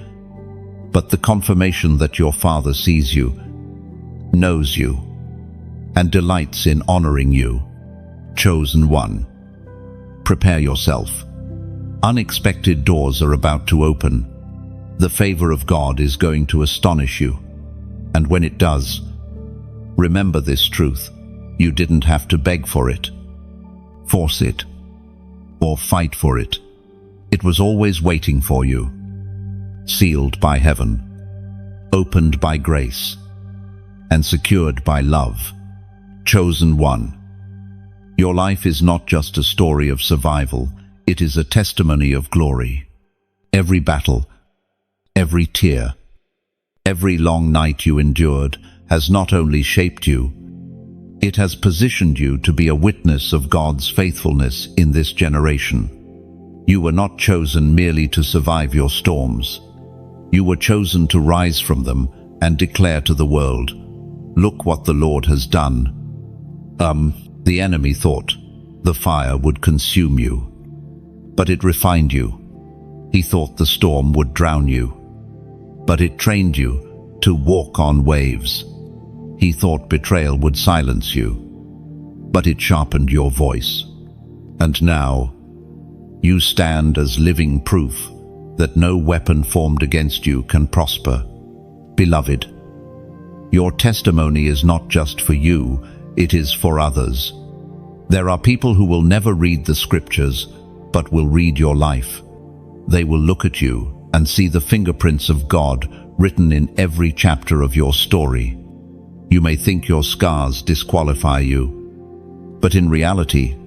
but the confirmation that your Father sees you, knows you, and delights in honoring you. Chosen one. Prepare yourself. Unexpected doors are about to open. The favor of God is going to astonish you. And when it does, remember this truth. You didn't have to beg for it, force it, or fight for it. It was always waiting for you. Sealed by heaven, opened by grace, and secured by love. Chosen one. Your life is not just a story of survival. It is a testimony of glory. Every battle, every tear, every long night you endured has not only shaped you, it has positioned you to be a witness of God's faithfulness in this generation. You were not chosen merely to survive your storms. You were chosen to rise from them and declare to the world, "Look what the Lord has done." The enemy thought the fire would consume you. but it refined you. He thought the storm would drown you, but it trained you to walk on waves. He thought betrayal would silence you, but it sharpened your voice. And now, you stand as living proof that no weapon formed against you can prosper. Beloved, your testimony is not just for you, it is for others. There are people who will never read the scriptures, but will read your life. They will look at you and see the fingerprints of God written in every chapter of your story. You may think your scars disqualify you, but in reality,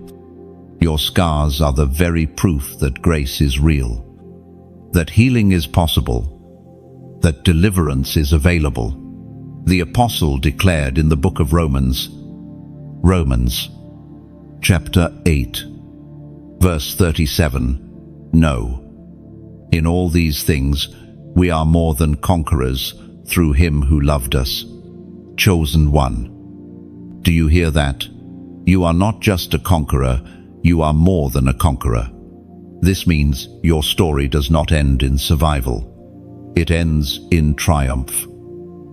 your scars are the very proof that grace is real, that healing is possible, that deliverance is available. The apostle declared in the book of Romans, chapter 8, verse 37, "No, in all these things we are more than conquerors through him who loved us." Chosen one. Do you hear that? You are not just a conqueror, you are more than a conqueror. This means your story does not end in survival. It ends in triumph.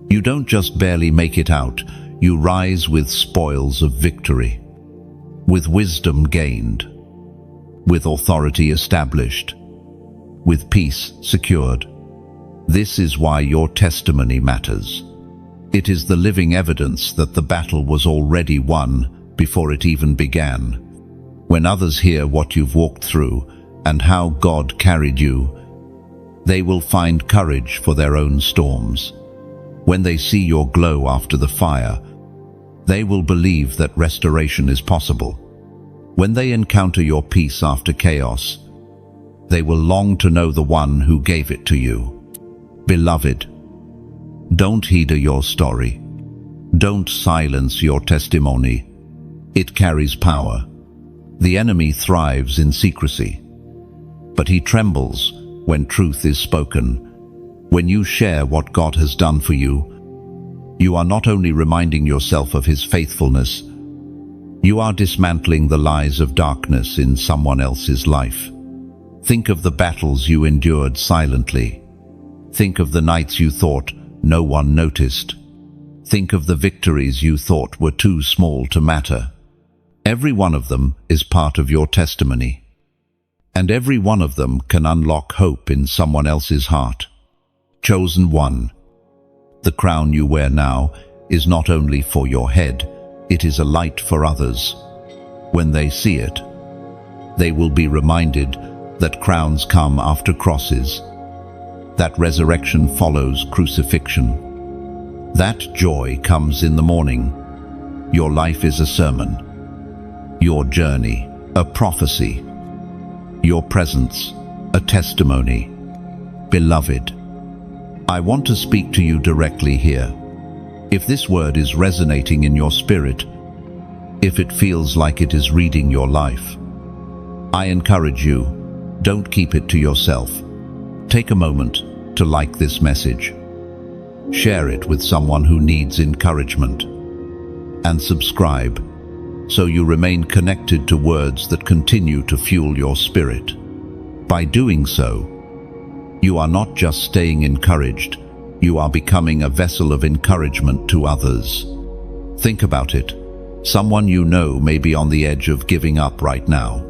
You don't just barely make it out, you rise with spoils of victory, with wisdom gained, with authority established, with peace secured. This is why your testimony matters. It is the living evidence that the battle was already won before it even began. When others hear what you've walked through and how God carried you, they will find courage for their own storms. When they see your glow after the fire, they will believe that restoration is possible. When they encounter your peace after chaos, they will long to know the one who gave it to you. Beloved, don't heed your story. Don't silence your testimony. It carries power. The enemy thrives in secrecy, but he trembles when truth is spoken. When you share what God has done for you, you are not only reminding yourself of his faithfulness, you are dismantling the lies of darkness in someone else's life. Think of the battles you endured silently. Think of the nights you thought no one noticed. Think of the victories you thought were too small to matter. Every one of them is part of your testimony, and every one of them can unlock hope in someone else's heart. Chosen one. The crown you wear now is not only for your head, it is a light for others. When they see it, they will be reminded that crowns come after crosses, that resurrection follows crucifixion, that joy comes in the morning. Your life is a sermon, your journey a prophecy, your presence a testimony. Beloved, I want to speak to you directly here. If this word is resonating in your spirit, if it feels like it is reading your life, I encourage you, don't keep it to yourself. Take a moment to like this message. Share it with someone who needs encouragement. And subscribe, so you remain connected to words that continue to fuel your spirit. By doing so, you are not just staying encouraged, you are becoming a vessel of encouragement to others. Think about it. Someone you know may be on the edge of giving up right now.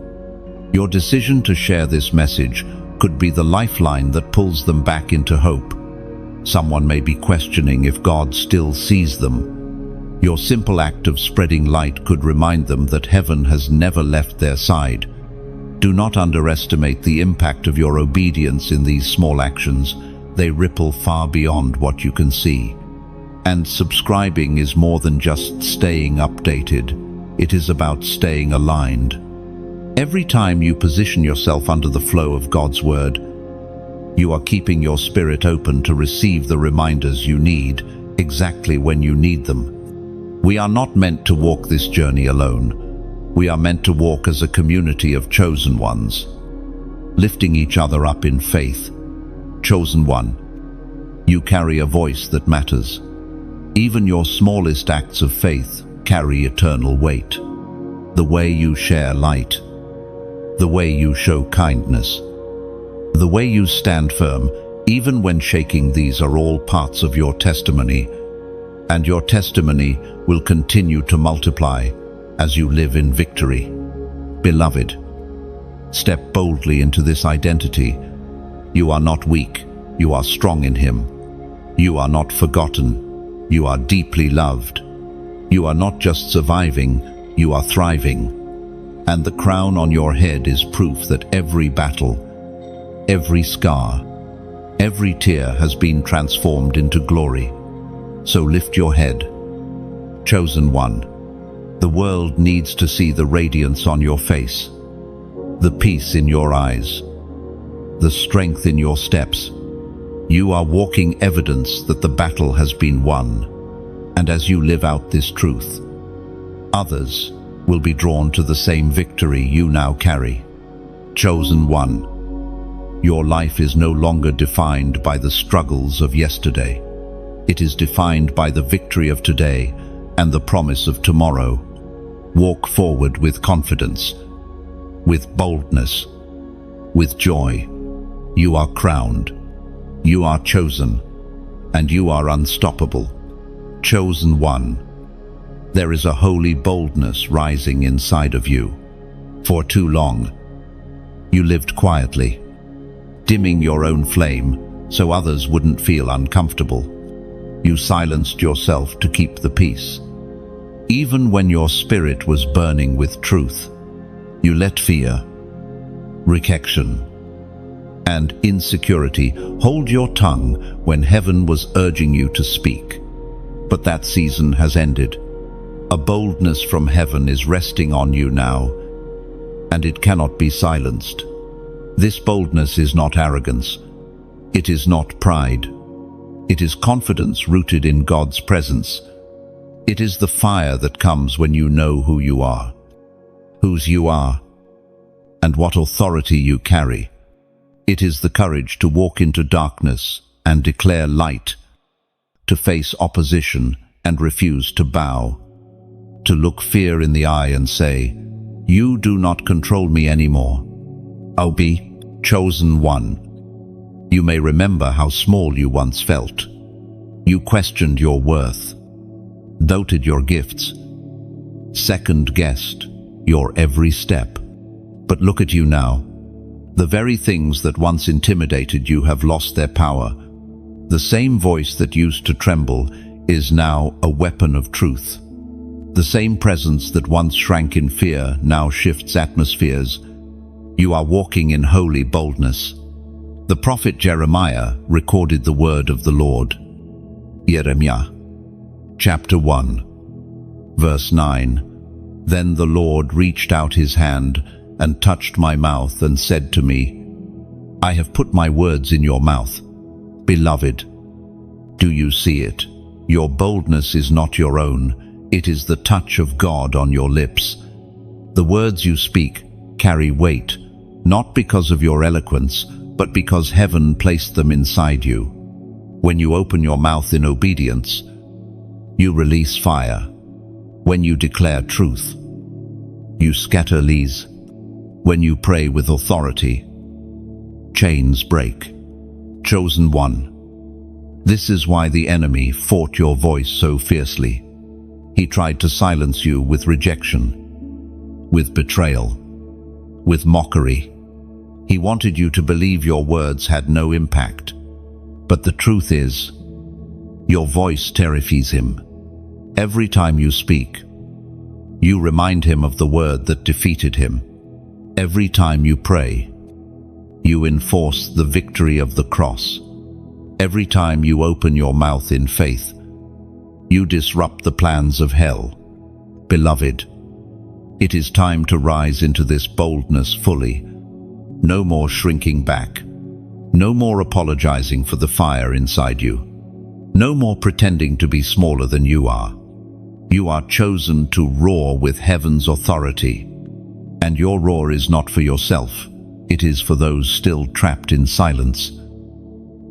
Your decision to share this message could be the lifeline that pulls them back into hope. Someone may be questioning if God still sees them. Your simple act of spreading light could remind them that heaven has never left their side. Do not underestimate the impact of your obedience in these small actions. They ripple far beyond what you can see. And subscribing is more than just staying updated. It is about staying aligned. Every time you position yourself under the flow of God's word, you are keeping your spirit open to receive the reminders you need, exactly when you need them. We are not meant to walk this journey alone. We are meant to walk as a community of chosen ones, lifting each other up in faith. Chosen one, you carry a voice that matters. Even your smallest acts of faith carry eternal weight. The way you share light, the way you show kindness, the way you stand firm, even when shaking. These are all parts of your testimony, and your testimony will continue to multiply as you live in victory. Beloved, step boldly into this identity. You are not weak, you are strong in Him. You are not forgotten, you are deeply loved. You are not just surviving, you are thriving. And the crown on your head is proof that every battle, every scar, every tear has been transformed into glory. So lift your head. Chosen one, the world needs to see the radiance on your face, the peace in your eyes, the strength in your steps. You are walking evidence that the battle has been won. And as you live out this truth, others will be drawn to the same victory you now carry. Chosen one, your life is no longer defined by the struggles of yesterday. It is defined by the victory of today and the promise of tomorrow. Walk forward with confidence, with boldness, with joy. You are crowned, you are chosen, and you are unstoppable. Chosen one, there is a holy boldness rising inside of you. For too long, you lived quietly, dimming your own flame so others wouldn't feel uncomfortable. You silenced yourself to keep the peace. Even when your spirit was burning with truth, you let fear, rejection, and insecurity hold your tongue when heaven was urging you to speak. But that season has ended. A boldness from heaven is resting on you now, and it cannot be silenced. This boldness is not arrogance. It is not pride. It is confidence rooted in God's presence. It is the fire that comes when you know who you are, whose you are, and what authority you carry. It is the courage to walk into darkness and declare light, to face opposition and refuse to bow, to look fear in the eye and say, "You do not control me anymore." I'll be chosen one. You may remember how small you once felt. You questioned your worth, doubted your gifts, second-guessed your every step. But look at you now. The very things that once intimidated you have lost their power. The same voice that used to tremble is now a weapon of truth. The same presence that once shrank in fear now shifts atmospheres. You are walking in holy boldness. The prophet Jeremiah recorded the word of the Lord. Jeremiah, chapter 1, verse 9. Then the Lord reached out His hand and touched my mouth and said to me, "I have put my words in your mouth. Beloved, do you see it? Your boldness is not your own. It is the touch of God on your lips. The words you speak carry weight, not because of your eloquence, but because heaven placed them inside you. When you open your mouth in obedience, you release fire. When you declare truth, you scatter lies. When you pray with authority, chains break." Chosen one, this is why the enemy fought your voice so fiercely. He tried to silence you with rejection, with betrayal, with mockery. He wanted you to believe your words had no impact. But the truth is, your voice terrifies him. Every time you speak, you remind him of the word that defeated him. Every time you pray, you enforce the victory of the cross. Every time you open your mouth in faith, you disrupt the plans of hell. Beloved, it is time to rise into this boldness fully. No more shrinking back. No more apologizing for the fire inside you. No more pretending to be smaller than you are. You are chosen to roar with heaven's authority. And your roar is not for yourself. It is for those still trapped in silence,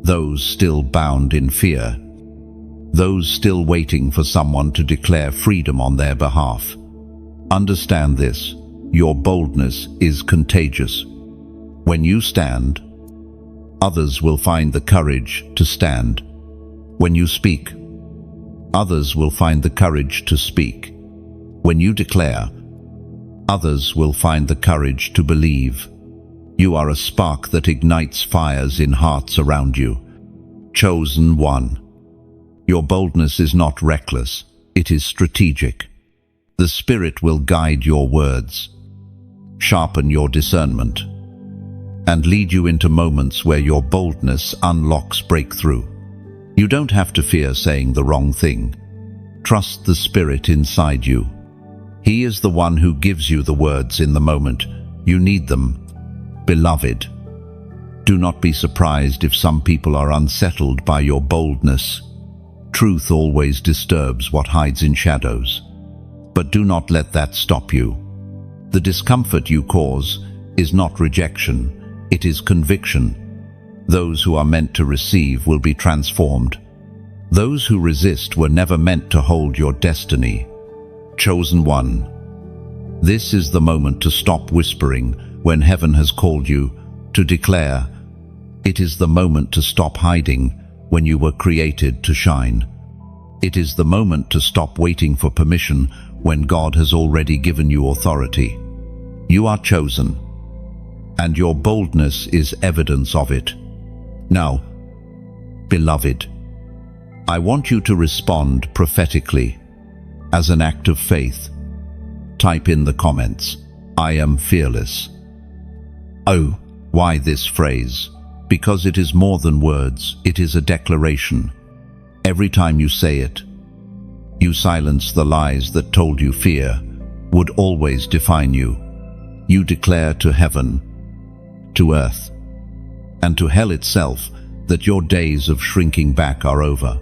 those still bound in fear, those still waiting for someone to declare freedom on their behalf. Understand this: your boldness is contagious. When you stand, others will find the courage to stand. When you speak, others will find the courage to speak. When you declare, others will find the courage to believe. You are a spark that ignites fires in hearts around you. Chosen one. Your boldness is not reckless, it is strategic. The Spirit will guide your words, sharpen your discernment, and lead you into moments where your boldness unlocks breakthrough. You don't have to fear saying the wrong thing. Trust the Spirit inside you. He is the one who gives you the words in the moment you need them. Beloved, do not be surprised if some people are unsettled by your boldness. Truth always disturbs what hides in shadows. But do not let that stop you. The discomfort you cause is not rejection, it is conviction. Those who are meant to receive will be transformed. Those who resist were never meant to hold your destiny. Chosen one. This is the moment to stop whispering when heaven has called you, to declare. It is the moment to stop hiding when you were created to shine. It is the moment to stop waiting for permission when God has already given you authority. You are chosen, and your boldness is evidence of it. Now, beloved, I want you to respond prophetically as an act of faith. Type in the comments, I am fearless. Oh, why this phrase? Because it is more than words, it is a declaration. Every time you say it, you silence the lies that told you fear would always define you. You declare to heaven, to earth, and to hell itself that your days of shrinking back are over.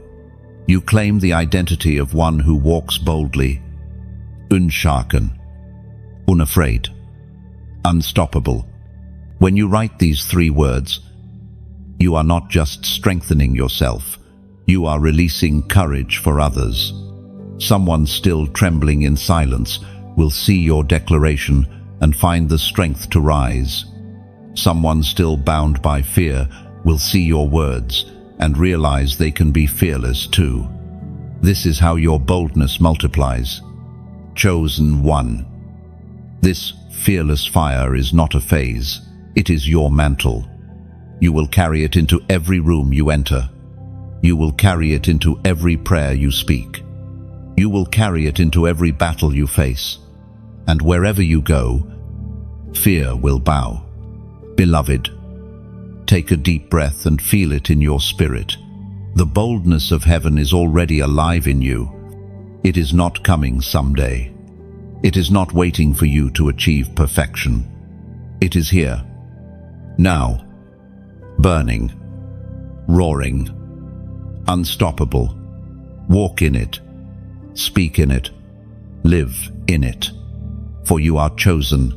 You claim the identity of one who walks boldly, unshaken, unafraid, unstoppable. When you write these 3 words, you are not just strengthening yourself, you are releasing courage for others. Someone still trembling in silence will see your declaration and find the strength to rise. Someone still bound by fear will see your words and realize they can be fearless too. This is how your boldness multiplies. Chosen one. This fearless fire is not a phase, it is your mantle. You will carry it into every room you enter. You will carry it into every prayer you speak. You will carry it into every battle you face. And wherever you go, fear will bow. Beloved, take a deep breath and feel it in your spirit. The boldness of heaven is already alive in you. It is not coming someday. It is not waiting for you to achieve perfection. It is here, now, burning, roaring, unstoppable. Walk in it, speak in it, live in it. For you are chosen,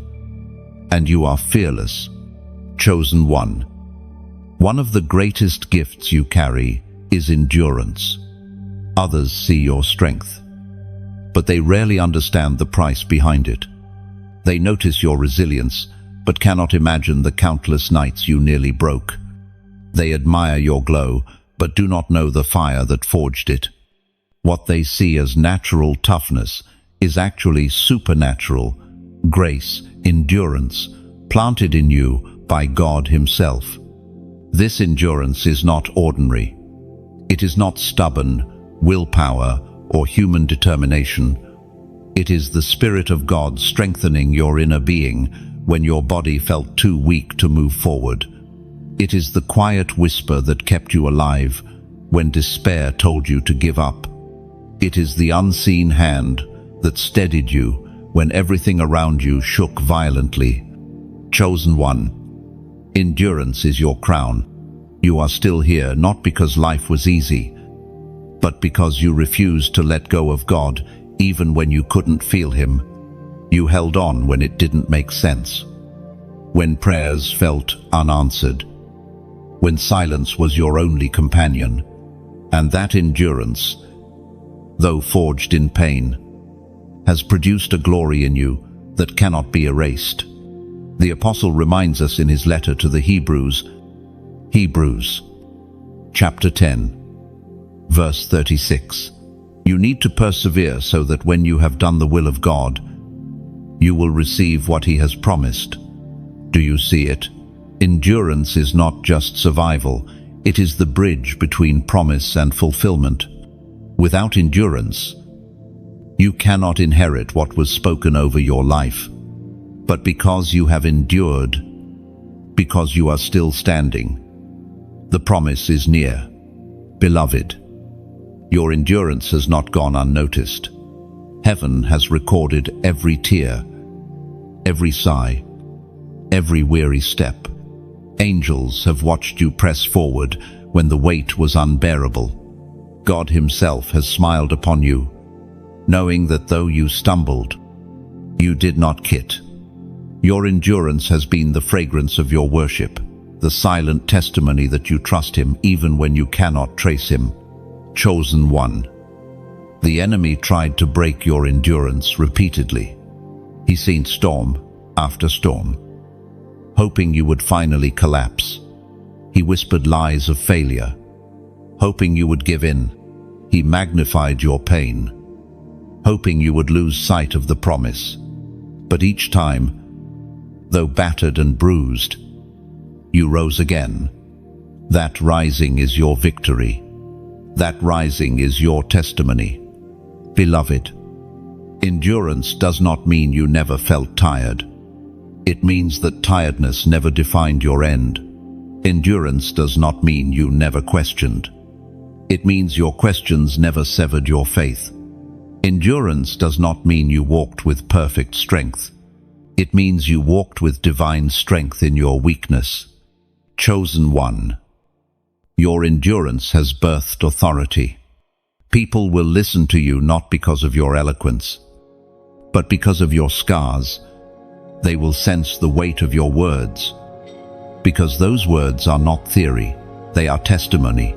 and you are fearless. Chosen one. One of the greatest gifts you carry is endurance. Others see your strength, but they rarely understand the price behind it. They notice your resilience, but cannot imagine the countless nights you nearly broke. They admire your glow, but do not know the fire that forged it. What they see as natural toughness is actually supernatural grace, endurance, planted in you by God Himself. This endurance is not ordinary. It is not stubborn willpower or human determination. It is the Spirit of God strengthening your inner being when your body felt too weak to move forward. It is the quiet whisper that kept you alive when despair told you to give up. It is the unseen hand that steadied you when everything around you shook violently. Chosen one. Endurance is your crown. You are still here not because life was easy, but because you refused to let go of God even when you couldn't feel Him. You held on when it didn't make sense, when prayers felt unanswered, when silence was your only companion. And that endurance, though forged in pain, has produced a glory in you that cannot be erased. The apostle reminds us in his letter to the Hebrews, chapter 10, verse 36. You need to persevere so that when you have done the will of God, you will receive what he has promised. Do you see it? Endurance is not just survival, it is the bridge between promise and fulfillment. Without endurance, you cannot inherit what was spoken over your life. But because you have endured, because you are still standing, the promise is near. Beloved, your endurance has not gone unnoticed. Heaven has recorded every tear, every sigh, every weary step. Angels have watched you press forward when the weight was unbearable. God himself has smiled upon you, knowing that though you stumbled, you did not quit. Your endurance has been the fragrance of your worship, the silent testimony that you trust him even when you cannot trace him. Chosen one. The enemy tried to break your endurance repeatedly. He sent storm after storm, hoping you would finally collapse. He whispered lies of failure, hoping you would give in. He magnified your pain, hoping you would lose sight of the promise. But each time, though battered and bruised, you rose again. That rising is your victory. That rising is your testimony. Beloved, endurance does not mean you never felt tired. It means that tiredness never defined your end. Endurance does not mean you never questioned. It means your questions never severed your faith. Endurance does not mean you walked with perfect strength. It means you walked with divine strength in your weakness. Chosen one. Your endurance has birthed authority. People will listen to you not because of your eloquence, but because of your scars. They will sense the weight of your words, because those words are not theory, they are testimony.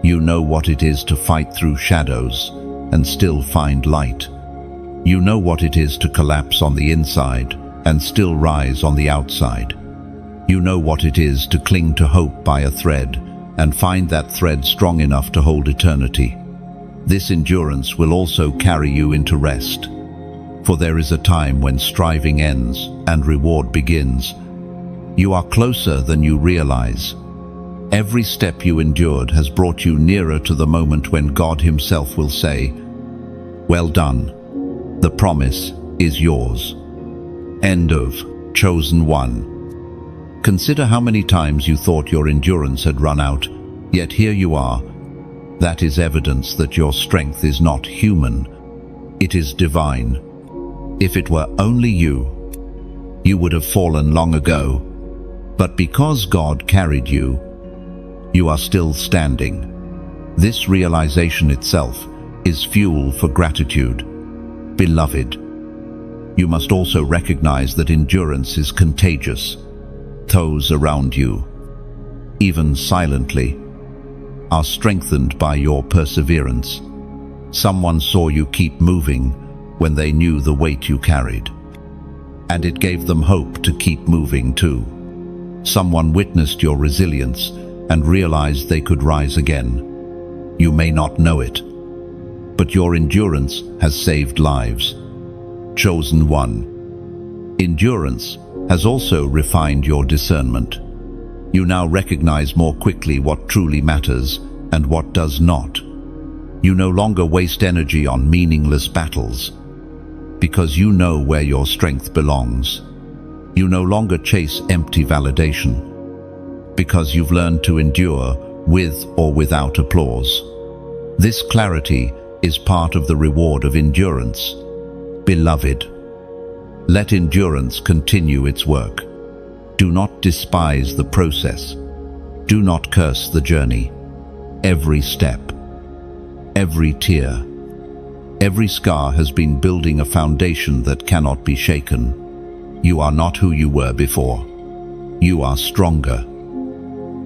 You know what it is to fight through shadows and still find light. You know what it is to collapse on the inside and still rise on the outside. You know what it is to cling to hope by a thread and find that thread strong enough to hold eternity. This endurance will also carry you into rest. For there is a time when striving ends and reward begins. You are closer than you realize. Every step you endured has brought you nearer to the moment when God himself will say, "Well done, the promise is yours." End of Chosen One. Consider how many times you thought your endurance had run out, yet here you are. That is evidence that your strength is not human, it is divine. If it were only you, you would have fallen long ago. But because God carried you, you are still standing. This realization itself is fuel for gratitude. Beloved, you must also recognize that endurance is contagious. Those around you, even silently, are strengthened by your perseverance. Someone saw you keep moving when they knew the weight you carried, and it gave them hope to keep moving too. Someone witnessed your resilience and realized they could rise again. You may not know it, but your endurance has saved lives. Chosen one. Endurance has also refined your discernment. You now recognize more quickly what truly matters and what does not. You no longer waste energy on meaningless battles, because you know where your strength belongs. You no longer chase empty validation, because you've learned to endure with or without applause. This clarity is part of the reward of endurance. Beloved, let endurance continue its work. Do not despise the process. Do not curse the journey. Every step, every tear, every scar has been building a foundation that cannot be shaken. You are not who you were before. You are stronger,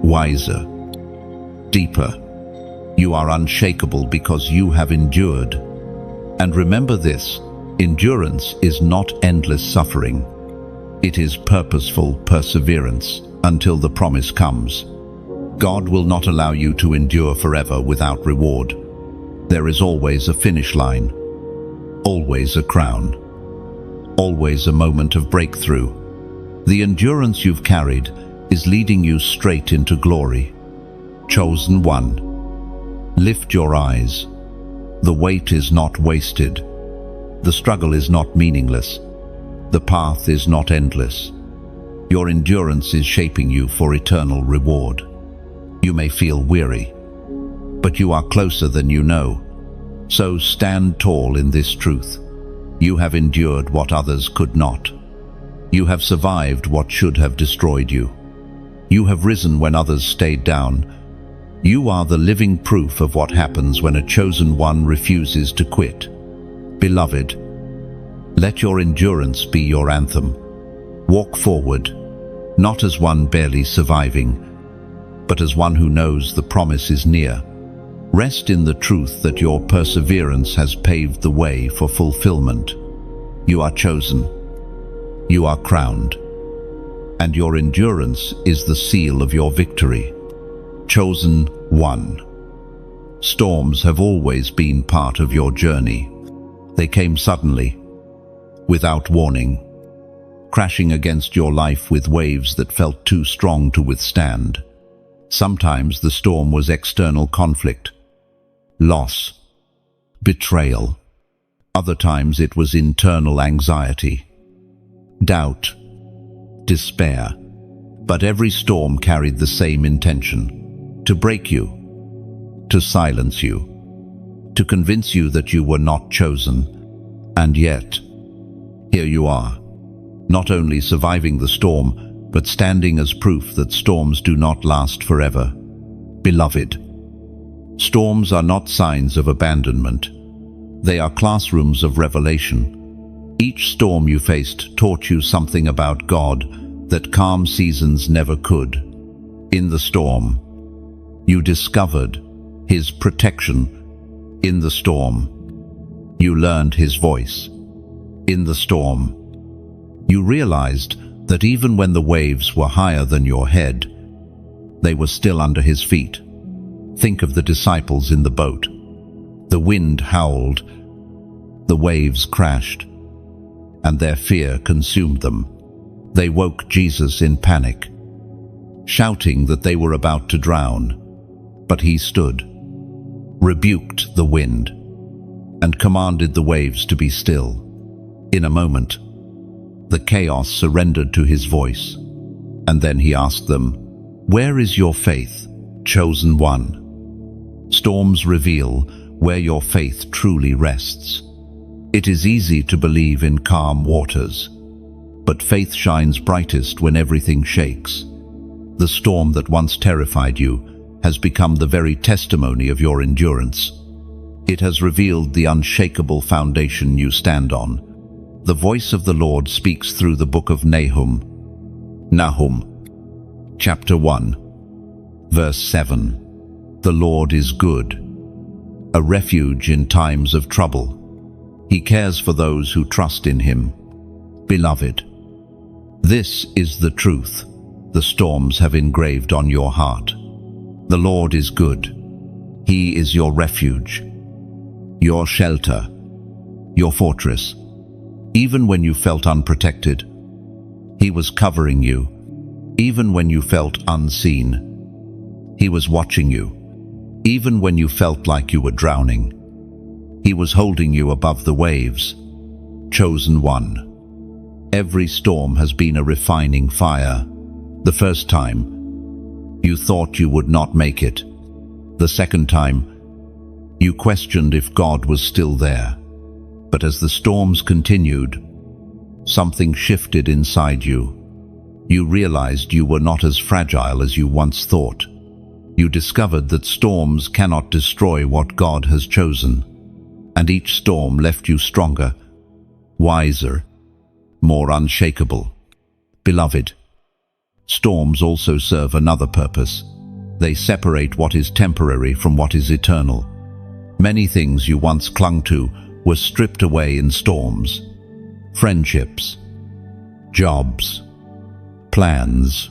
wiser, deeper. You are unshakable because you have endured. And remember this, Endurance is not endless suffering. It is purposeful perseverance until the promise comes. God will not allow you to endure forever without reward. There is always a finish line, always a crown, always a moment of breakthrough. The endurance you've carried is leading you straight into glory. Chosen one, lift your eyes. The weight is not wasted. The struggle is not meaningless. The path is not endless. Your endurance is shaping you for eternal reward. You may feel weary, but you are closer than you know. So stand tall in this truth. You have endured what others could not. You have survived what should have destroyed you. You have risen when others stayed down. You are the living proof of what happens when a chosen one refuses to quit. Beloved, let your endurance be your anthem. Walk forward, not as one barely surviving, but as one who knows the promise is near. Rest in the truth that your perseverance has paved the way for fulfillment. You are chosen. You are crowned. And your endurance is the seal of your victory. Chosen one. Storms have always been part of your journey. They came suddenly, without warning, crashing against your life with waves that felt too strong to withstand. Sometimes the storm was external conflict, loss, betrayal. Other times it was internal anxiety, doubt, despair. But every storm carried the same intention: to break you, to silence you, to convince you that you were not chosen. And yet, here you are, not only surviving the storm, but standing as proof that storms do not last forever. Beloved, storms are not signs of abandonment. They are classrooms of revelation. Each storm you faced taught you something about God that calm seasons never could. In the storm, you discovered His protection. In the storm, you learned His voice. In the storm, you realized that even when the waves were higher than your head, they were still under His feet. Think of the disciples in the boat. The wind howled, the waves crashed, and their fear consumed them. They woke Jesus in panic, shouting that they were about to drown. But He stood, rebuked the wind, and commanded the waves to be still. In a moment, the chaos surrendered to His voice, and then He asked them, "Where is your faith, chosen one?" Storms reveal where your faith truly rests. It is easy to believe in calm waters, but faith shines brightest when everything shakes. The storm that once terrified you has become the very testimony of your endurance. It has revealed the unshakable foundation you stand on. The voice of the Lord speaks through the book of Nahum. Chapter 1, verse 7. The Lord is good, a refuge in times of trouble. He cares for those who trust in Him. Beloved, this is the truth the storms have engraved on your heart. The Lord is good. He is your refuge, your shelter, your fortress. Even when you felt unprotected, He was covering you. Even when you felt unseen, He was watching you. Even when you felt like you were drowning, He was holding you above the waves. Chosen one. Every storm has been a refining fire. The first time, you thought you would not make it. The second time, you questioned if God was still there. But as the storms continued, something shifted inside you. You realized you were not as fragile as you once thought. You discovered that storms cannot destroy what God has chosen. And each storm left you stronger, wiser, more unshakable. Beloved, storms also serve another purpose. They separate what is temporary from what is eternal. Many things you once clung to were stripped away in storms. Friendships, jobs, plans,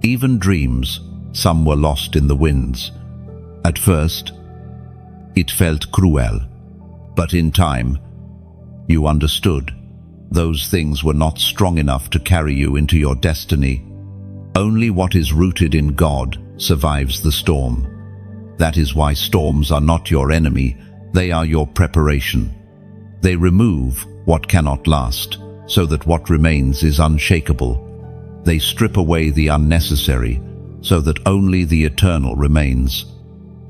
even dreams, some were lost in the winds. At first, it felt cruel, but in time, you understood. Those things were not strong enough to carry you into your destiny. Only what is rooted in God survives the storm. That is why storms are not your enemy, they are your preparation. They remove what cannot last, so that what remains is unshakable. They strip away the unnecessary, so that only the eternal remains.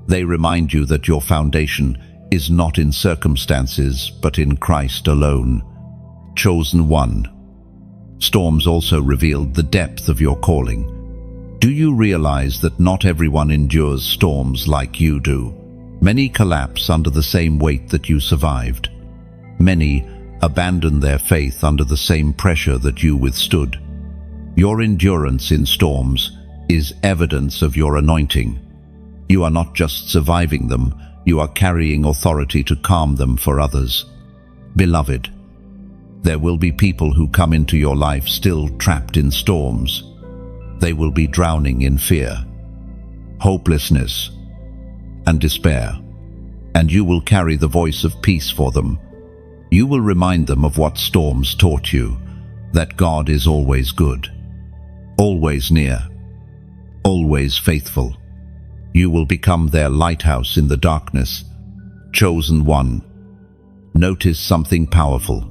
They remind you that your foundation is not in circumstances, but in Christ alone. Chosen one. Storms also revealed the depth of your calling. Do you realize that not everyone endures storms like you do? Many collapse under the same weight that you survived. Many abandon their faith under the same pressure that you withstood. Your endurance in storms is evidence of your anointing. You are not just surviving them, you are carrying authority to calm them for others. Beloved, there will be people who come into your life still trapped in storms. They will be drowning in fear, hopelessness, and despair. And you will carry the voice of peace for them. You will remind them of what storms taught you, that God is always good, always near, always faithful. You will become their lighthouse in the darkness. Chosen one. Notice something powerful.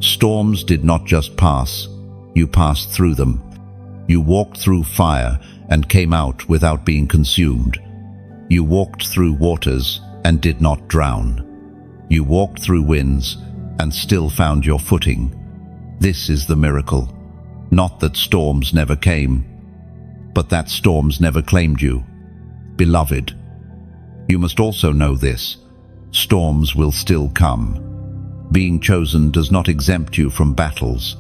Storms did not just pass, you passed through them. You walked through fire and came out without being consumed. You walked through waters and did not drown. You walked through winds and still found your footing. This is the miracle. Not that storms never came, but that storms never claimed you. Beloved, you must also know this. Storms will still come. Being chosen does not exempt you from battles,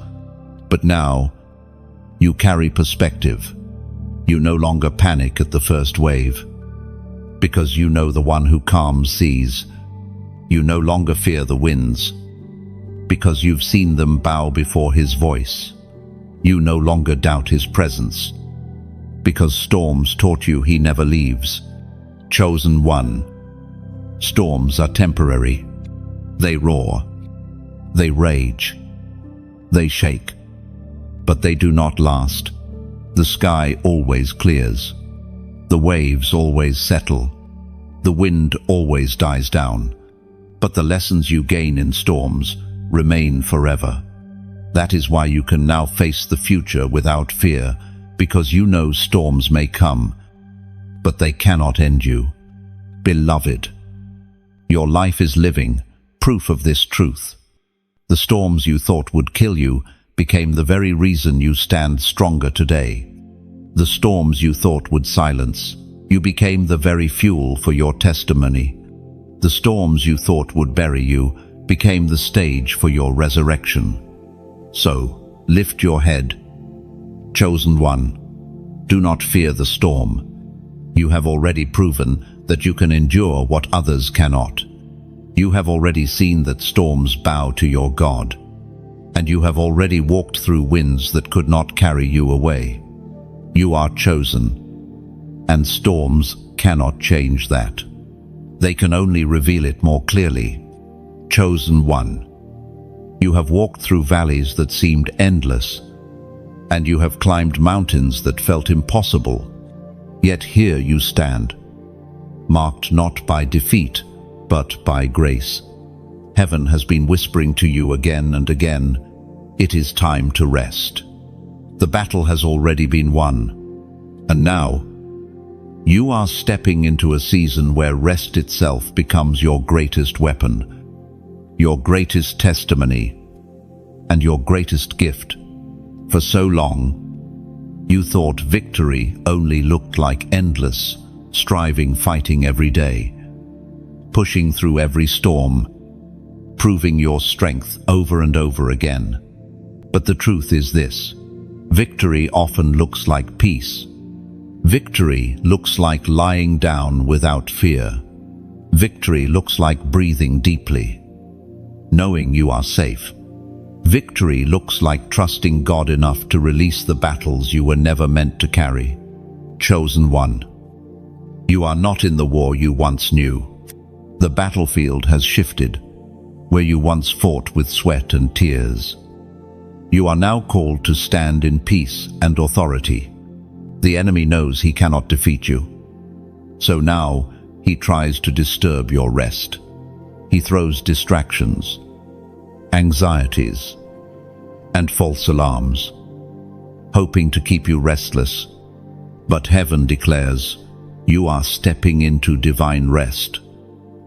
but now you carry perspective. You no longer panic at the first wave, because you know the one who calms seas. You no longer fear the winds, because you've seen them bow before his voice. You no longer doubt his presence, because storms taught you he never leaves. Chosen one. Storms are temporary. They roar. They rage. They shake. But they do not last. The sky always clears. The waves always settle. The wind always dies down. But the lessons you gain in storms remain forever. That is why you can now face the future without fear, because you know storms may come, but they cannot end you. Beloved, your life is living, proof of this truth. The storms you thought would kill you became the very reason you stand stronger today. The storms you thought would silence, you became the very fuel for your testimony. The storms you thought would bury you became the stage for your resurrection. So, lift your head. Chosen one, do not fear the storm. You have already proven that you can endure what others cannot. You have already seen that storms bow to your God, and you have already walked through winds that could not carry you away. You are chosen, and storms cannot change that. They can only reveal it more clearly. Chosen one. You have walked through valleys that seemed endless, and you have climbed mountains that felt impossible. Yet here you stand, marked not by defeat, but by grace. Heaven has been whispering to you again and again, it is time to rest. The battle has already been won, and now you are stepping into a season where rest itself becomes your greatest weapon, your greatest testimony, and your greatest gift. For so long, you thought victory only looked like endless, striving, fighting every day, pushing through every storm, proving your strength over and over again. But the truth is this: victory often looks like peace. Victory looks like lying down without fear. Victory looks like breathing deeply. knowing you are safe. Victory looks like trusting God enough to release the battles you were never meant to carry. Chosen one. You are not in the war you once knew. The battlefield has shifted, where you once fought with sweat and tears. You are now called to stand in peace and authority. The enemy knows he cannot defeat you. So now he tries to disturb your rest. He throws distractions, anxieties, and false alarms, hoping to keep you restless. But heaven declares, you are stepping into divine rest.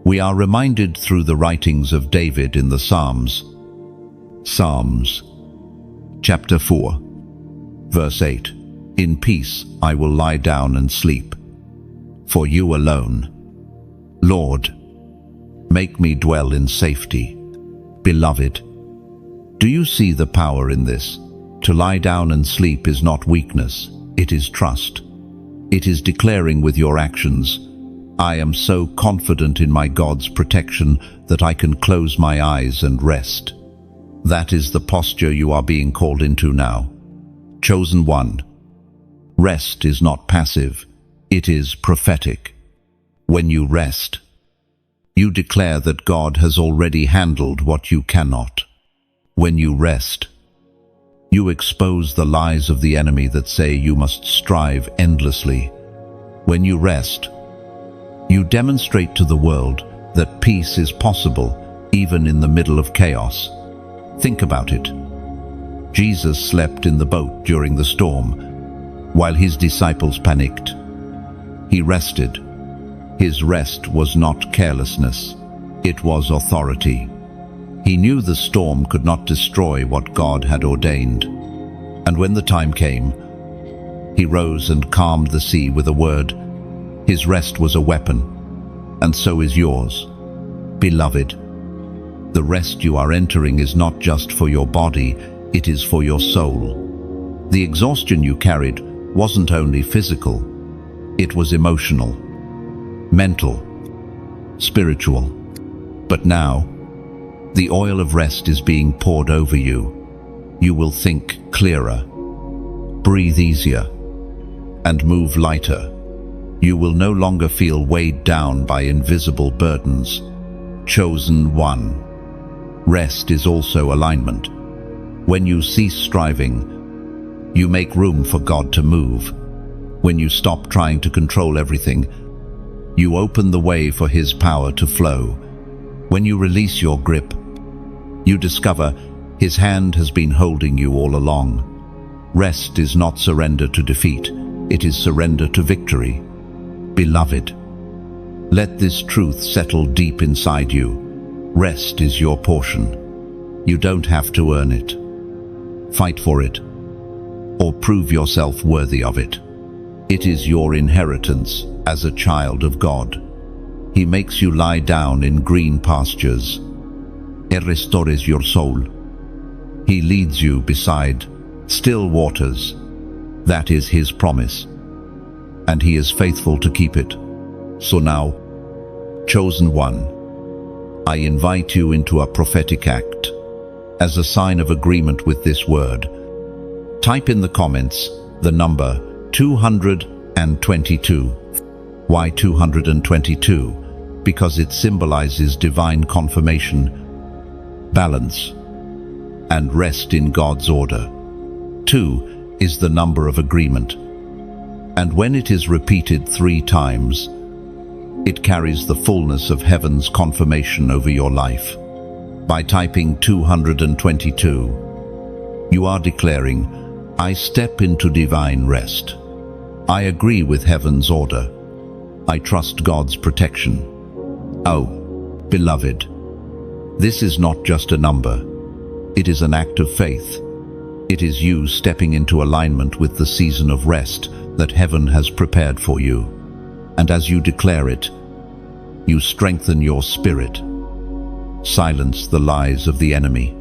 We are reminded through the writings of David in the Psalms. Psalms, chapter 4, verse 8. In peace I will lie down and sleep, for you alone. Lord, make me dwell in safety. Beloved, do you see the power in this? To lie down and sleep is not weakness, it is trust. It is declaring with your actions, I am so confident in my God's protection that I can close my eyes and rest. That is the posture you are being called into now. Chosen one. Rest is not passive, it is prophetic. When you rest, you declare that God has already handled what you cannot. When you rest, you expose the lies of the enemy that say you must strive endlessly. When you rest, you demonstrate to the world that peace is possible even in the middle of chaos. Think about it. Jesus slept in the boat during the storm, while his disciples panicked. He rested. His rest was not carelessness, it was authority. He knew the storm could not destroy what God had ordained. And when the time came, he rose and calmed the sea with a word. His rest was a weapon, and so is yours. Beloved, the rest you are entering is not just for your body, it is for your soul. The exhaustion you carried wasn't only physical, it was emotional, mental, spiritual. But now, the oil of rest is being poured over you. You will think clearer, breathe easier, and move lighter. You will no longer feel weighed down by invisible burdens. Chosen one. Rest is also alignment. When you cease striving, you make room for God to move. When you stop trying to control everything, you open the way for His power to flow. When you release your grip, you discover His hand has been holding you all along. Rest is not surrender to defeat, it is surrender to victory. Beloved, let this truth settle deep inside you. Rest is your portion. You don't have to earn it, fight for it, or prove yourself worthy of it. It is your inheritance as a child of God. He makes you lie down in green pastures. He restores your soul. He leads you beside still waters. That is His promise, and He is faithful to keep it. So now, chosen one, I invite you into a prophetic act. As a sign of agreement with this word, type in the comments the number 222. Why 222? Because it symbolizes divine confirmation, balance, and rest in God's order. 2 is the number of agreement, and when it is repeated 3 times, it carries the fullness of heaven's confirmation over your life. By typing 222, you are declaring, I step into divine rest. I agree with heaven's order. I trust God's protection. Oh, beloved, this is not just a number. It is an act of faith. It is you stepping into alignment with the season of rest that heaven has prepared for you. And as you declare it, you strengthen your spirit, silence the lies of the enemy,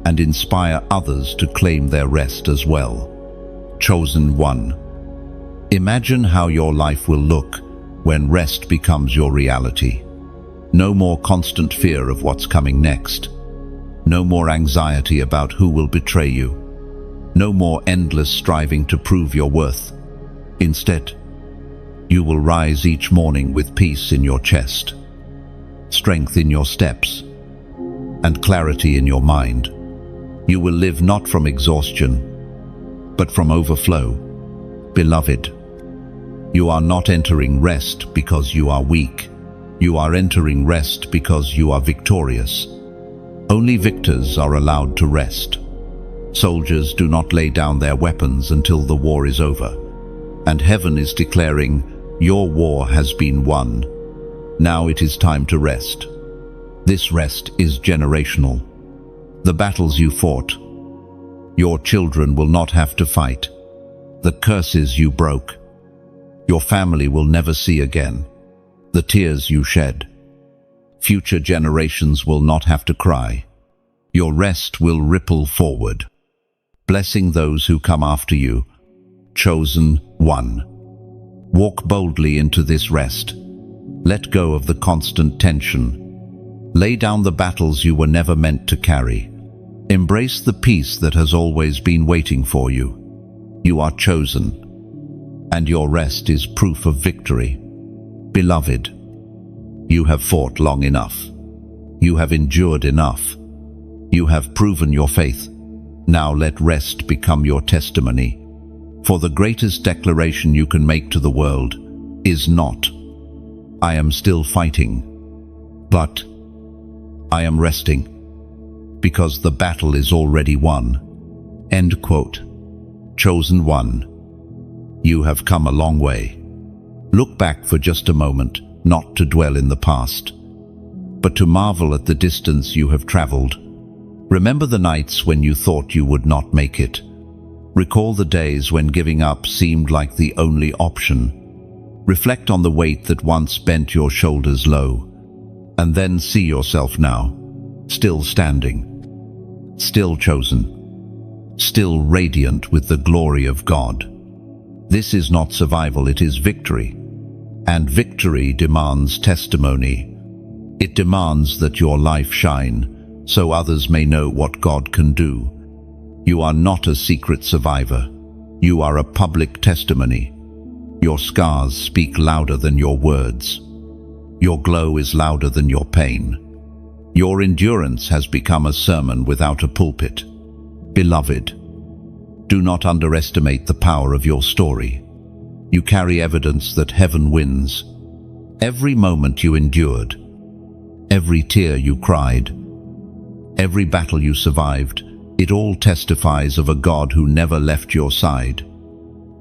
and inspire others to claim their rest as well. Chosen one. Imagine how your life will look when rest becomes your reality. No more constant fear of what's coming next. No more anxiety about who will betray you. No more endless striving to prove your worth. Instead, you will rise each morning with peace in your chest, strength in your steps, and clarity in your mind. You will live not from exhaustion, but from overflow. Beloved, you are not entering rest because you are weak. You are entering rest because you are victorious. Only victors are allowed to rest. Soldiers do not lay down their weapons until the war is over. And heaven is declaring, your war has been won. Now it is time to rest. This rest is generational. The battles you fought, your children will not have to fight. The curses you broke, your family will never see again. The tears you shed, future generations will not have to cry. Your rest will ripple forward, blessing those who come after you. Chosen one. Walk boldly into this rest. Let go of the constant tension. Lay down the battles you were never meant to carry. Embrace the peace that has always been waiting for you. You are chosen, and your rest is proof of victory. Beloved, you have fought long enough. You have endured enough. You have proven your faith. Now let rest become your testimony. For the greatest declaration you can make to the world is not, I am still fighting, but I am resting, because the battle is already won. End quote. Chosen one. You have come a long way. Look back for just a moment, not to dwell in the past, but to marvel at the distance you have traveled. Remember the nights when you thought you would not make it. Recall the days when giving up seemed like the only option. Reflect on the weight that once bent your shoulders low, and then see yourself now, still standing, still chosen, still radiant with the glory of God. This is not survival, it is victory. And victory demands testimony. It demands that your life shine, so others may know what God can do. You are not a secret survivor. You are a public testimony. Your scars speak louder than your words. Your glow is louder than your pain. Your endurance has become a sermon without a pulpit. Beloved, do not underestimate the power of your story. You carry evidence that heaven wins. Every moment you endured, every tear you cried, every battle you survived, it all testifies of a God who never left your side.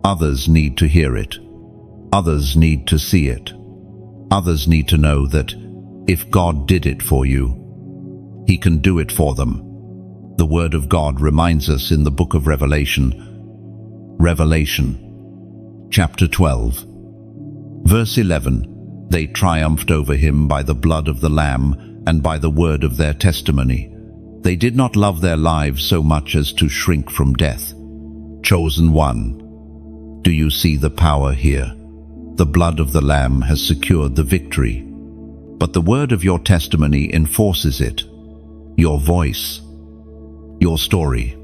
Others need to hear it. Others need to see it. Others need to know that if God did it for you, He can do it for them. The Word of God reminds us in the book of Revelation, chapter 12, verse 11, they triumphed over him by the blood of the Lamb and by the word of their testimony. They did not love their lives so much as to shrink from death. Chosen one, do you see the power here? The blood of the Lamb has secured the victory, but the word of your testimony enforces it. Your voice, your story,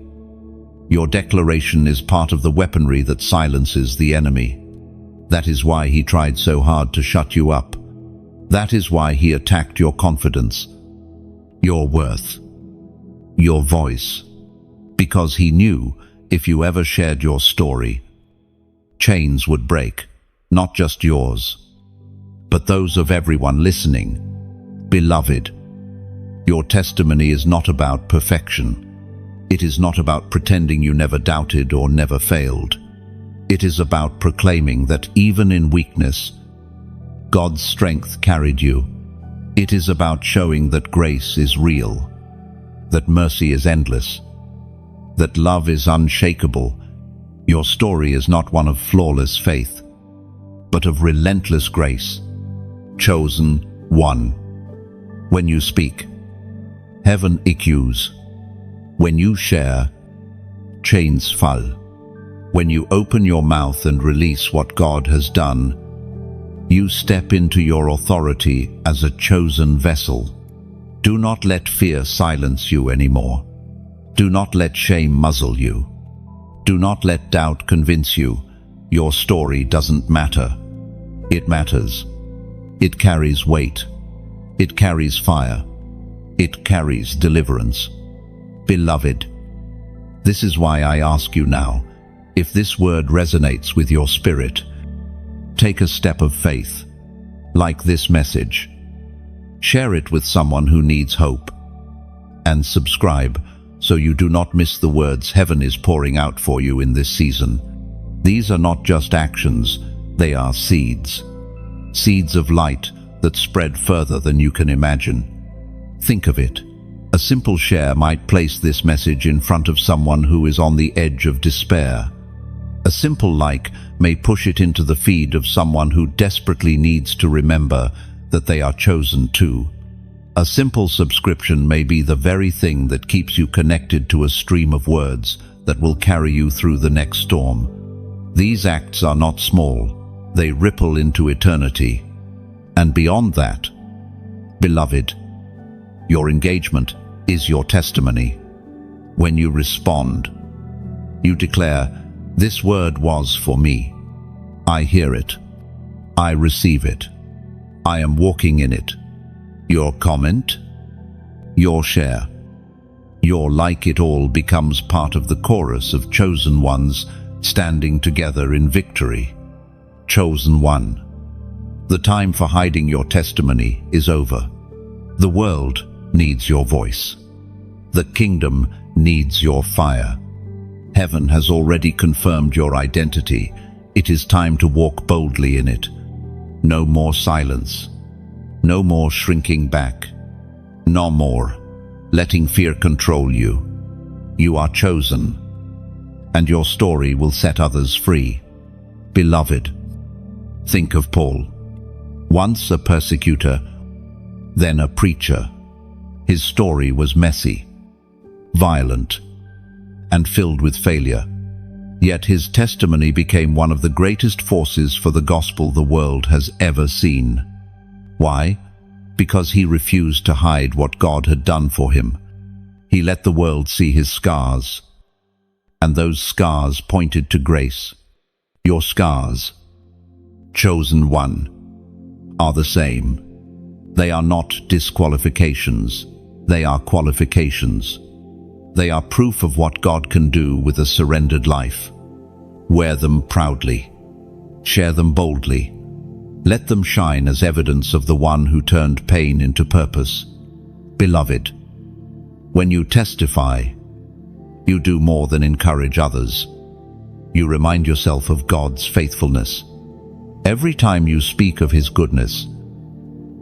your declaration is part of the weaponry that silences the enemy. That is why he tried so hard to shut you up. That is why he attacked your confidence, your worth, your voice, because he knew if you ever shared your story, chains would break, not just yours, but those of everyone listening. Beloved, your testimony is not about perfection. It is not about pretending you never doubted or never failed. It is about proclaiming that even in weakness, God's strength carried you. It is about showing that grace is real, that mercy is endless, that love is unshakable. Your story is not one of flawless faith, but of relentless grace. Chosen one. When you speak, heaven echoes. When you share, chains fall. When you open your mouth and release what God has done, you step into your authority as a chosen vessel. Do not let fear silence you anymore. Do not let shame muzzle you. Do not let doubt convince you your story doesn't matter. It matters. It carries weight. It carries fire. It carries deliverance. Beloved, this is why I ask you now, if this word resonates with your spirit, take a step of faith, like this message. Share it with someone who needs hope. And subscribe so you do not miss the words heaven is pouring out for you in this season. These are not just actions, they are seeds. Seeds of light that spread further than you can imagine. Think of it. A simple share might place this message in front of someone who is on the edge of despair. A simple like may push it into the feed of someone who desperately needs to remember that they are chosen too. A simple subscription may be the very thing that keeps you connected to a stream of words that will carry you through the next storm. These acts are not small. They ripple into eternity. And beyond that, beloved, your engagement is your testimony. When you respond, you declare, "This word was for me. I hear it. I receive it. I am walking in it." Your comment, your share, your like it all becomes part of the chorus of chosen ones standing together in victory. Chosen one. The time for hiding your testimony is over. The world needs your voice. The kingdom needs your fire. Heaven has already confirmed your identity. It is time to walk boldly in it. No more silence. No more shrinking back. No more letting fear control you. You are chosen, and your story will set others free. Beloved, think of Paul. Once a persecutor, then a preacher. His story was messy, violent, and filled with failure. Yet his testimony became one of the greatest forces for the gospel the world has ever seen. Why? Because he refused to hide what God had done for him. He let the world see his scars, and those scars pointed to grace. Your scars, chosen one, are the same. They are not disqualifications. They are qualifications. They are proof of what God can do with a surrendered life. Wear them proudly. Share them boldly. Let them shine as evidence of the one who turned pain into purpose. Beloved, when you testify, you do more than encourage others. You remind yourself of God's faithfulness. Every time you speak of His goodness,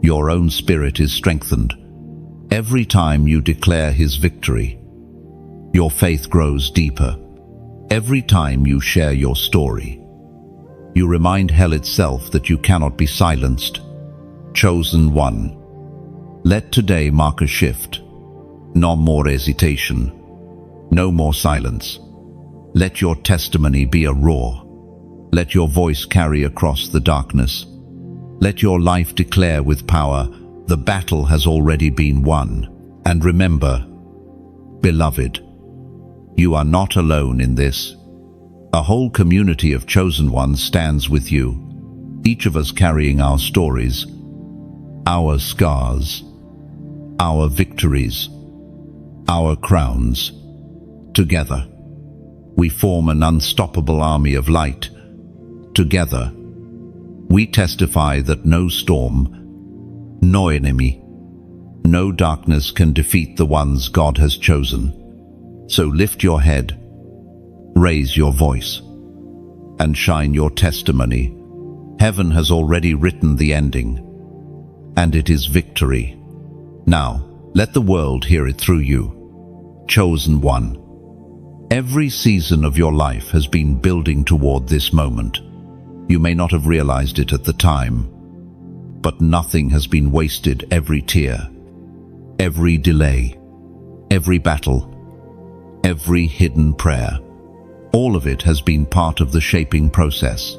your own spirit is strengthened. Every time you declare His victory, your faith grows deeper. Every time you share your story, you remind hell itself that you cannot be silenced. Chosen one. Let today mark a shift. No more hesitation. No more silence. Let your testimony be a roar. Let your voice carry across the darkness. Let your life declare with power, the battle has already been won. And remember, beloved, you are not alone in this. A whole community of chosen ones stands with you, each of us carrying our stories, our scars, our victories, our crowns. Together, we form an unstoppable army of light. Together, we testify that no storm, no enemy, no darkness can defeat the ones God has chosen. So lift your head, raise your voice, and shine your testimony. Heaven has already written the ending, and it is victory. Now, let the world hear it through you. Chosen one. Every season of your life has been building toward this moment. You may not have realized it at the time, but nothing has been wasted. Every tear, every delay, every battle, every hidden prayer, all of it has been part of the shaping process.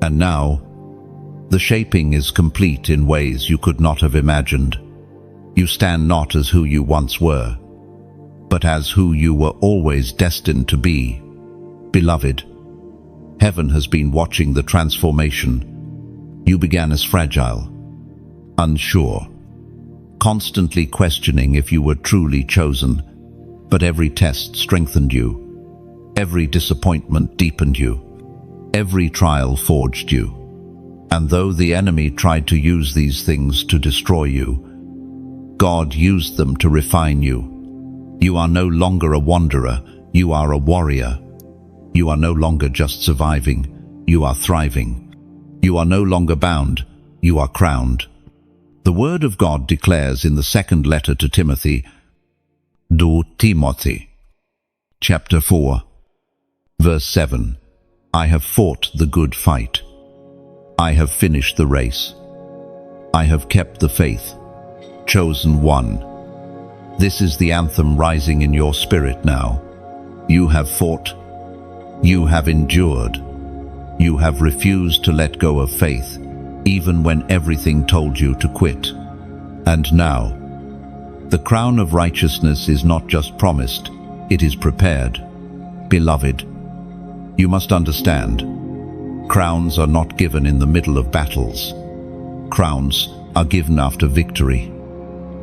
And now, the shaping is complete in ways you could not have imagined. You stand not as who you once were, but as who you were always destined to be. Beloved, heaven has been watching the transformation. You began as fragile, unsure, constantly questioning if you were truly chosen, but every test strengthened you. Every disappointment deepened you. Every trial forged you. And though the enemy tried to use these things to destroy you, God used them to refine you. You are no longer a wanderer, you are a warrior. You are no longer just surviving, you are thriving. You are no longer bound, you are crowned. The Word of God declares in the second letter to Timothy, Timothy, chapter 4, verse 7, I have fought the good fight. I have finished the race. I have kept the faith. Chosen one. This is the anthem rising in your spirit now. You have fought. You have endured. You have refused to let go of faith, even when everything told you to quit. And now, the crown of righteousness is not just promised, it is prepared. Beloved, you must understand, crowns are not given in the middle of battles. Crowns are given after victory.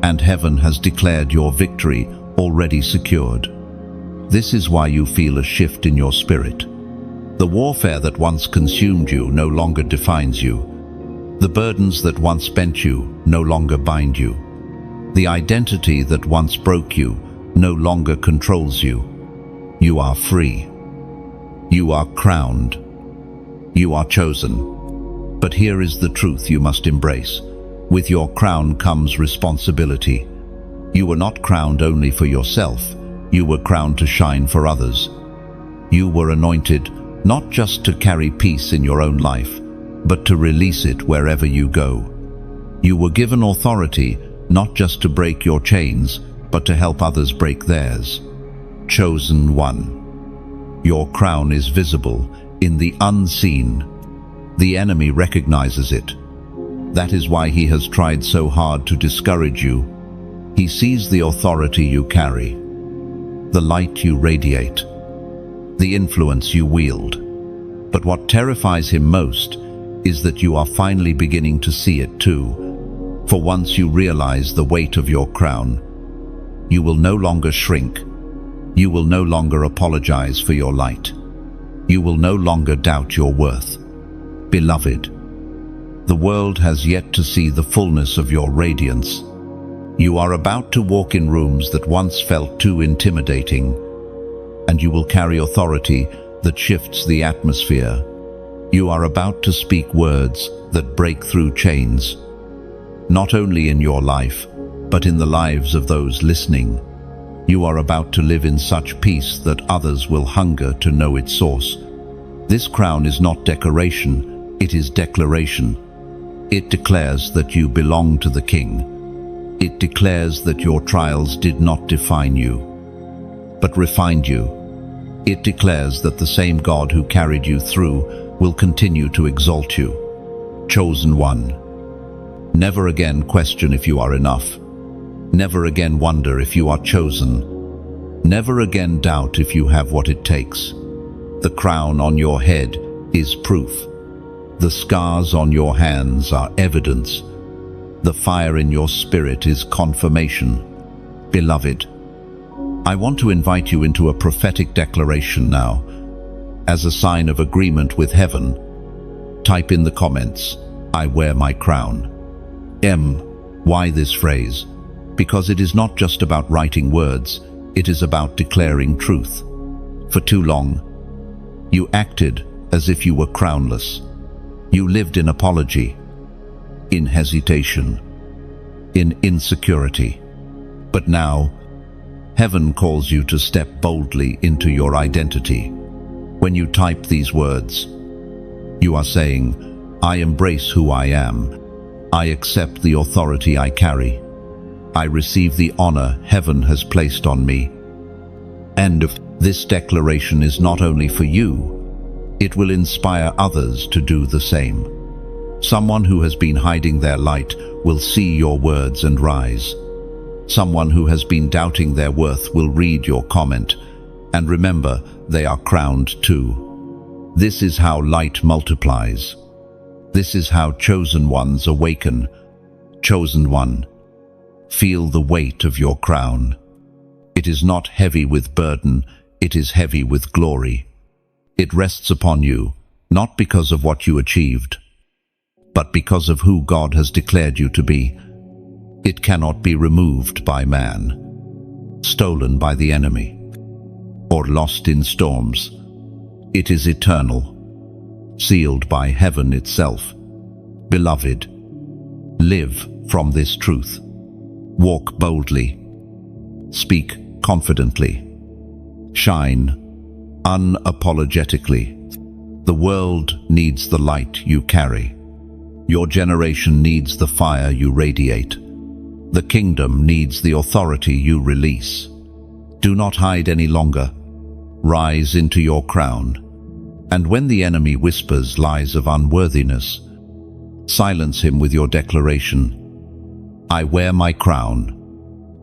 And heaven has declared your victory already secured. This is why you feel a shift in your spirit. The warfare that once consumed you no longer defines you. The burdens that once bent you no longer bind you. The identity that once broke you no longer controls you. You are free. You are crowned. You are chosen. But here is the truth you must embrace. With your crown comes responsibility. You were not crowned only for yourself, you were crowned to shine for others. You were anointed not just to carry peace in your own life, but to release it wherever you go. You were given authority not just to break your chains, but to help others break theirs. Chosen one. Your crown is visible in the unseen. The enemy recognizes it. That is why he has tried so hard to discourage you. He sees the authority you carry, the light you radiate, the influence you wield. But what terrifies him most is that you are finally beginning to see it too. For once you realize the weight of your crown, you will no longer shrink. You will no longer apologize for your light. You will no longer doubt your worth. Beloved, the world has yet to see the fullness of your radiance. You are about to walk in rooms that once felt too intimidating, and you will carry authority that shifts the atmosphere. You are about to speak words that break through chains, not only in your life, but in the lives of those listening. You are about to live in such peace that others will hunger to know its source. This crown is not decoration, it is declaration. It declares that you belong to the King. It declares that your trials did not define you, but refined you. It declares that the same God who carried you through will continue to exalt you. Chosen one. Never again question if you are enough. Never again wonder if you are chosen. Never again doubt if you have what it takes. The crown on your head is proof. The scars on your hands are evidence. The fire in your spirit is confirmation. Beloved, I want to invite you into a prophetic declaration now. As a sign of agreement with heaven, type in the comments, I wear my crown. Why this phrase? Because it is not just about writing words, it is about declaring truth. For too long, you acted as if you were crownless. You lived in apology, in hesitation, in insecurity. But now, heaven calls you to step boldly into your identity. When you type these words, you are saying, I embrace who I am. I accept the authority I carry. I receive the honor heaven has placed on me. And this declaration is not only for you, it will inspire others to do the same. Someone who has been hiding their light will see your words and rise. Someone who has been doubting their worth will read your comment, and remember, they are crowned too. This is how light multiplies. This is how chosen ones awaken. Chosen one, feel the weight of your crown. It is not heavy with burden, it is heavy with glory. It rests upon you, not because of what you achieved, but because of who God has declared you to be. It cannot be removed by man, stolen by the enemy, or lost in storms. It is eternal, sealed by heaven itself. Beloved, live from this truth. Walk boldly. Speak confidently. Shine unapologetically. The world needs the light you carry. Your generation needs the fire you radiate. The kingdom needs the authority you release. Do not hide any longer. Rise into your crown. And when the enemy whispers lies of unworthiness, silence him with your declaration, I wear my crown.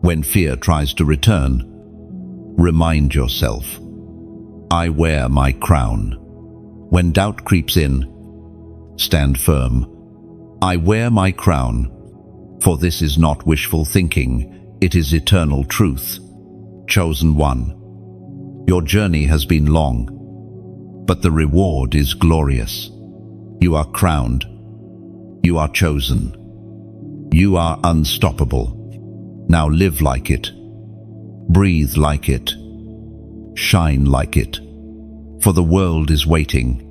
When fear tries to return, remind yourself, I wear my crown. When doubt creeps in, stand firm. I wear my crown, for this is not wishful thinking, it is eternal truth. Chosen one, your journey has been long, but the reward is glorious. You are crowned. You are chosen. You are unstoppable. Now live like it. Breathe like it. Shine like it. For the world is waiting,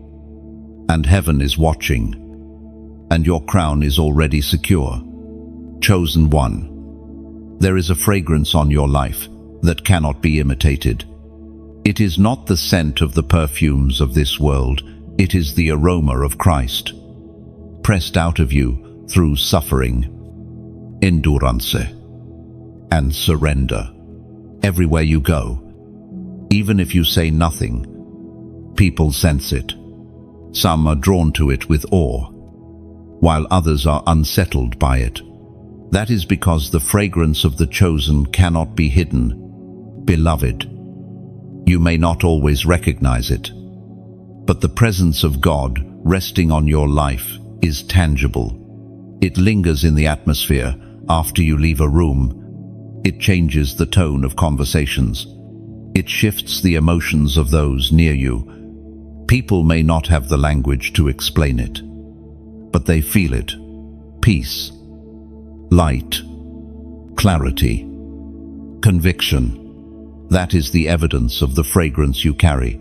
and heaven is watching, and your crown is already secure. Chosen one, there is a fragrance on your life that cannot be imitated. It is not the scent of the perfumes of this world, it is the aroma of Christ, pressed out of you through suffering, endurance, and surrender. Everywhere you go, even if you say nothing, people sense it. Some are drawn to it with awe, while others are unsettled by it. That is because the fragrance of the chosen cannot be hidden. Beloved, you may not always recognize it, but the presence of God resting on your life is tangible. It lingers in the atmosphere after you leave a room. It changes the tone of conversations. It shifts the emotions of those near you. People may not have the language to explain it, but they feel it. Peace, light, clarity, conviction. That is the evidence of the fragrance you carry.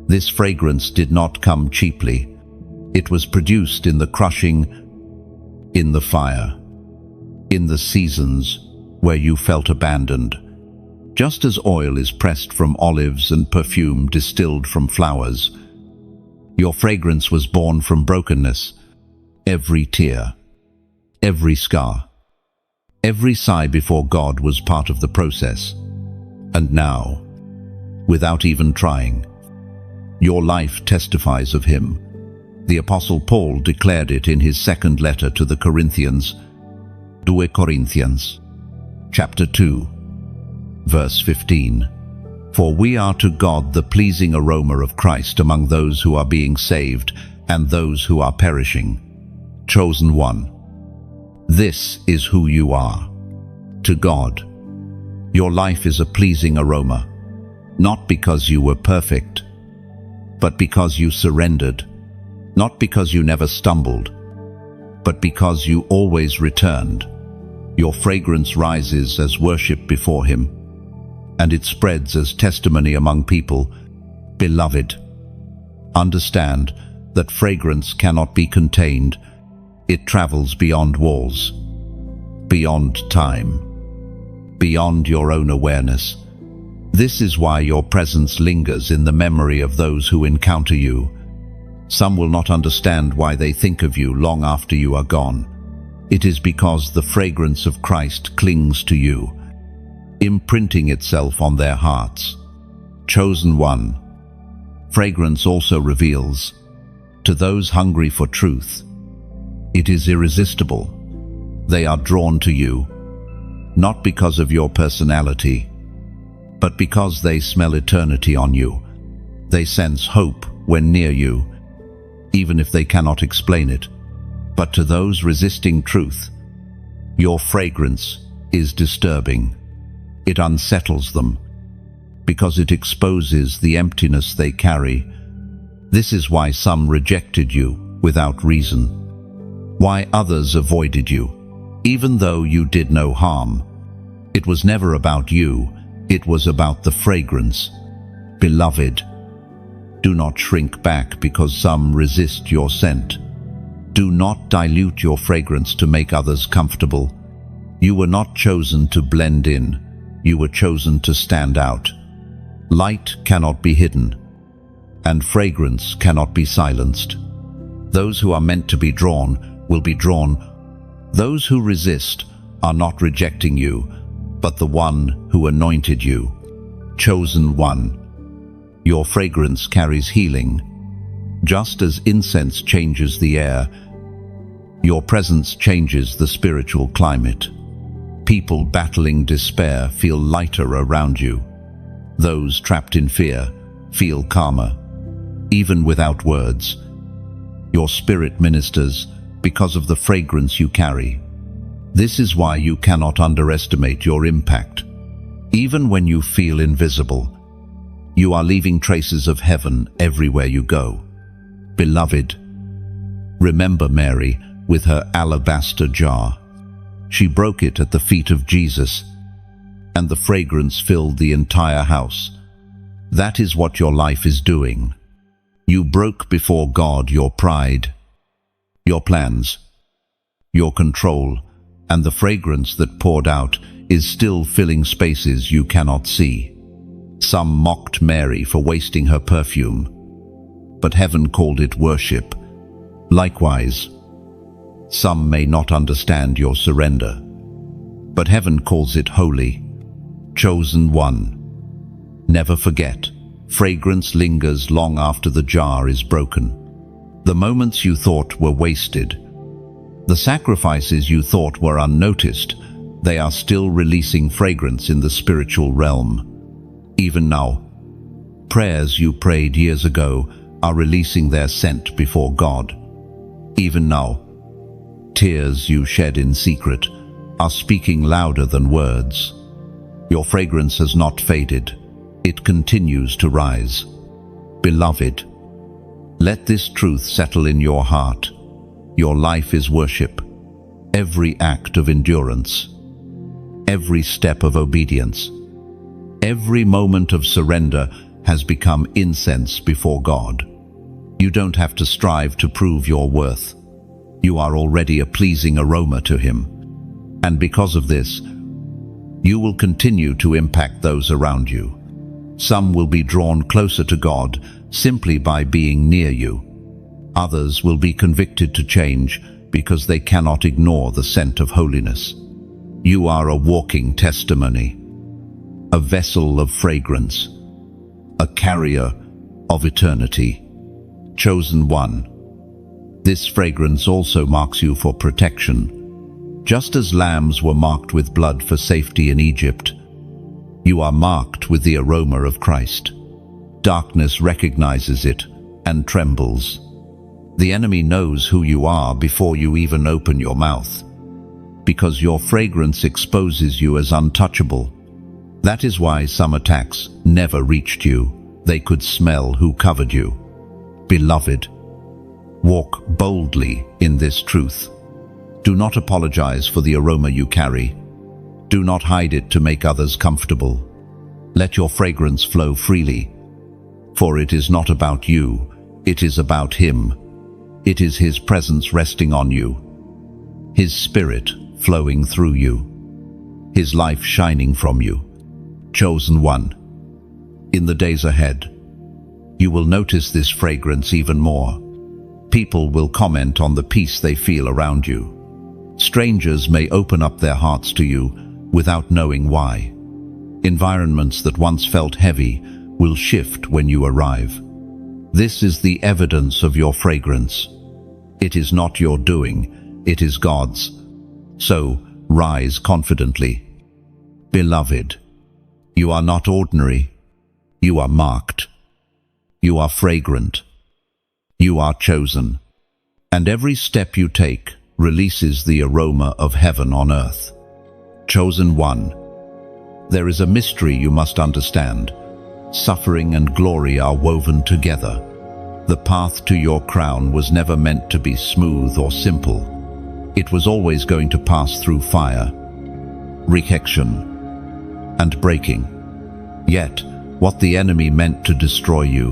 This fragrance did not come cheaply. It was produced in the crushing, in the fire, in the seasons where you felt abandoned. Just as oil is pressed from olives and perfume distilled from flowers, your fragrance was born from brokenness. Every tear, every scar, every sigh before God was part of the process. And now, without even trying, your life testifies of Him. The Apostle Paul declared it in his second letter to the Corinthians, 2 Corinthians, chapter 2, verse 15. For we are to God the pleasing aroma of Christ among those who are being saved and those who are perishing. Chosen one, this is who you are. To God, your life is a pleasing aroma, not because you were perfect, but because you surrendered, not because you never stumbled, but because you always returned. Your fragrance rises as worship before Him, and it spreads as testimony among people. Beloved, understand that fragrance cannot be contained. It travels beyond walls, beyond time, beyond your own awareness. This is why your presence lingers in the memory of those who encounter you. Some will not understand why they think of you long after you are gone. It is because the fragrance of Christ clings to you, imprinting itself on their hearts. Chosen one, fragrance also reveals, to those hungry for truth, it is irresistible. They are drawn to you. not because of your personality, but because they smell eternity on you. They sense hope when near you, even if they cannot explain it. But to those resisting truth, your fragrance is disturbing. It unsettles them, because it exposes the emptiness they carry. This is why some rejected you without reason, why others avoided you, even though you did no harm. It was never about you, it was about the fragrance. Beloved, do not shrink back because some resist your scent. Do not dilute your fragrance to make others comfortable. You were not chosen to blend in, you were chosen to stand out. Light cannot be hidden, and fragrance cannot be silenced. Those who are meant to be drawn will be drawn. Those who resist are not rejecting you, but the one who anointed you. Chosen one. Your fragrance carries healing. Just as incense changes the air, your presence changes the spiritual climate. People battling despair feel lighter around you. Those trapped in fear feel calmer. Even without words, your spirit ministers because of the fragrance you carry. This is why you cannot underestimate your impact. Even when you feel invisible, you are leaving traces of heaven everywhere you go. Beloved, remember Mary with her alabaster jar. She broke it at the feet of Jesus, and the fragrance filled the entire house. That is what your life is doing. You broke before God your pride, your plans, your control, and the fragrance that poured out is still filling spaces you cannot see. Some mocked Mary for wasting her perfume, but heaven called it worship. Likewise, some may not understand your surrender, but heaven calls it holy. Chosen one. Never forget, fragrance lingers long after the jar is broken. The moments you thought were wasted, the sacrifices you thought were unnoticed, they are still releasing fragrance in the spiritual realm. Even now, prayers you prayed years ago are releasing their scent before God. Even now, tears you shed in secret are speaking louder than words. Your fragrance has not faded. It continues to rise. Beloved, let this truth settle in your heart. Your life is worship. Every act of endurance, every step of obedience, every moment of surrender has become incense before God. You don't have to strive to prove your worth. You are already a pleasing aroma to Him. And because of this, you will continue to impact those around you. Some will be drawn closer to God simply by being near you. Others will be convicted to change because they cannot ignore the scent of holiness. You are a walking testimony, a vessel of fragrance, a carrier of eternity. Chosen one. This fragrance also marks you for protection. Just as lambs were marked with blood for safety in Egypt, you are marked with the aroma of Christ. Darkness recognizes it and trembles. The enemy knows who you are before you even open your mouth, because your fragrance exposes you as untouchable. That is why some attacks never reached you. They could smell who covered you. Beloved, walk boldly in this truth. Do not apologize for the aroma you carry. Do not hide it to make others comfortable. Let your fragrance flow freely, for it is not about you, it is about Him. It is His presence resting on you, His Spirit flowing through you, His life shining from you. Chosen one. In the days ahead, you will notice this fragrance even more. People will comment on the peace they feel around you. Strangers may open up their hearts to you without knowing why. Environments that once felt heavy will shift when you arrive. This is the evidence of your fragrance. It is not your doing, it is God's. So, rise confidently. Beloved, you are not ordinary. You are marked. You are fragrant. You are chosen. And every step you take releases the aroma of heaven on earth. Chosen one. There is a mystery you must understand. Suffering and glory are woven together. The path to your crown was never meant to be smooth or simple. It was always going to pass through fire, rejection, and breaking. Yet, what the enemy meant to destroy you,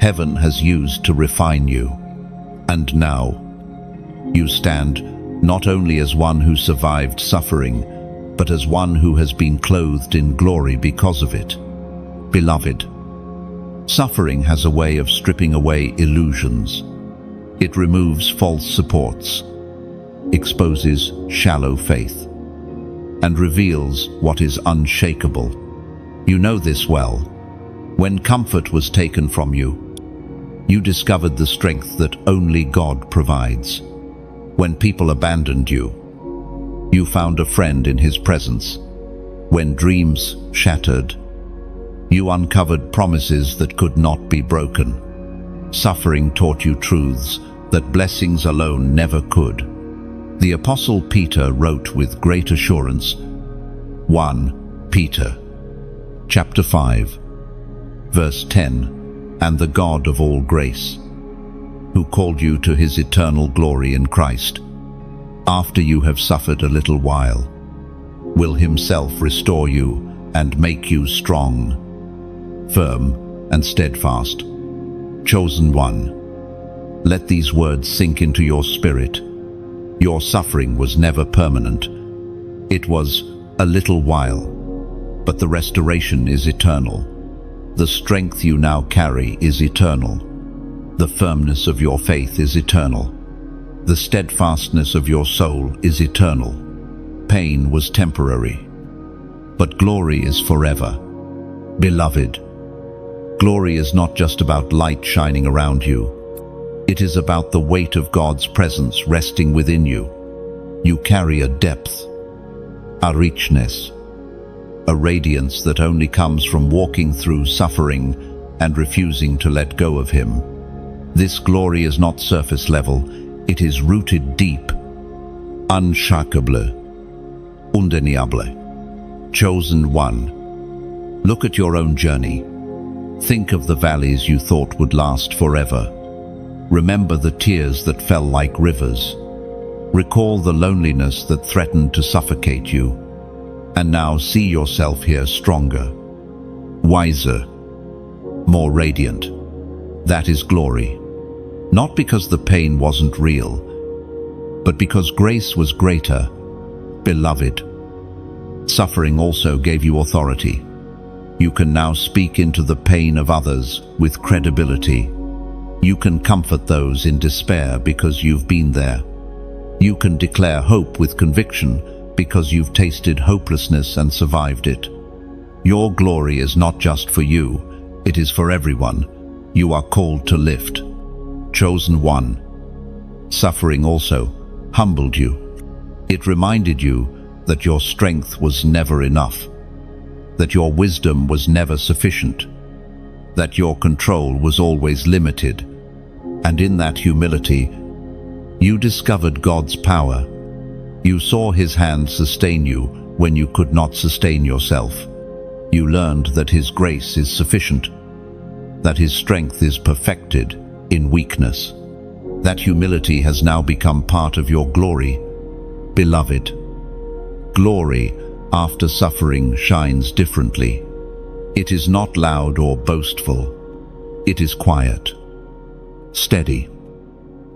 heaven has used to refine you. And now, you stand not only as one who survived suffering, but as one who has been clothed in glory because of it. Beloved, suffering has a way of stripping away illusions. It removes false supports, exposes shallow faith, and reveals what is unshakable. You know this well. When comfort was taken from you, you discovered the strength that only God provides. When people abandoned you, you found a friend in His presence. When dreams shattered, you uncovered promises that could not be broken. Suffering taught you truths that blessings alone never could. The Apostle Peter wrote with great assurance, 1 Peter, chapter 5, verse 10, "And the God of all grace, who called you to His eternal glory in Christ, after you have suffered a little while, will Himself restore you and make you strong, firm and steadfast." Chosen one, let these words sink into your spirit. Your suffering was never permanent. It was a little while, but the restoration is eternal. The strength you now carry is eternal. The firmness of your faith is eternal. The steadfastness of your soul is eternal. Pain was temporary, but glory is forever. Beloved, glory is not just about light shining around you. It is about the weight of God's presence resting within you. You carry a depth, a richness, a radiance that only comes from walking through suffering and refusing to let go of Him. This glory is not surface level, it is rooted deep, unshakable, undeniable. Chosen one, look at your own journey. Think of the valleys you thought would last forever. Remember the tears that fell like rivers. Recall the loneliness that threatened to suffocate you. And now see yourself here stronger, wiser, more radiant. That is glory. Not because the pain wasn't real, but because grace was greater. Beloved, suffering also gave you authority. You can now speak into the pain of others with credibility. You can comfort those in despair because you've been there. You can declare hope with conviction because you've tasted hopelessness and survived it. Your glory is not just for you, it is for everyone. You are called to lift. Chosen one, suffering also humbled you. It reminded you that your strength was never enough, that your wisdom was never sufficient, that your control was always limited. And in that humility, you discovered God's power. You saw His hand sustain you when you could not sustain yourself. You learned that His grace is sufficient, that His strength is perfected in weakness. That humility has now become part of your glory. Beloved, glory after suffering shines differently. It is not loud or boastful. It is quiet, steady,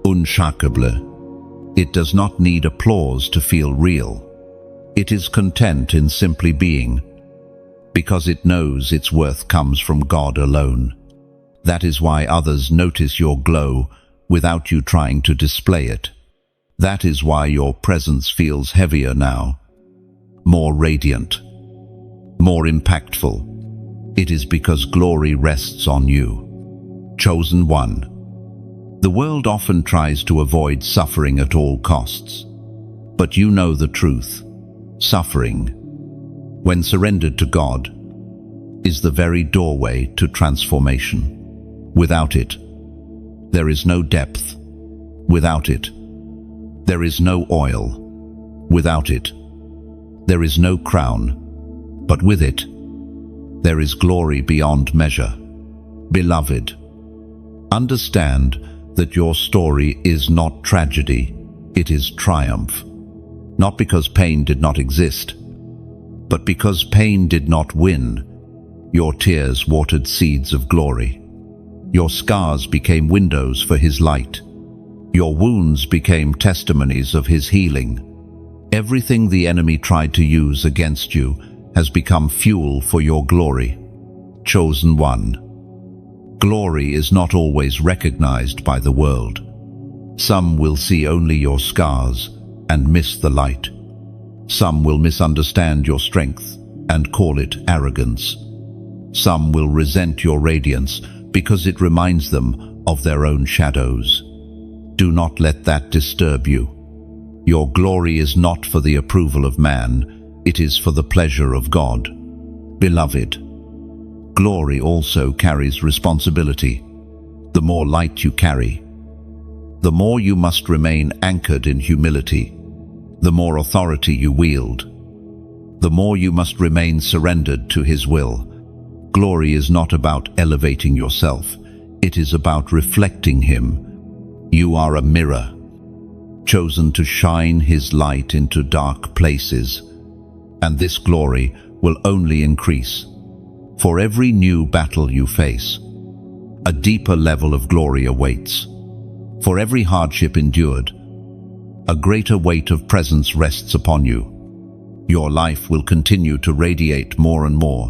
unshakable. It does not need applause to feel real. It is content in simply being, because it knows its worth comes from God alone. That is why others notice your glow without you trying to display it. That is why your presence feels heavier now, more radiant, more impactful. It is because glory rests on you. Chosen one. The world often tries to avoid suffering at all costs. But you know the truth. Suffering when surrendered to God, is the very doorway to transformation. Without it, there is no depth. Without it, there is no oil. Without it, there is no crown. But with it, there is glory beyond measure. Beloved, understand that your story is not tragedy, it is triumph. Not because pain did not exist, but because pain did not win. Your tears watered seeds of glory. Your scars became windows for His light. Your wounds became testimonies of His healing. Everything the enemy tried to use against you has become fuel for your glory. Chosen one. Glory is not always recognized by the world. Some will see only your scars and miss the light. Some will misunderstand your strength and call it arrogance. Some will resent your radiance because it reminds them of their own shadows. Do not let that disturb you. Your glory is not for the approval of man, it is for the pleasure of God. Beloved, glory also carries responsibility. The more light you carry, the more you must remain anchored in humility. The more authority you wield, the more you must remain surrendered to His will. Glory is not about elevating yourself, it is about reflecting Him. You are a mirror, chosen to shine His light into dark places, and this glory will only increase. For every new battle you face, a deeper level of glory awaits. For every hardship endured, a greater weight of presence rests upon you. Your life will continue to radiate more and more,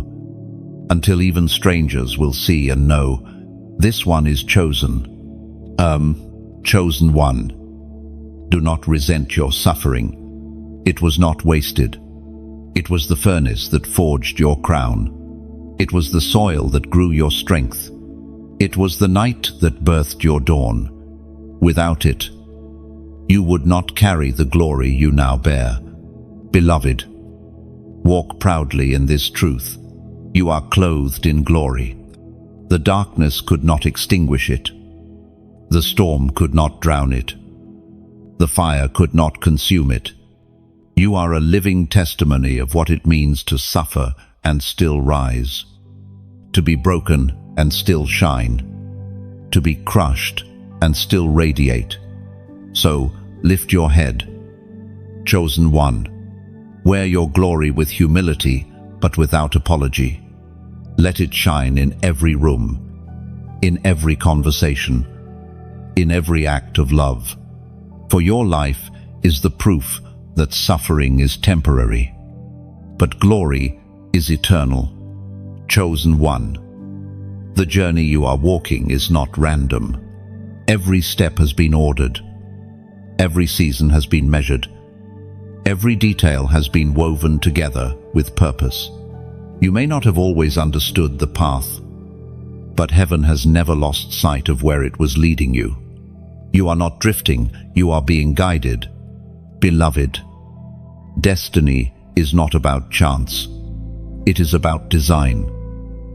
until even strangers will see and know, this one is chosen. Chosen one. Do not resent your suffering. It was not wasted. It was the furnace that forged your crown. It was the soil that grew your strength. It was the night that birthed your dawn. Without it, you would not carry the glory you now bear. Beloved, walk proudly in this truth. You are clothed in glory. The darkness could not extinguish it. The storm could not drown it. The fire could not consume it. You are a living testimony of what it means to suffer and still rise, to be broken and still shine, to be crushed and still radiate. So, lift your head. Chosen one, wear your glory with humility, but without apology. Let it shine in every room, in every conversation, in every act of love. For your life is the proof that suffering is temporary, but glory is eternal. Chosen one, the journey you are walking is not random. Every step has been ordered. Every season has been measured. Every detail has been woven together with purpose. You may not have always understood the path, but heaven has never lost sight of where it was leading you. You are not drifting, you are being guided. Beloved, destiny is not about chance. It is about design.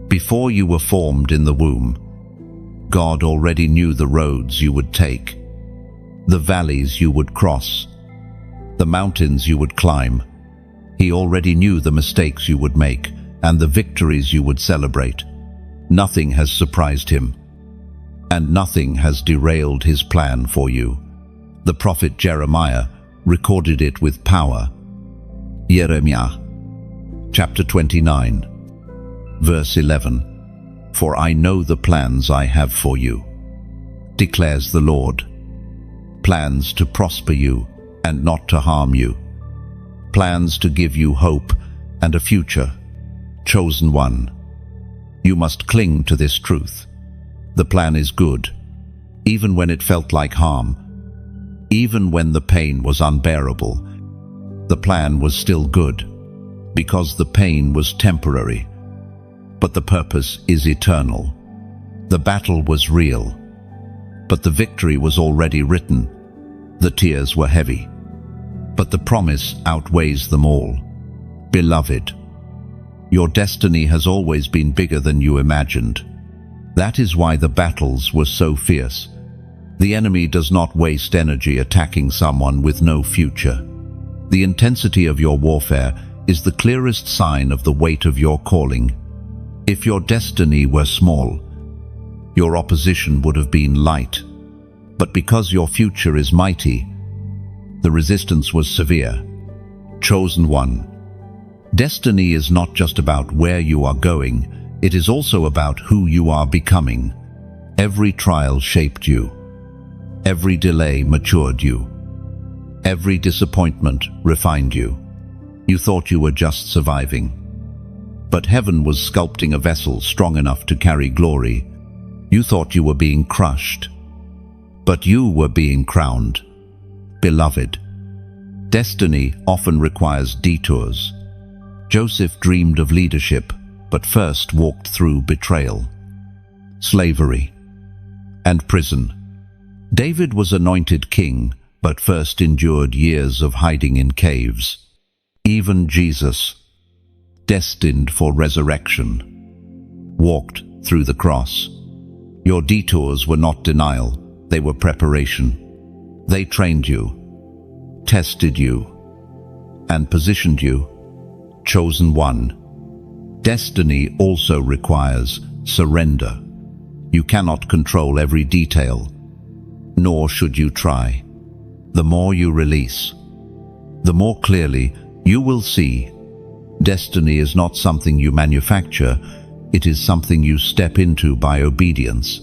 Before you were formed in the womb, God already knew the roads you would take, the valleys you would cross, the mountains you would climb. He already knew the mistakes you would make and the victories you would celebrate. Nothing has surprised Him, and nothing has derailed His plan for you. The prophet Jeremiah recorded it with power. Jeremiah, chapter 29, verse 11. For I know the plans I have for you, declares the Lord. Plans to prosper you and not to harm you. Plans to give you hope and a future. Chosen one, you must cling to this truth. The plan is good, even when it felt like harm, even when the pain was unbearable. The plan was still good, because the pain was temporary, but the purpose is eternal. The battle was real, but the victory was already written. The tears were heavy, but the promise outweighs them all. Beloved, Your destiny has always been bigger than you imagined. That is why the battles were so fierce. The enemy does not waste energy attacking someone with no future. The intensity of your warfare is the clearest sign of the weight of your calling. If your destiny were small, your opposition would have been light. But because your future is mighty, the resistance was severe. Chosen one. Destiny is not just about where you are going, it is also about who you are becoming. Every trial shaped you. Every delay matured you. Every disappointment refined you. You thought you were just surviving. But heaven was sculpting a vessel strong enough to carry glory. You thought you were being crushed. But you were being crowned. Beloved, destiny often requires detours. Joseph dreamed of leadership, but first walked through betrayal, slavery, and prison. David was anointed king, but first endured years of hiding in caves. Even Jesus, destined for resurrection, walked through the cross. Your detours were not denial, they were preparation. They trained you, tested you, and positioned you. Chosen one. Destiny also requires surrender. You cannot control every detail, nor should you try. The more you release, the more clearly you will see. Destiny is not something you manufacture, it is something you step into by obedience.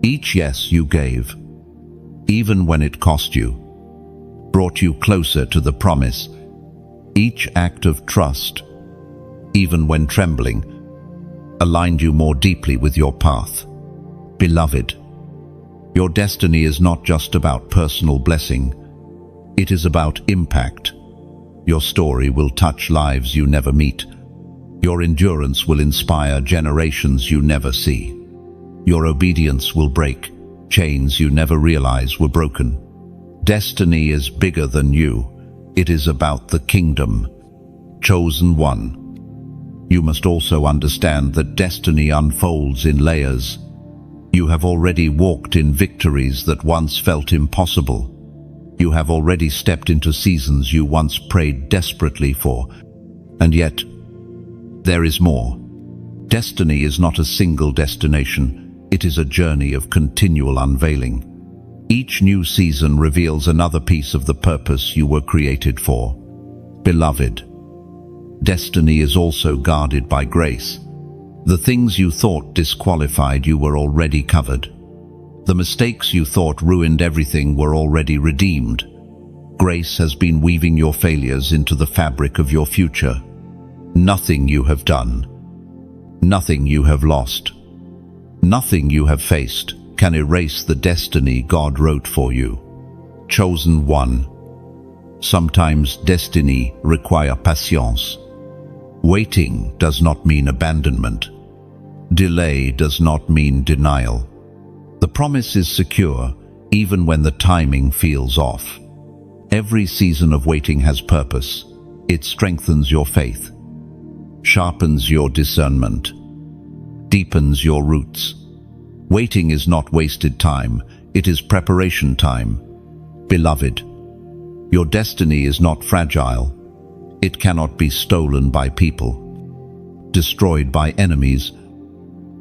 Each yes you gave, even when it cost you, brought you closer to the promise. Each act of trust, even when trembling, aligned you more deeply with your path. Beloved, your destiny is not just about personal blessing, it is about impact. Your story will touch lives you never meet. Your endurance will inspire generations you never see. Your obedience will break chains you never realize were broken. Destiny is bigger than you. It is about the kingdom. Chosen one. You must also understand that destiny unfolds in layers. You have already walked in victories that once felt impossible. You have already stepped into seasons you once prayed desperately for. And yet, there is more. Destiny is not a single destination. It is a journey of continual unveiling. Each new season reveals another piece of the purpose you were created for. Beloved, destiny is also guarded by grace. The things you thought disqualified you were already covered. The mistakes you thought ruined everything were already redeemed. Grace has been weaving your failures into the fabric of your future. Nothing you have done, nothing you have lost, nothing you have faced can erase the destiny God wrote for you. Chosen one. Sometimes destiny requires patience. Waiting does not mean abandonment. Delay does not mean denial. The promise is secure even when the timing feels off. Every season of waiting has purpose. It strengthens your faith, sharpens your discernment, deepens your roots. Waiting is not wasted time, it is preparation time. Beloved, your destiny is not fragile. It cannot be stolen by people, destroyed by enemies,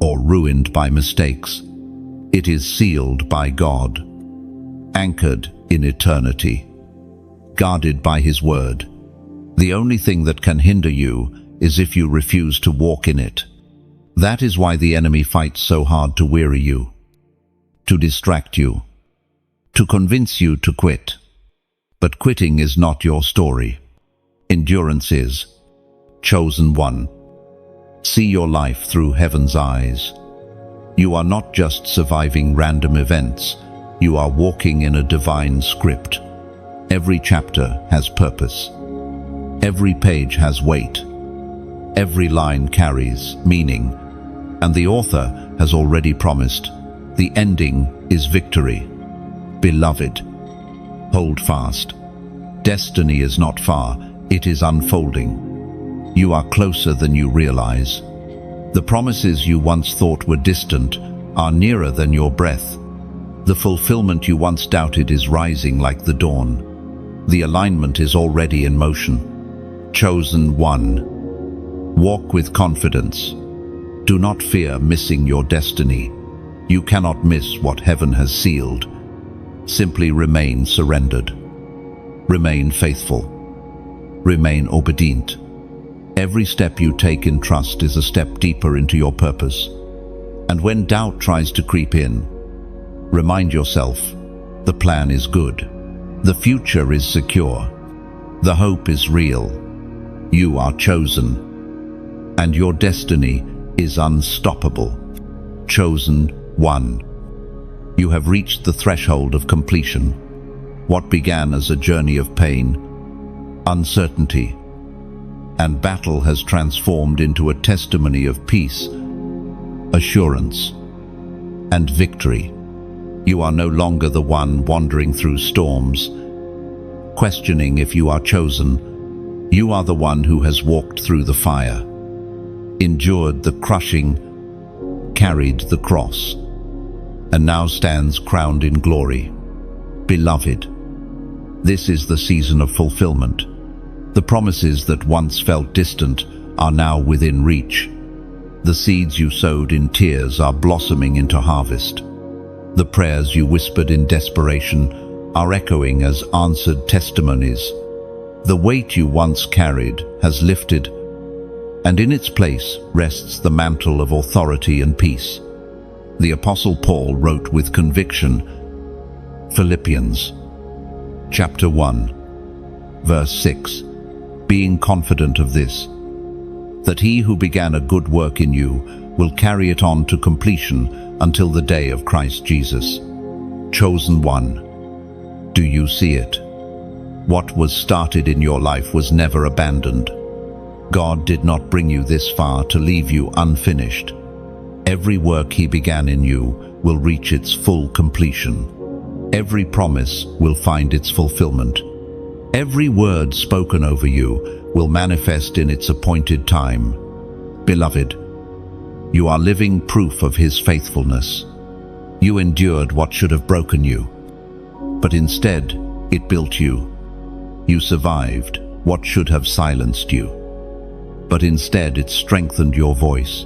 or ruined by mistakes. It is sealed by God, anchored in eternity, guarded by His word. The only thing that can hinder you is if you refuse to walk in it. That is why the enemy fights so hard to weary you, to distract you, to convince you to quit. But quitting is not your story. Endurance is. Chosen one. See your life through heaven's eyes. You are not just surviving random events, you are walking in a divine script. Every chapter has purpose. Every page has weight. Every line carries meaning. And the author has already promised, the ending is victory. Beloved, hold fast. Destiny is not far, it is unfolding. You are closer than you realize. The promises you once thought were distant are nearer than your breath. The fulfillment you once doubted is rising like the dawn. The alignment is already in motion. Chosen one. Walk with confidence. Do not fear missing your destiny. You cannot miss what heaven has sealed. Simply remain surrendered. Remain faithful. Remain obedient. Every step you take in trust is a step deeper into your purpose. And when doubt tries to creep in, remind yourself, the plan is good. The future is secure. The hope is real. You are chosen. And your destiny is unstoppable. Chosen one. You have reached the threshold of completion. What began as a journey of pain, uncertainty, and battle has transformed into a testimony of peace, assurance, and victory. You are no longer the one wandering through storms, questioning if you are chosen. You are the one who has walked through the fire, endured the crushing, carried the cross, and now stands crowned in glory. Beloved, this is the season of fulfillment. The promises that once felt distant are now within reach. The seeds you sowed in tears are blossoming into harvest. The prayers you whispered in desperation are echoing as answered testimonies. The weight you once carried has lifted, and in its place rests the mantle of authority and peace. The Apostle Paul wrote with conviction, Philippians chapter 1, verse 6, being confident of this, that he who began a good work in you will carry it on to completion until the day of Christ Jesus. Chosen one. Do you see it? What was started in your life was never abandoned. God did not bring you this far to leave you unfinished. Every work he began in you will reach its full completion. Every promise will find its fulfillment. Every word spoken over you will manifest in its appointed time. Beloved, you are living proof of his faithfulness. You endured what should have broken you, but instead it built you. You survived what should have silenced you, but instead it strengthened your voice.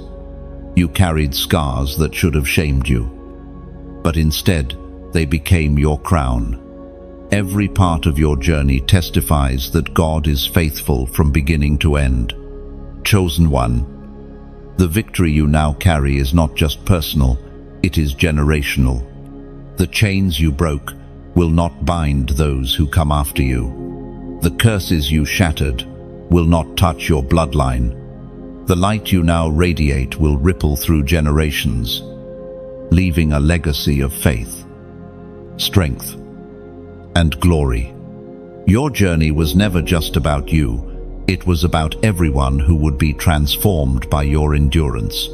You carried scars that should have shamed you, but instead they became your crown. Every part of your journey testifies that God is faithful from beginning to end. Chosen one. The victory you now carry is not just personal, it is generational. The chains you broke will not bind those who come after you. The curses you shattered will not touch your bloodline. The light you now radiate will ripple through generations, leaving a legacy of faith, strength, and glory. Your journey was never just about you. It was about everyone who would be transformed by your endurance.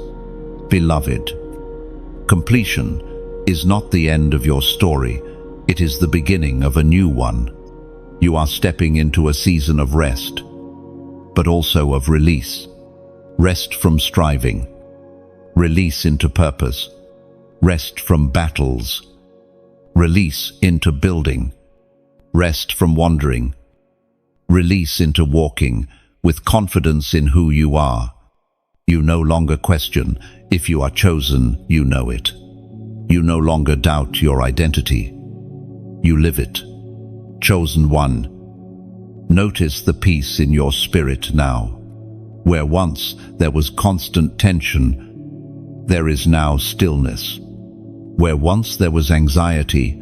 Beloved, completion is not the end of your story. It is the beginning of a new one. You are stepping into a season of rest, but also of release. Rest from striving, release into purpose, rest from battles, release into building, rest from wandering, release into walking with confidence in who you are. You no longer question if you are chosen, you know it. You no longer doubt your identity. You live it. Chosen one. Notice the peace in your spirit now. Where once there was constant tension, there is now stillness. Where once there was anxiety,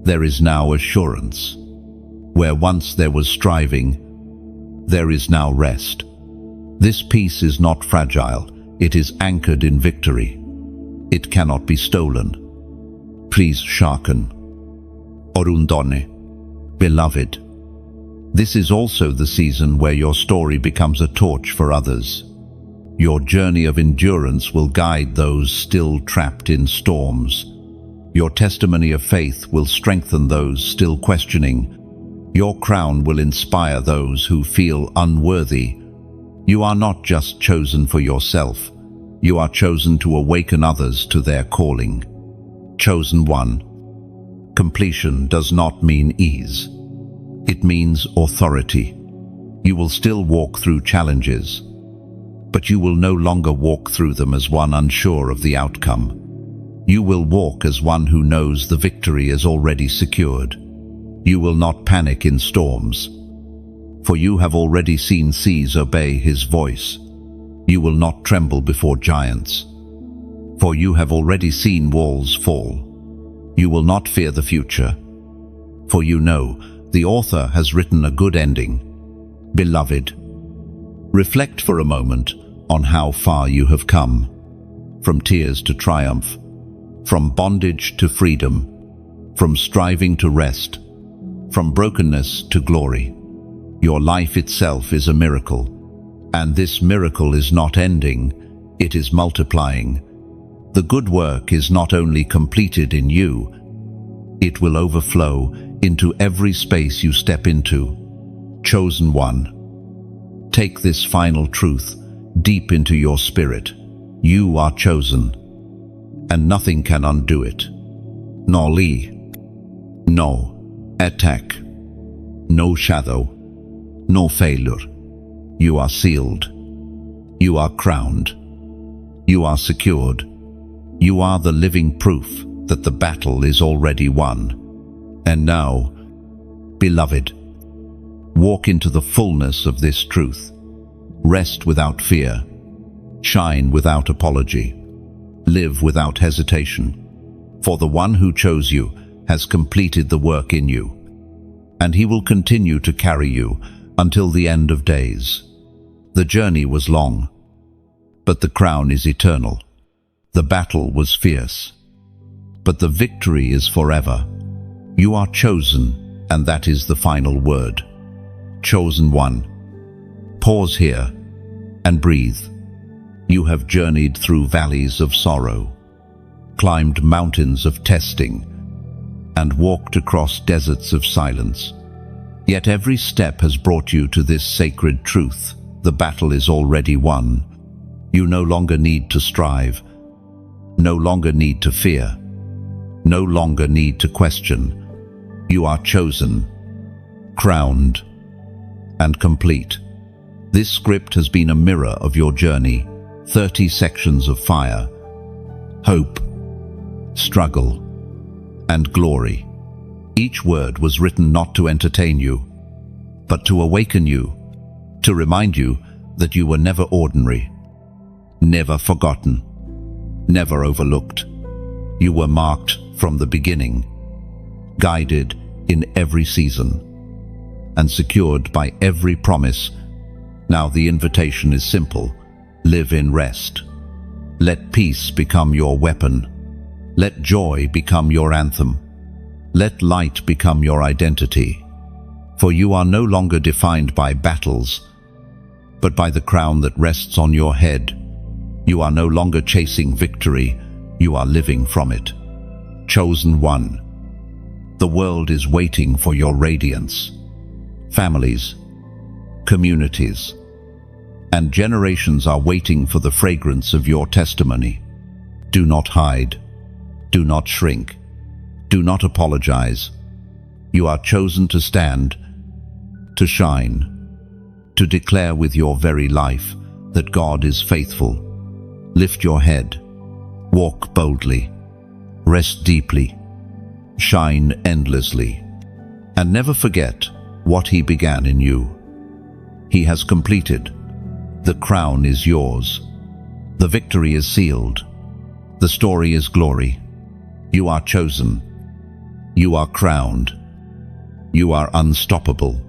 there is now assurance. Where once there was striving, there is now rest. This peace is not fragile, it is anchored in victory. It cannot be stolen. Please sharken. Orundone. Beloved. This is also the season where your story becomes a torch for others. Your journey of endurance will guide those still trapped in storms. Your testimony of faith will strengthen those still questioning. Your crown will inspire those who feel unworthy. You are not just chosen for yourself, you are chosen to awaken others to their calling. Chosen one. Completion does not mean ease. It means authority. You will still walk through challenges, but you will no longer walk through them as one unsure of the outcome. You will walk as one who knows the victory is already secured. You will not panic in storms, for you have already seen seas obey his voice. You will not tremble before giants, for you have already seen walls fall. You will not fear the future, for you know the author has written a good ending. Beloved, reflect for a moment on how far you have come, from tears to triumph, from bondage to freedom, from striving to rest, from brokenness to glory. Your life itself is a miracle, and this miracle is not ending, it is multiplying. The good work is not only completed in you, it will overflow into every space you step into. Chosen one. Take this final truth deep into your spirit. You are chosen, and nothing can undo it. No lie, no attack, no shadow, no failure. You are sealed. You are crowned. You are secured. You are the living proof that the battle is already won. And now, beloved, walk into the fullness of this truth. Rest without fear. Shine without apology. Live without hesitation. For the one who chose you has completed the work in you, and he will continue to carry you until the end of days. The journey was long, but the crown is eternal. The battle was fierce, but the victory is forever. You are chosen, and that is the final word. Chosen one. Pause here and breathe. You have journeyed through valleys of sorrow, climbed mountains of testing, and walked across deserts of silence. Yet every step has brought you to this sacred truth. The battle is already won. You no longer need to strive, no longer need to fear, no longer need to question. You are chosen, crowned, and complete. This script has been a mirror of your journey. 30 sections of fire, hope, struggle, and glory. Each word was written not to entertain you, but to awaken you, to remind you that you were never ordinary, never forgotten, never overlooked. You were marked from the beginning, guided in every season, and secured by every promise. Now the invitation is simple. Live in rest. Let peace become your weapon. Let joy become your anthem. Let light become your identity. For you are no longer defined by battles, but by the crown that rests on your head. You are no longer chasing victory, you are living from it. Chosen one. The world is waiting for your radiance. Families, communities, and generations are waiting for the fragrance of your testimony. Do not hide. Do not shrink. Do not apologize. You are chosen to stand, to shine, to declare with your very life that God is faithful. Lift your head. Walk boldly. Rest deeply. Shine endlessly. And never forget what He began in you. He has completed. The crown is yours. The victory is sealed. The story is glory. You are chosen. You are crowned. You are unstoppable.